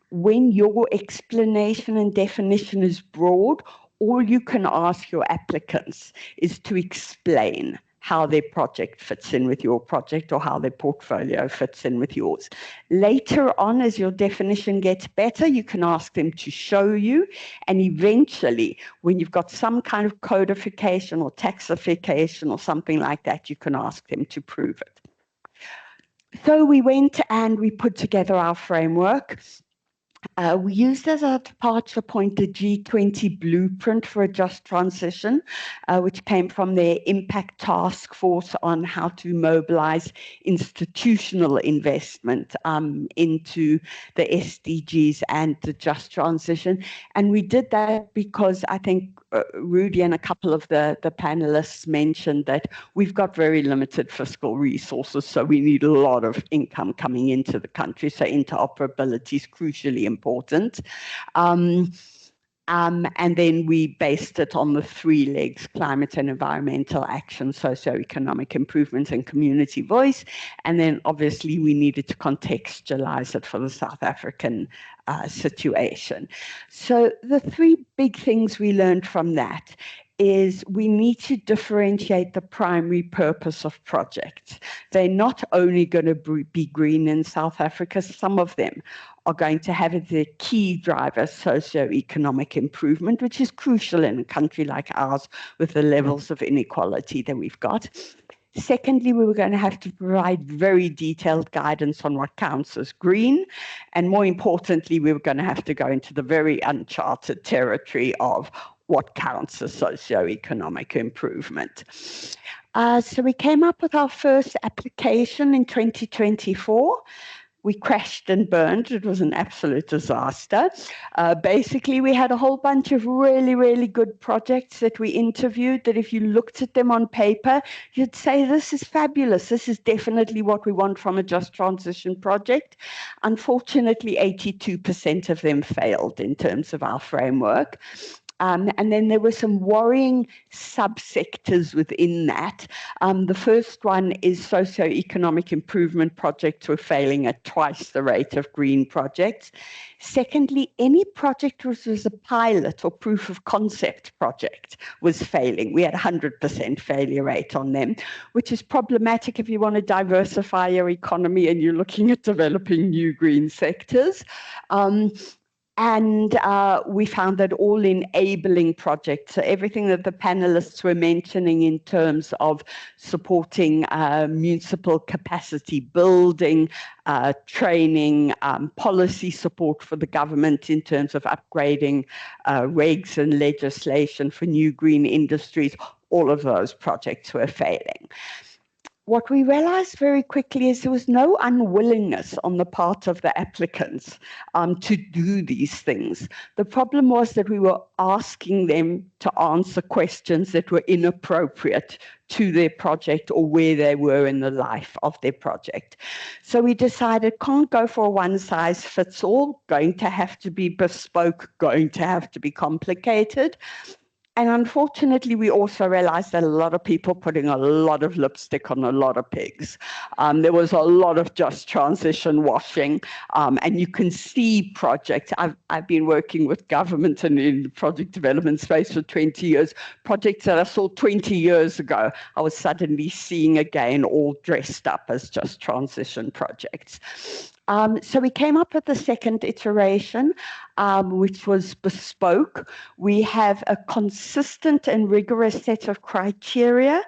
when your explanation and definition is broad, all you can ask your applicants is to explain how their project fits in with your project or how their portfolio fits in with yours. Later on, as your definition gets better, you can ask them to show you, and eventually, when you've got some kind of codification or taxification or something like that, you can ask them to prove it. So we went and we put together our framework. We used as our departure point the G20 blueprint for a just transition, which came from their impact task force on how to mobilize institutional investment into the SDGs and the just transition. And we did that because I think Rudy and a couple of the panelists mentioned that we've got very limited fiscal resources, so we need a lot of income coming into the country. So interoperability is crucially important. And then we based it on the three legs: climate and environmental action, socioeconomic improvement, and community voice. And then obviously we needed to contextualize it for the South African situation. So the three big things we learned from that is we need to differentiate the primary purpose of projects. They're not only going to be green in South Africa, some of them are going to have as their key driver socioeconomic improvement, which is crucial in a country like ours with the levels of inequality that we've got. Secondly, we were going to have to provide very detailed guidance on what counts as green. And more importantly, we were going to have to go into the very uncharted territory of what counts as socioeconomic improvement. So we came up with our first application in 2024. We crashed and burned. It was an absolute disaster. Basically, we had a whole bunch of really, really good projects that we interviewed that if you looked at them on paper, you'd say, this is fabulous. This is definitely what we want from a just transition project. Unfortunately, 82% of them failed in terms of our framework. And then there were some worrying subsectors within that. The first one is socioeconomic improvement projects were failing at twice the rate of green projects. Secondly, any project which was a pilot or proof of concept project was failing. We had 100% failure rate on them, which is problematic if you want to diversify your economy and you're looking at developing new green sectors. And we found that all enabling projects, so everything that the panelists were mentioning in terms of supporting municipal capacity building, training, policy support for the government in terms of upgrading regs and legislation for new green industries, all of those projects were failing. What we realized very quickly is there was no unwillingness on the part of the applicants to do these things. The problem was that we were asking them to answer questions that were inappropriate to their project or where they were in the life of their project. So we decided, can't go for a one-size-fits-all, going to have to be bespoke, going to have to be complicated. And unfortunately, we also realized that a lot of people putting a lot of lipstick on a lot of pigs. There was a lot of just transition washing, and you can see projects. I've been working with government and in the project development space for 20 years. Projects that I saw 20 years ago, I was suddenly seeing again all dressed up as just transition projects. So we came up with the second iteration, which was bespoke. We have a consistent and rigorous set of criteria,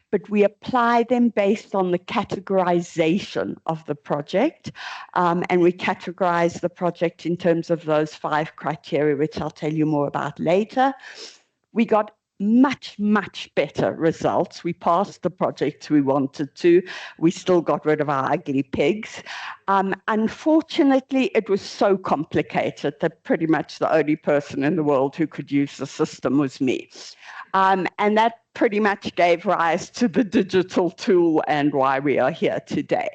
but we apply them based on the categorization of the project. And we categorize the project in terms of those 5 criteria, which I'll tell you more about later. We got much, much better results. We passed the projects we wanted to. We still got rid of our ugly pigs. Unfortunately, it was so complicated that pretty much the only person in the world who could use the system was me. And that pretty much gave rise to the digital tool and why we are here today.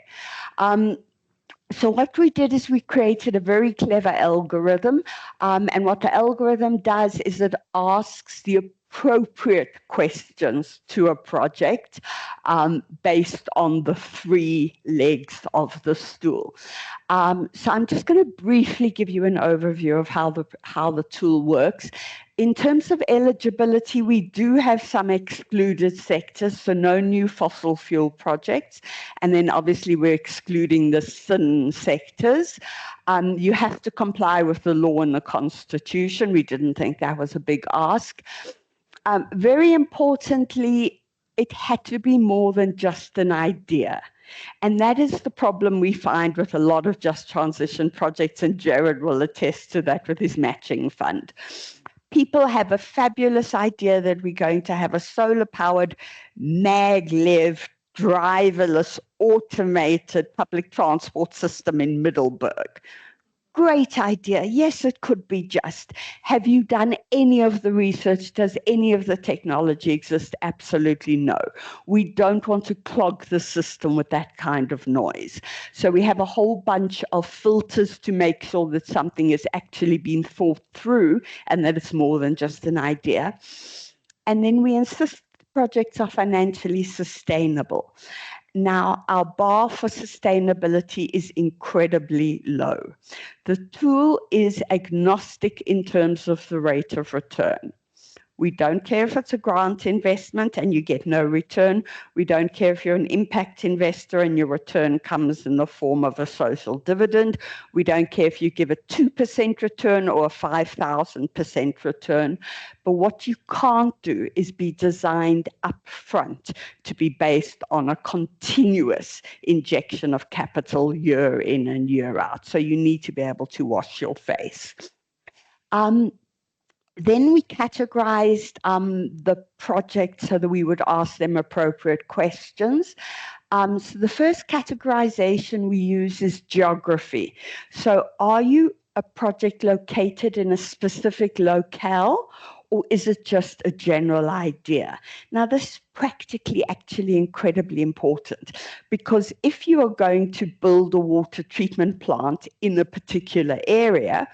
So what we did is we created a very clever algorithm. And what the algorithm does is it asks the appropriate questions to a project based on the 3 legs of the stool. So I'm just going to briefly give you an overview of how the tool works. In terms of eligibility, we do have some excluded sectors, so no new fossil fuel projects. And then obviously we're excluding the sin sectors. You have to comply with the law and the constitution. We didn't think that was a big ask. Very importantly, it had to be more than just an idea. And that is the problem we find with a lot of just transition projects, and Jared will attest to that with his matching fund. People have a fabulous idea that we're going to have a solar-powered, maglev, driverless, automated public transport system in Middelburg. Great idea. Yes, it could be just. Have you done any of the research? Does any of the technology exist? Absolutely no. We don't want to clog the system with that kind of noise. So we have a whole bunch of filters to make sure that something has actually been thought through and that it's more than just an idea. And then we insist projects are financially sustainable. Now, our bar for sustainability is incredibly low. The tool is agnostic in terms of the rate of return. We don't care if it's a grant investment and you get no return. We don't care if you're an impact investor and your return comes in the form of a social dividend. We don't care if you give a 2% return or a 5,000% return. But what you can't do is be designed upfront to be based on a continuous injection of capital year in and year out. So you need to be able to wash your face. Then we categorized the project so that we would ask them appropriate questions. So the first categorization we use is geography. So are you a project located in a specific locale, or is it just a general idea? Now, this is practically actually incredibly important, because if you are going to build a water treatment plant in a particular area,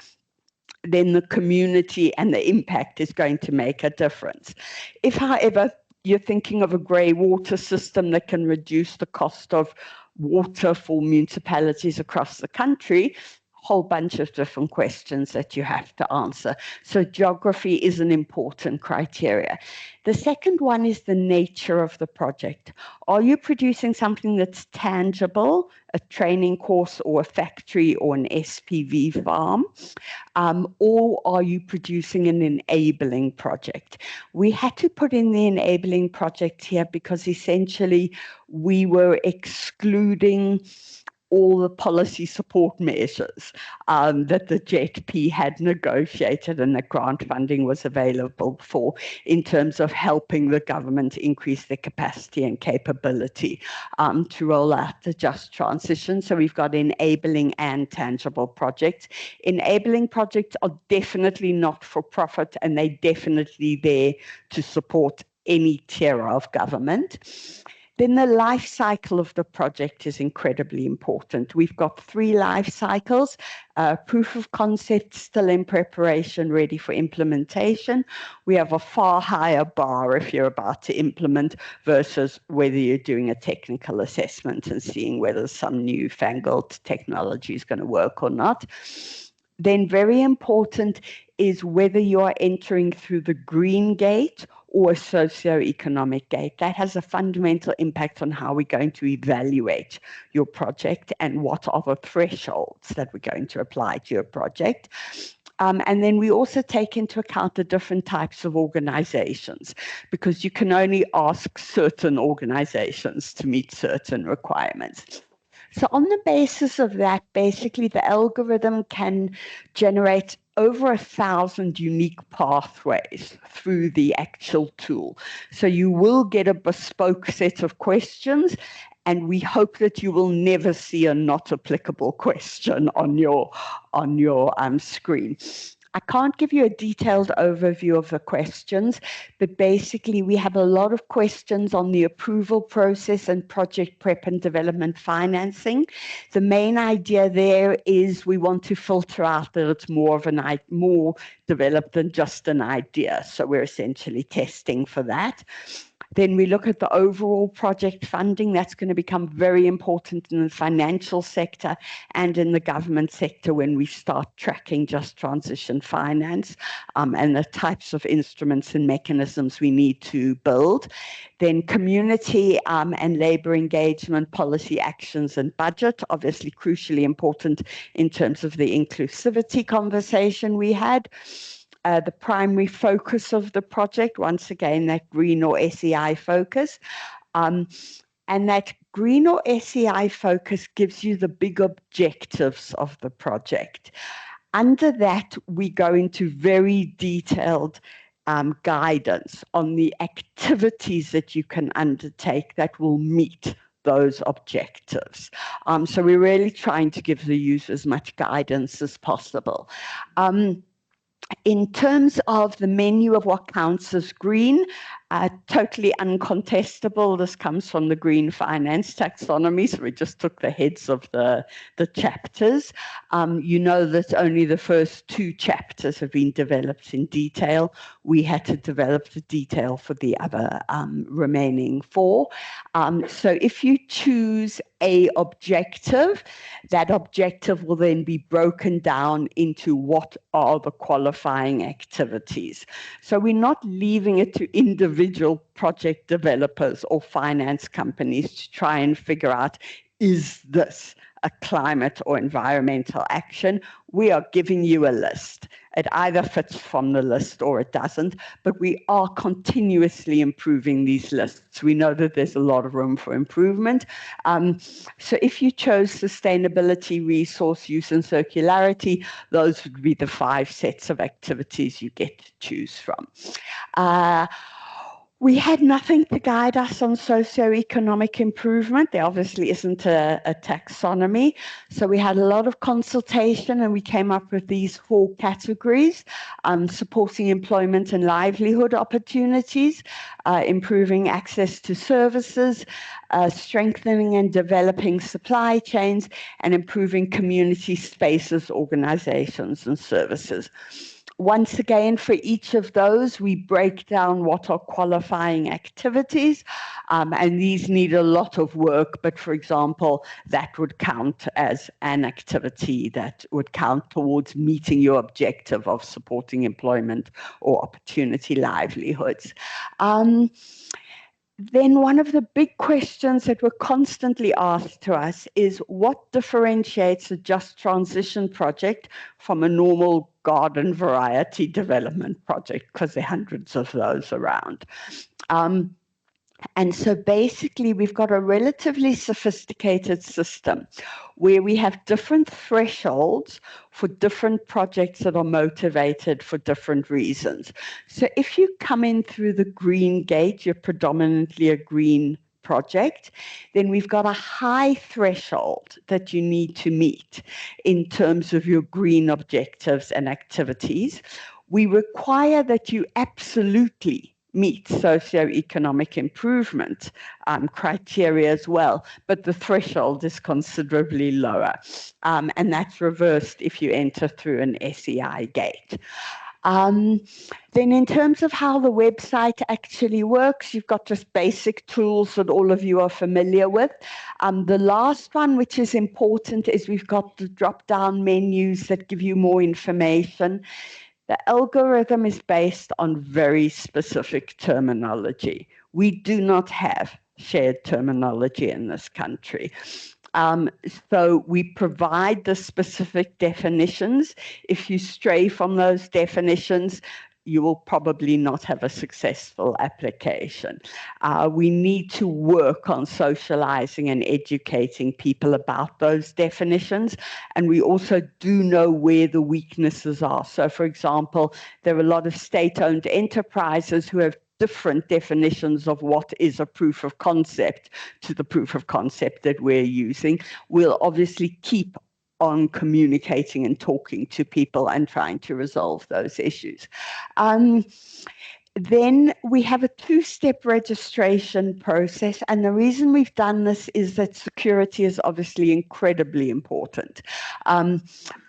then the community and the impact is going to make a difference. If, however, you're thinking of a grey water system that can reduce the cost of water for municipalities across the country, whole bunch of different questions that you have to answer. So geography is an important criteria. The second one is the nature of the project. Are you producing something that's tangible, a training course or a factory or an SPV farm? Or are you producing an enabling project? We had to put in the enabling project here because essentially we were excluding all the policy support measures that the JETP had negotiated and that grant funding was available for, in terms of helping the government increase their capacity and capability to roll out the just transition. So we've got enabling and tangible projects. Enabling projects are definitely not for profit, and they're definitely there to support any tier of government. Then the life cycle of the project is incredibly important. We've got 3 life cycles: proof of concept still in preparation, ready for implementation. We have a far higher bar if you're about to implement versus whether you're doing a technical assessment and seeing whether some newfangled technology is going to work or not. Then very important is whether you are entering through the green gate or a socio-economic gate. That has a fundamental impact on how we're going to evaluate your project and what are the thresholds that we're going to apply to your project. And then we also take into account the different types of organizations, because you can only ask certain organizations to meet certain requirements. So on the basis of that, basically the algorithm can generate over 1,000 unique pathways through the actual tool. So you will get a bespoke set of questions, and we hope that you will never see a not applicable question on your screen. I can't give you a detailed overview of the questions, but basically we have a lot of questions on the approval process and project prep and development financing. The main idea there is we want to filter out that it's more developed than just an idea. So we're essentially testing for that. Then we look at the overall project funding. That's going to become very important in the financial sector and in the government sector when we start tracking just transition finance and the types of instruments and mechanisms we need to build. Then community and labor engagement, policy actions and budget, obviously crucially important in terms of the inclusivity conversation we had. The primary focus of the project, once again, that green or SEI focus. And that green or SEI focus gives you the big objectives of the project. Under that, we go into very detailed guidance on the activities that you can undertake that will meet those objectives. So we're really trying to give the user as much guidance as possible. In terms of the menu of what counts as green, totally uncontestable. This comes from the green finance taxonomy, so we just took the heads of the chapters. You know that only the first 2 chapters have been developed in detail. We had to develop the detail for the other remaining 4. So if you choose a objective, that objective will then be broken down into what are the qualifying activities. So we're not leaving it to individual project developers or finance companies to try and figure out, is this a climate or environmental action, we are giving you a list. It either fits from the list or it doesn't, but we are continuously improving these lists. We know that there's a lot of room for improvement. So if you chose sustainability, resource use, and circularity, those would be the 5 sets of activities you get to choose from. We had nothing to guide us on socioeconomic improvement. There obviously isn't a taxonomy. So we had a lot of consultation and we came up with these 4 categories: supporting employment and livelihood opportunities, improving access to services, strengthening and developing supply chains, and improving community spaces, organizations, and services. Once again, for each of those, we break down what are qualifying activities, and these need a lot of work, but for example, that would count as an activity that would count towards meeting your objective of supporting employment or opportunity livelihoods. Then one of the big questions that were constantly asked to us is what differentiates a just transition project from a normal garden variety development project, because there are hundreds of those around. And so basically we've got a relatively sophisticated system where we have different thresholds for different projects that are motivated for different reasons. So if you come in through the green gate, you're predominantly a green project, then we've got a high threshold that you need to meet in terms of your green objectives and activities. We require that you absolutely meet socioeconomic improvement criteria as well, but the threshold is considerably lower. And that's reversed if you enter through an SEI gate. Then in terms of how the website actually works, you've got just basic tools that all of you are familiar with. The last one, which is important, is we've got the drop-down menus that give you more information. The algorithm is based on very specific terminology. We do not have shared terminology in this country. So we provide the specific definitions. If you stray from those definitions, you will probably not have a successful application. We need to work on socializing and educating people about those definitions. And we also do know where the weaknesses are. So for example, there are a lot of state-owned enterprises who have different definitions of what is a proof of concept to the proof of concept that we're using. We'll obviously keep on communicating and talking to people and trying to resolve those issues. Then we have a 2-step registration process. And the reason we've done this is that security is obviously incredibly important.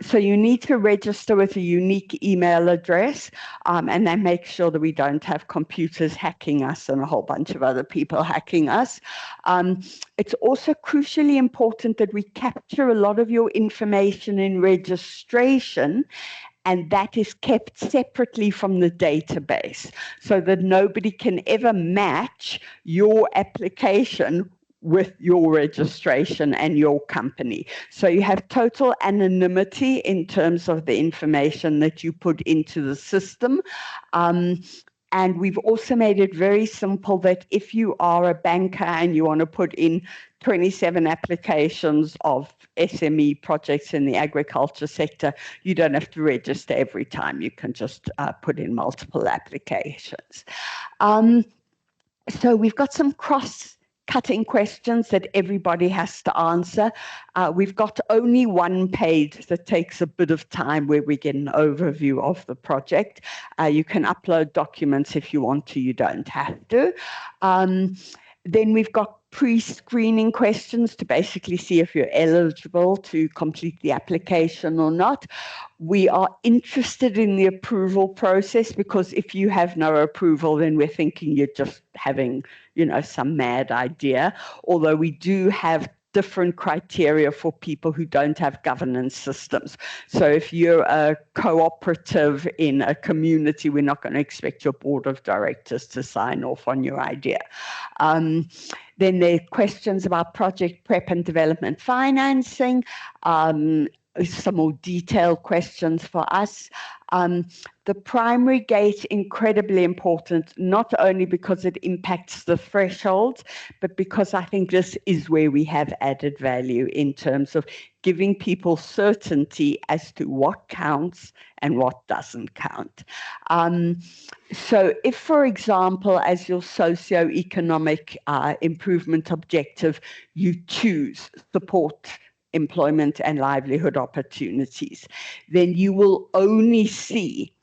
So you need to register with a unique email address, and then make sure that we don't have computers hacking us and a whole bunch of other people hacking us. It's also crucially important that we capture a lot of your information in registration, and that is kept separately from the database so that nobody can ever match your application with your registration and your company. So you have total anonymity in terms of the information that you put into the system. And we've also made it very simple that if you are a banker and you want to put in 27 applications of SME projects in the agriculture sector, you don't have to register every time. You can just put in multiple applications. So we've got some cross-cutting questions that everybody has to answer. We've got only one page that takes a bit of time where we get an overview of the project. You can upload documents if you want to, you don't have to. Then we've got pre-screening questions to basically see if you're eligible to complete the application or not. We are interested in the approval process because if you have no approval, then we're thinking you're just having, some mad idea. Although we do have different criteria for people who don't have governance systems. So if you're a cooperative in a community, we're not going to expect your board of directors to sign off on your idea. Then there are questions about project prep and development financing, some more detailed questions for us. The primary gate, incredibly important, not only because it impacts the thresholds, but because I think this is where we have added value in terms of giving people certainty as to what counts and what doesn't count. So if, for example, as your socio-economic improvement objective, you choose support employment and livelihood opportunities, then you will only see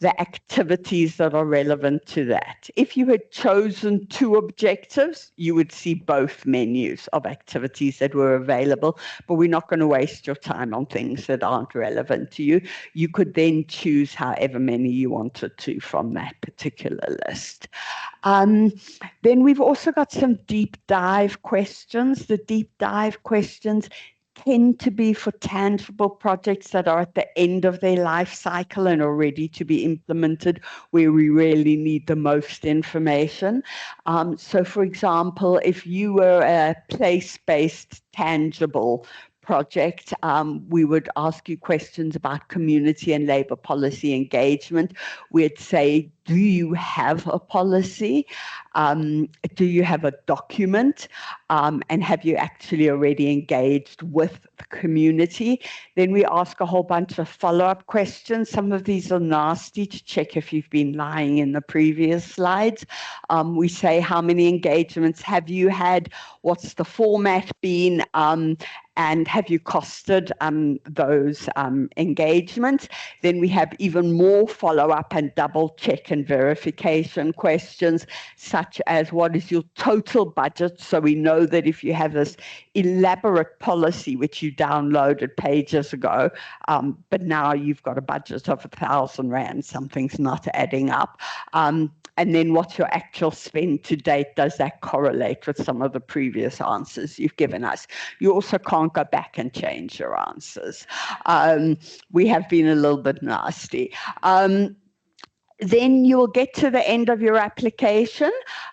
the activities that are relevant to that. If you had chosen 2 objectives, you would see both menus of activities that were available, but we're not going to waste your time on things that aren't relevant to you. You could then choose however many you wanted to from that particular list. Then we've also got some deep dive questions. The deep dive questions tend to be for tangible projects that are at the end of their life cycle and are ready to be implemented, where we really need the most information. So for example, if you were a place-based tangible project, we would ask you questions about community and labor policy engagement. We'd say, do you have a policy? Do you have a document? And have you actually already engaged with the community? Then we ask a whole bunch of follow-up questions. Some of these are nasty to check if you've been lying in the previous slides. We say, how many engagements have you had? What's the format been? And have you costed those engagements? Then we have even more follow-up and double-check and verification questions, such as what is your total budget? So we know that if you have this elaborate policy, which you downloaded pages ago, but now you've got a budget of 1,000 Rand, something's not adding up. And then what's your actual spend to date? Does that correlate with some of the previous answers you've given us? You also can't go back and change your answers. We have been a little bit nasty. Then you will get to the end of your application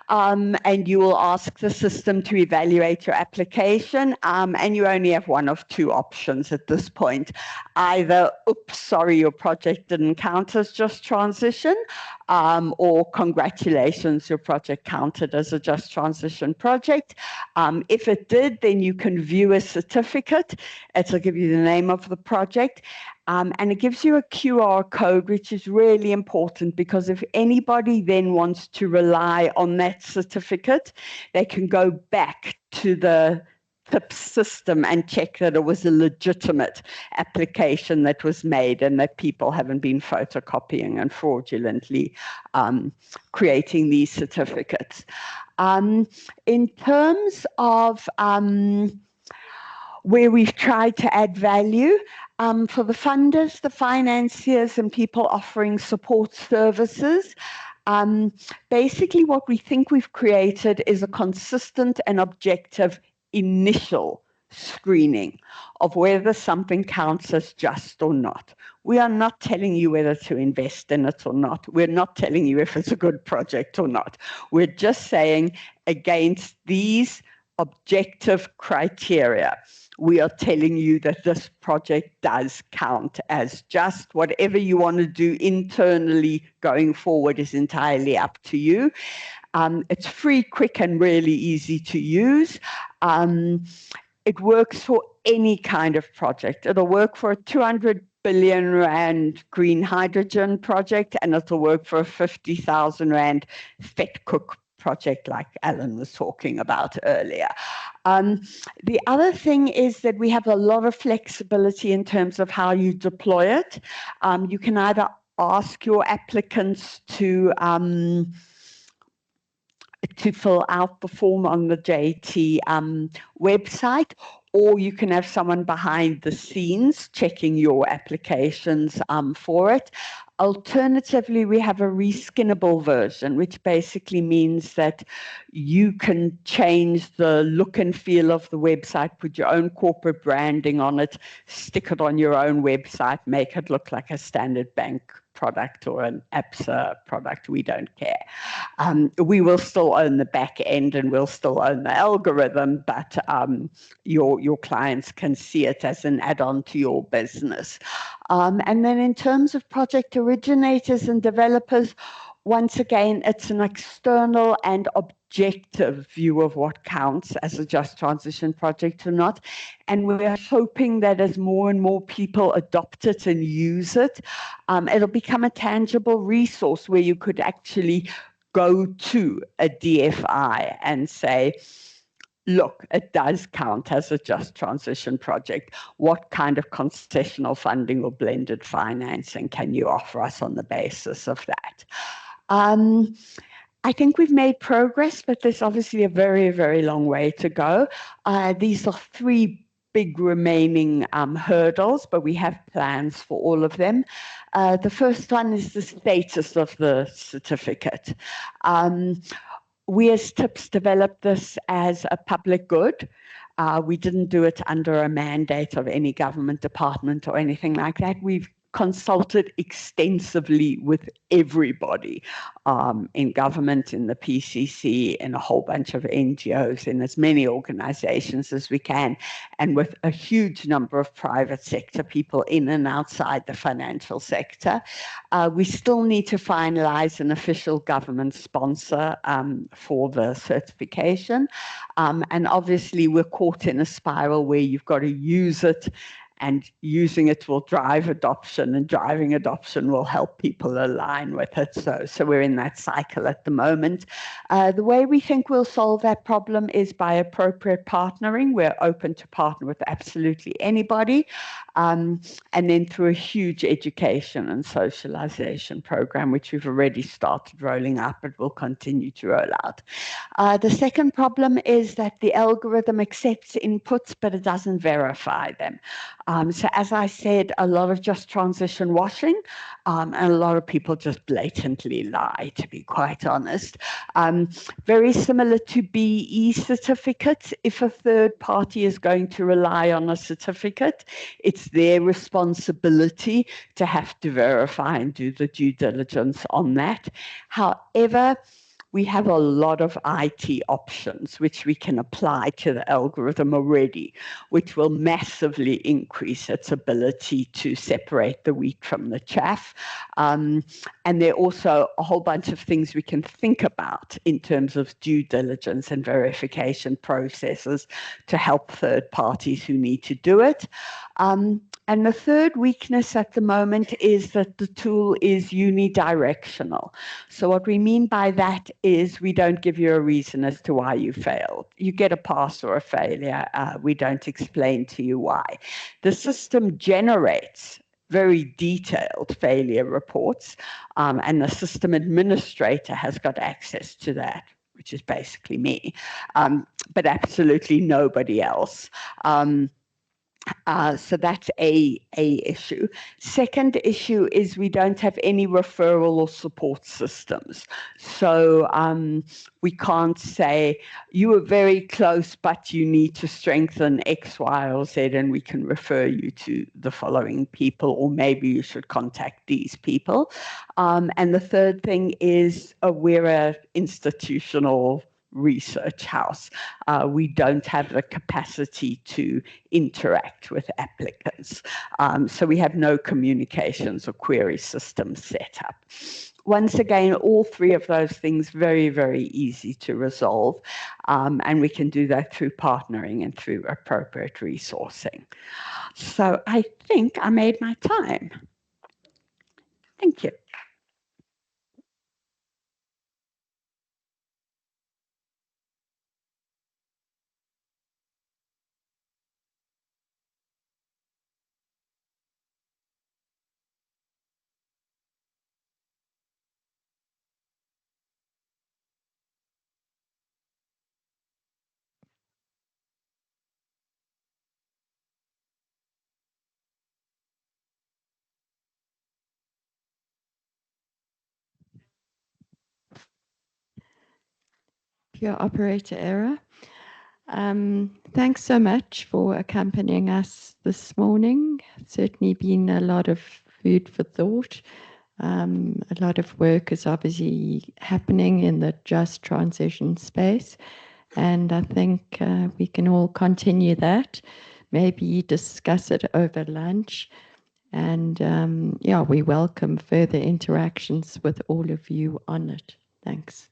and you will ask the system to evaluate your application, and you only have one of 2 options at this point. Either, oops, sorry, your project didn't count as just transition, or congratulations, your project counted as a just transition project. If it did, then you can view a certificate. It'll give you the name of the project. And it gives you a QR code, which is really important, because if anybody then wants to rely on that certificate, they can go back to the PIPS system and check that it was a legitimate application that was made and that people haven't been photocopying and fraudulently creating these certificates. In terms of where we've tried to add value, for the funders, the financiers, and people offering support services, basically what we think we've created is a consistent and objective initial screening of whether something counts as just or not. We are not telling you whether to invest in it or not. We're not telling you if it's a good project or not. We're just saying, against these objective criteria, we are telling you that this project does count as just. Whatever you want to do internally going forward is entirely up to you. It's free, quick, and really easy to use. It works for any kind of project. It'll work for a 200 billion Rand green hydrogen project, and it'll work for a 50,000 Rand FET cook project like Alan was talking about earlier. The other thing is that we have a lot of flexibility in terms of how you deploy it. You can either ask your applicants to fill out the form on the JT website, or you can have someone behind the scenes checking your applications for it. Alternatively, we have a reskinnable version, which basically means that you can change the look and feel of the website, put your own corporate branding on it, stick it on your own website, make it look like a Standard Bank product or an ABSA product. We don't care. We will still own the back end and we'll still own the algorithm, but your clients can see it as an add-on to your business. And then in terms of project originators and developers, once again, it's an external and objective view of what counts as a just transition project or not. And we're hoping that as more and more people adopt it and use it, it'll become a tangible resource where you could actually go to a DFI and say, look, it does count as a just transition project. What kind of concessional funding or blended financing can you offer us on the basis of that? I think we've made progress, but there's obviously a very, very long way to go. These are three big remaining hurdles, but we have plans for all of them. The first one is the status of the certificate. We as TIPS developed this as a public good. We didn't do it under a mandate of any government department or anything like that. We've consulted extensively with everybody in government, in the PCC, in a whole bunch of NGOs, in as many organizations as we can, and with a huge number of private sector people in and outside the financial sector. We still need to finalize an official government sponsor for the certification. And obviously we're caught in a spiral where you've got to use it, and using it will drive adoption, and driving adoption will help people align with it. So we're in that cycle at the moment. The way we think we'll solve that problem is by appropriate partnering. We're open to partner with absolutely anybody. And then through a huge education and socialization program, which we've already started rolling out, but will continue to roll out. The second problem is that the algorithm accepts inputs, but it doesn't verify them. So as I said, a lot of just transition washing, and a lot of people just blatantly lie, to be quite honest. Very similar to BE certificates. If a third party is going to rely on a certificate, it's their responsibility to have to verify and do the due diligence on that. However, we have a lot of IT options which we can apply to the algorithm already, which will massively increase its ability to separate the wheat from the chaff. And there are also a whole bunch of things we can think about in terms of due diligence and verification processes to help third parties who need to do it. And the third weakness at the moment is that the tool is unidirectional. So what we mean by that is we don't give you a reason as to why you failed. You get a pass or a failure. We don't explain to you why. The system generates very detailed failure reports, and the system administrator has got access to that, which is basically me, but absolutely nobody else. So that's a issue. Second issue is we don't have any referral or support systems. So we can't say, you were very close, but you need to strengthen X, Y, or Z, and we can refer you to the following people, or maybe you should contact these people. And the third thing is we're an institutional research house. We don't have the capacity to interact with applicants. So we have no communications or query systems set up. Once again, all three of those things very, very easy to resolve. And we can do that through partnering and through appropriate resourcing. So I think I made my time. Thank you. your operator error. Thanks so much for accompanying us this morning. Certainly been a lot of food for thought. A lot of work is obviously happening in the just transition space. And I think we can all continue that, maybe discuss it over lunch. And yeah, we welcome further interactions with all of you on it. Thanks.